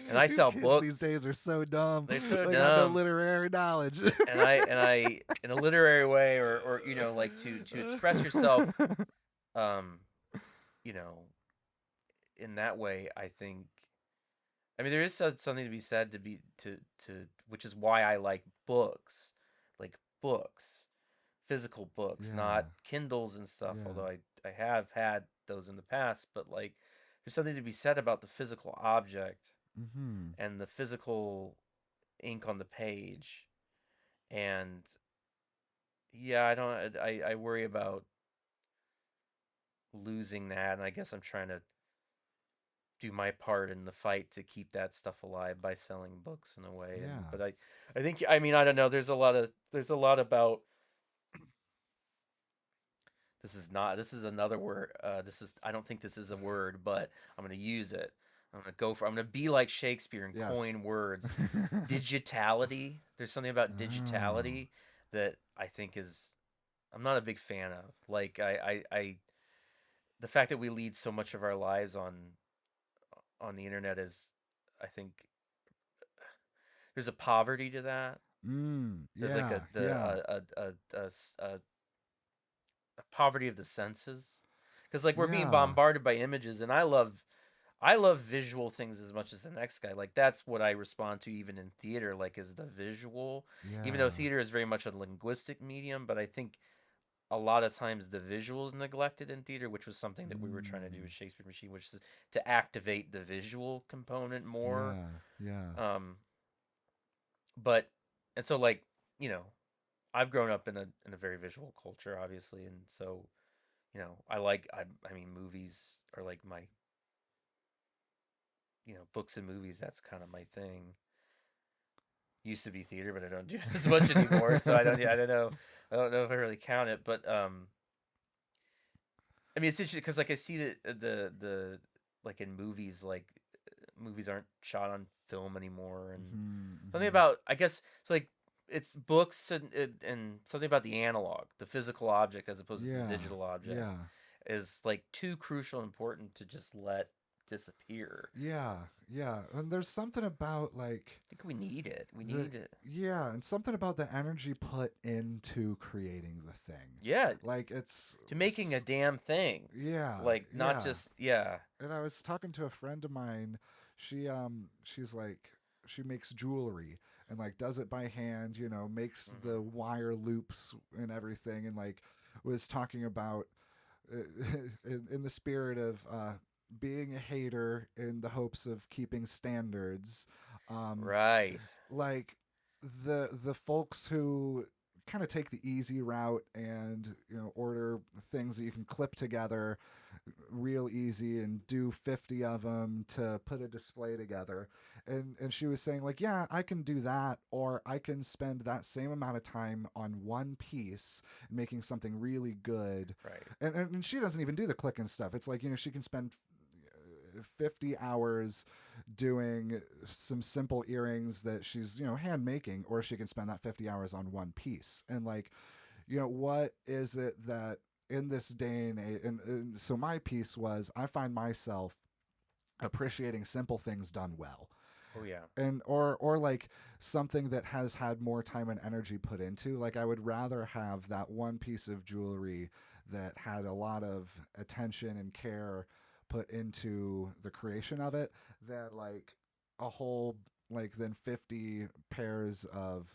S2: And I
S1: These
S2: sell
S1: kids these
S2: books.
S1: days are so dumb.
S2: They're so
S1: They got no
S2: dumb.
S1: literary knowledge.
S2: And I in a literary way, or like to express yourself, um, you know, in that way, I think. I mean, there is something to be said to which is why I like books, physical books,
S1: Yeah,
S2: not Kindles and stuff.
S1: yeah.
S2: Although I have had those in the past, but like there's something to be said about the physical object
S1: Mm-hmm.
S2: and the physical ink on the page. And yeah, I worry about losing that, and I guess I'm trying to do my part in the fight to keep that stuff alive by selling books in a way. And
S1: Yeah.
S2: but I think, I mean, I don't know, there's a lot about, this is another word, this is, I don't think this is a word, but I'm going to use it. I'm going to be like Shakespeare and
S1: Yes.
S2: coin words. Digitality. There's something about
S1: Oh.
S2: digitality that I think is, I'm not a big fan of. Like I the fact that we lead so much of our lives on the internet is, I think there's a poverty to that. There's like
S1: Yeah, yeah,
S2: a poverty of the senses, because like we're being
S1: yeah,
S2: bombarded by images, and I love visual things as much as the next guy. Like that's what I respond to even in theater, like is the visual. Even though
S1: yeah.
S2: theater is very much a linguistic medium, but I think a lot of times the visuals neglected in theater, which was something that we were trying to do
S1: Mm,
S2: with Shakespeare Machine, which is to activate the visual component more.
S1: yeah, yeah.
S2: Um, but and so like, you know, I've grown up in a very visual culture, obviously, and so I mean, movies are like my, books and movies. That's kind of my thing. Used to be theater, but I don't do it as much anymore. So I don't. Yeah, I don't know. I don't know if I really count it, but I mean, it's interesting because like I see the like in movies, like movies aren't shot on film anymore, and
S1: Hmm,
S2: something
S1: hmm.
S2: about, I guess it's like it's books and something about the analog, the physical object as opposed to the
S1: Yeah,
S2: digital object
S1: yeah,
S2: is like too crucial and important to just let disappear.
S1: yeah, yeah. And there's something about like
S2: I think we need it. We
S1: the
S2: need it.
S1: yeah, and something about the energy put into creating the thing.
S2: Yeah,
S1: Like it's
S2: to making a damn thing.
S1: yeah,
S2: Like not
S1: yeah.
S2: just, yeah.
S1: And I was talking to a friend of mine. She's like she makes jewelry and like does it by hand, makes the
S2: Hmm.
S1: wire loops and everything, and like was talking about uh, in the spirit of being a hater in the hopes of keeping standards. Um,
S2: Right.
S1: like the folks who kind of take the easy route and order things that you can clip together real easy and do 50 of them to put a display together. And she was saying like, yeah, I can do that, or I can spend that same amount of time on one piece making something really good.
S2: Right.
S1: And she doesn't even do the click and stuff. It's like, she can spend 50 hours doing some simple earrings that she's hand making, or she can spend that 50 hours on one piece. And like, what is it that in this day and age, and so my piece was, I find myself appreciating simple things done well,
S2: Oh yeah.
S1: and or like something that has had more time and energy put into. Like I would rather have that one piece of jewelry that had a lot of attention and care put into the creation of it than like a whole like than 50 pairs of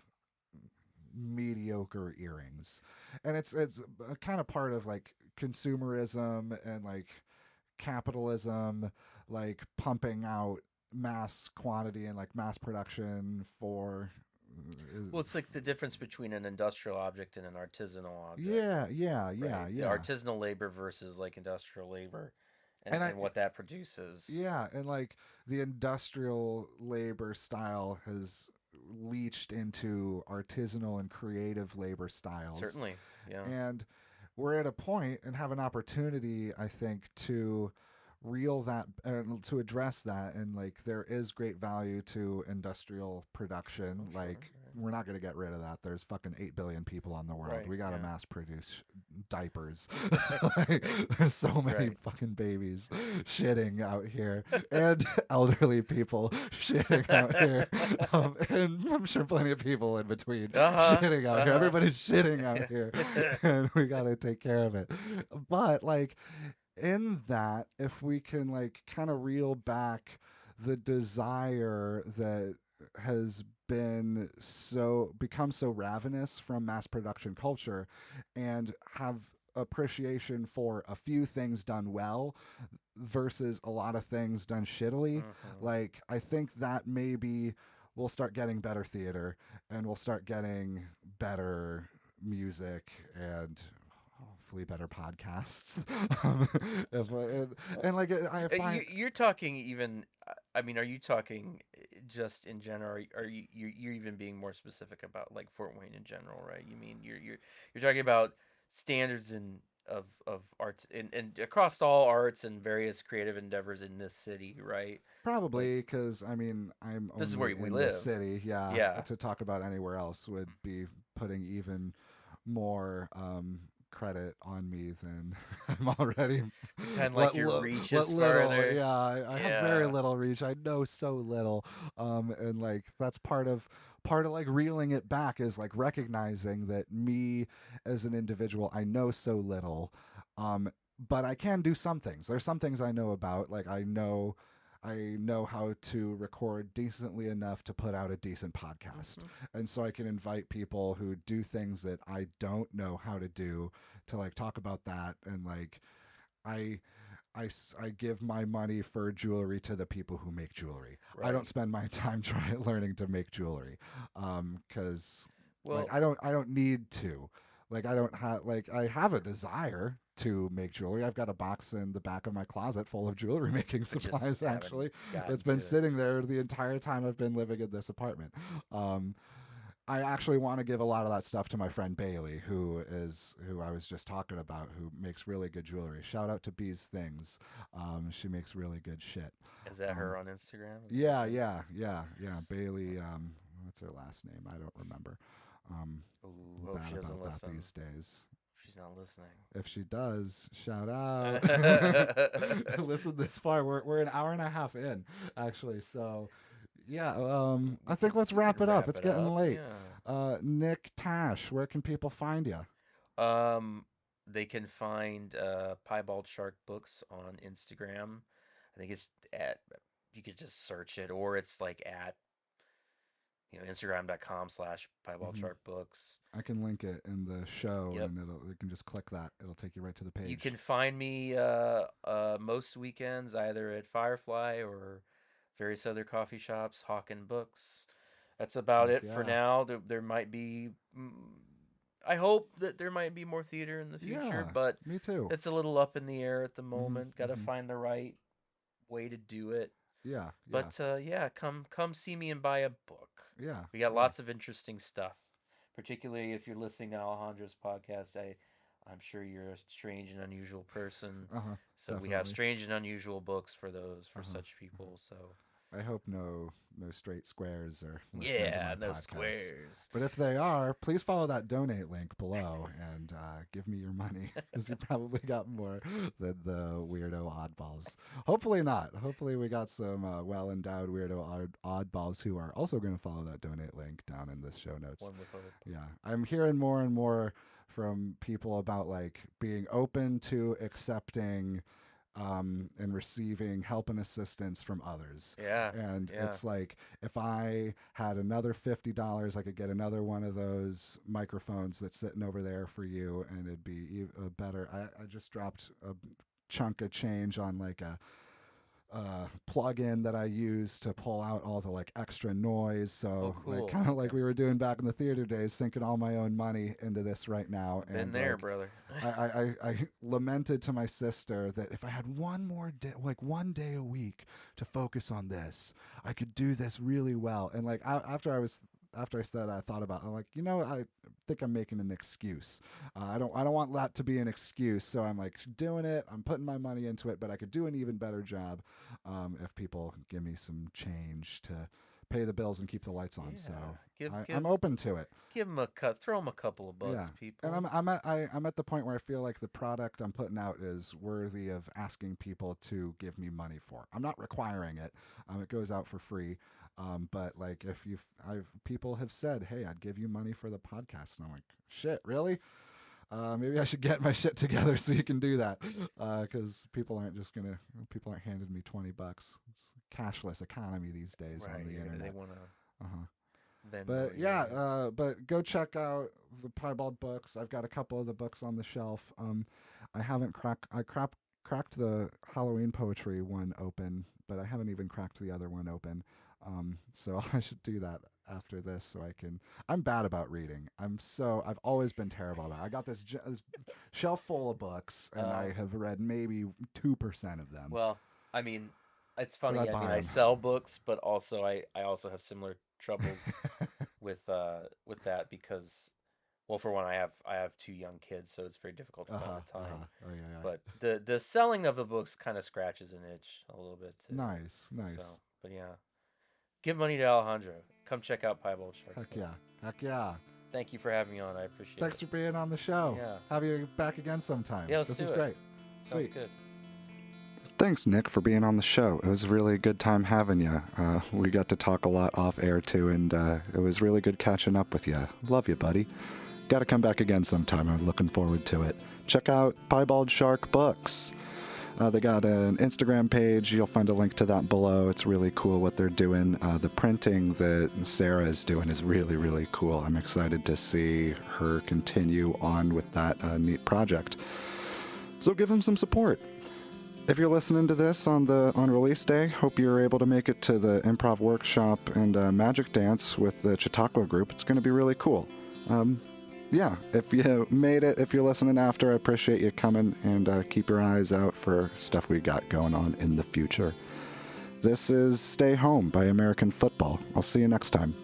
S1: mediocre earrings. And it's a kind of part of like consumerism and like capitalism, like pumping out mass quantity and like mass production for
S2: Well, it's like the difference between an industrial object and an artisanal object,
S1: yeah, yeah, yeah,
S2: right? The
S1: yeah.
S2: artisanal labor versus like industrial labor,
S1: And I
S2: and what that produces.
S1: yeah, and like the industrial labor style has leached into artisanal and creative labor styles.
S2: Certainly. Yeah.
S1: And we're at a point and have an opportunity, I think, to reel that and to address that, and like there is great value to industrial production.
S2: Oh, sure.
S1: Like we're not going to get rid of that. There's fucking 8 billion people on the world.
S2: Right.
S1: We got to
S2: Yeah.
S1: mass produce diapers. Like, there's so many
S2: Right.
S1: fucking babies shitting out here and elderly people shitting out here. And I'm sure plenty of people in between shitting out here. Everybody's shitting out here. And we got to take care of it. But like in that, if we can like kind of reel back the desire that has become so ravenous from mass production culture and have appreciation for a few things done well versus a lot of things done shittily, like I think that maybe we'll start getting better theater and we'll start getting better music and hopefully better podcasts. And like I find
S2: You're talking even. I mean, are you talking just in general? Are you're even being more specific about like Fort Wayne in general, right? You mean you're talking about standards of arts and across all arts and various creative endeavors in this city, right? Like
S1: probably because I mean I'm
S2: this is where
S1: only
S2: we
S1: in this
S2: live.
S1: city. Yeah,
S2: Yeah.
S1: to talk about anywhere else would be putting even more credit on me than I'm already.
S2: Pretend like
S1: what,
S2: your
S1: lo-
S2: reach
S1: what
S2: is
S1: little?
S2: farther.
S1: Yeah, I have very
S2: Yeah.
S1: little reach. I know so little, and like that's part of like reeling it back is like recognizing that me as an individual, I know so little, but I can do some things. There's some things I know about. Like I know how to record decently enough to put out a decent podcast. And so I can invite people who do things that I don't know how to do to like talk about that. And like, I, I give my money for jewelry to the people who make jewelry. I don't
S2: Right.
S1: spend my time trying learning to make jewelry. Cause like
S2: Well,
S1: I don't need to. Like I don't have like I have a desire to make jewelry. I've got a box in the back of my closet full of jewelry making
S2: but just
S1: supplies
S2: haven't
S1: actually.
S2: gotten
S1: That's been
S2: to it.
S1: sitting there the entire time I've been living in this apartment. Um, I actually want to give a lot of that stuff to my friend Bailey, who I was just talking about, who makes really good jewelry. Shout out to Bees Things. She makes really good shit.
S2: Is that
S1: Um,
S2: her on Instagram? Is that
S1: yeah,
S2: right?
S1: yeah, yeah, yeah. Bailey. What's her last name? I don't remember.
S2: Ooh,
S1: I'm
S2: hope she
S1: bad
S2: doesn't
S1: about that
S2: listen.
S1: these days.
S2: She's not listening.
S1: If she does, shout out. Listen this far. We're an hour and a half in, actually. So yeah, I think let's
S2: We
S1: wrap
S2: can
S1: it up.
S2: wrap
S1: It's
S2: it
S1: getting
S2: up.
S1: late.
S2: Yeah.
S1: Nick Tash, where can people find you?
S2: Um, they can find Piebald Shark Books on Instagram. I think it's at you could just search it, or it's like at Instagram.com/ Piebald
S1: Hmm.
S2: Shark Books.
S1: I can link it in the show,
S2: Yep.
S1: and you can just click that. It'll take you right to the
S2: You
S1: page.
S2: can find me most weekends either at Firefly or various other coffee shops, hawking books. That's about
S1: Heck
S2: it for
S1: yeah,
S2: now. There might be, I hope that there might be more theater in the future,
S1: yeah.
S2: but
S1: Me too.
S2: it's a little up in the air at the
S1: Hmm.
S2: moment. Got to
S1: Hmm.
S2: find the right way to do it.
S1: Yeah, yeah,
S2: But yeah, come see me and buy a book.
S1: yeah,
S2: We got
S1: yeah.
S2: lots of interesting stuff, particularly if you're listening to Alejandro's podcast. I'm sure you're a strange and unusual person,
S1: Uh huh.
S2: so we have
S1: Definitely.
S2: strange and unusual books for those
S1: Uh
S2: for
S1: huh.
S2: such people. So
S1: I hope no straight squares are listening to
S2: yeah,
S1: my
S2: no
S1: podcast.
S2: squares.
S1: But if they are, please follow that donate link below and give me your money, because you probably got more than the weirdo oddballs. Hopefully not. Hopefully we got some well endowed weirdo oddballs who are also going to follow that donate link down in the show notes.
S2: One would hope.
S1: Yeah, I'm hearing more and more from people about like being open to accepting and receiving help and assistance from others.
S2: Yeah,
S1: And
S2: yeah.
S1: it's like if I had another $50, I could get another one of those microphones that's sitting over there for you, and it'd be better. I just dropped a chunk of change on like a plug-in that I use to pull out all the like extra noise.
S2: Oh,
S1: So like
S2: cool.
S1: kind of like
S2: Okay.
S1: we were doing back in the theater days, sinking all my own money into this right now.
S2: Been
S1: And
S2: there,
S1: like
S2: brother.
S1: I lamented to my sister that if I had one more day, like one day a week to focus on this, I could do this really well. And like after I was after I said that, I thought about. I'm like, I think I'm making an excuse. I don't want that to be an excuse. So I'm like doing it. I'm putting my money into it, but I could do an even better job if people give me some change to pay the bills and keep the lights on. So I'm open to it.
S2: Give them a cut. Throw them a couple of bucks, people.
S1: And I'm at the point where I feel like the product I'm putting out is worthy of asking people to give me money for. I'm not requiring it. It goes out for free. But like if people have said, hey, I'd give you money for the podcast, and I'm like, shit, really? Maybe I should get my shit together so you can do that, because people aren't handing me $20. It's a cashless economy these days on the internet.
S2: They want to.
S1: But yeah, but go check out the Piebald books. I've got a couple of the books on the shelf. I haven't cracked the Halloween poetry one open, but I haven't even cracked the other one open. So I should do that after this so I can. I'm bad about reading. I've always been terrible about it. I got this shelf full of books, and I have read maybe 2% of them.
S2: Well, I mean, it's funny. I sell books, but also I also have similar troubles with that because, well, for one, I have 2 young kids, so it's very difficult to find the time.
S1: Oh, yeah.
S2: But the selling of the books kind of scratches an itch a little bit too.
S1: Nice.
S2: So, but yeah, give money to Alejandro. Come check out Piebald Shark.
S1: Heck yeah.
S2: Thank you for having me on. I appreciate it.
S1: Thanks for being on the show.
S2: Yeah.
S1: Have you back again sometime.
S2: Yeah,
S1: this is great.
S2: Sounds
S1: Sweet.
S2: good.
S1: Thanks, Nick, for being on the show. It was a really good time having you. We got to talk a lot off air, too, and it was really good catching up with you. Love you, buddy. Got to come back again sometime. I'm looking forward to it. Check out Piebald Shark Books. They got an Instagram page. You'll find a link to that below. It's really cool what they're doing. The printing that Sarah is doing is really, really cool. I'm excited to see her continue on with that neat project. So give them some support. If you're listening to this on release day, hope you're able to make it to the improv workshop and magic dance with the Chautauqua group. It's going to be really cool. Yeah, if you made it, if you're listening after, I appreciate you coming, and keep your eyes out for stuff we got going on in the future. This is Stay Home by American Football. I'll see you next time.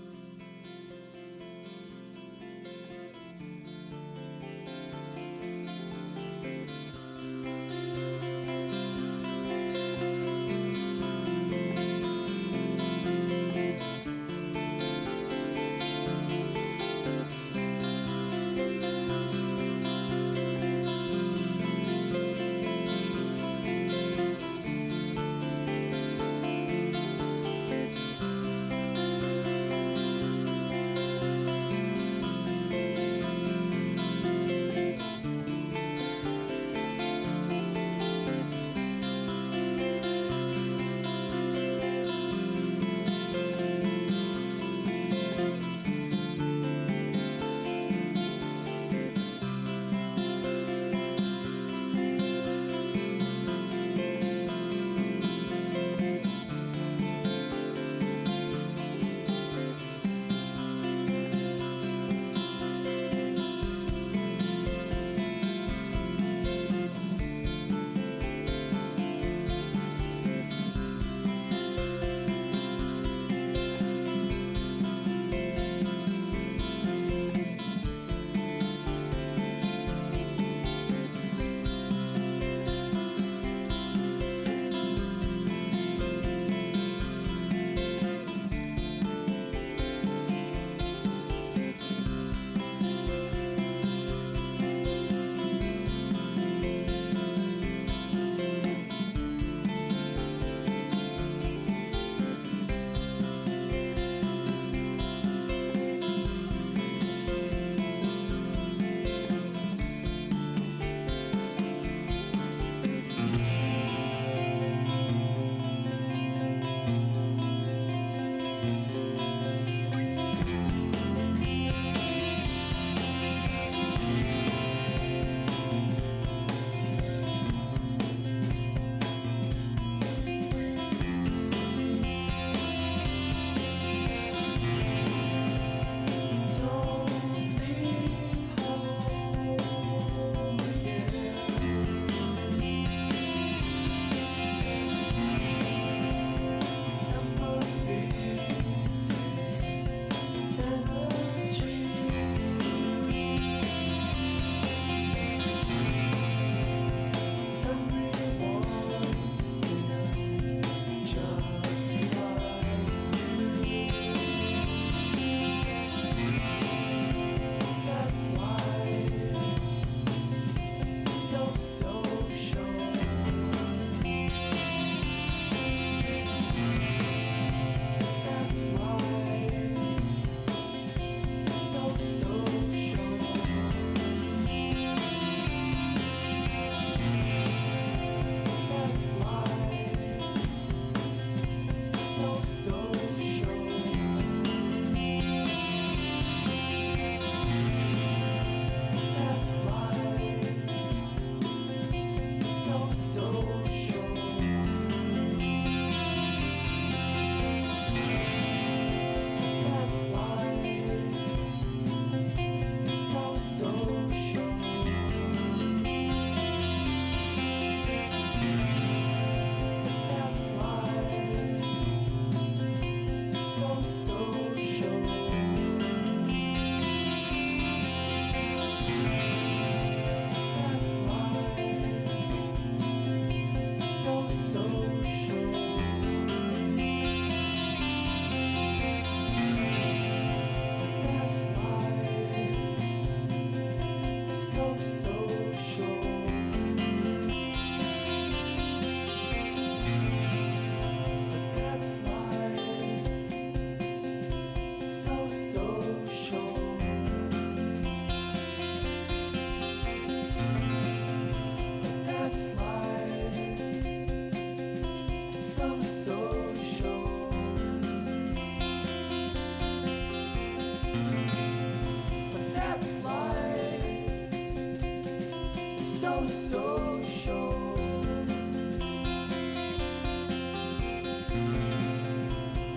S3: social.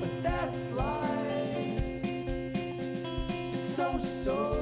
S3: But that's life. So social.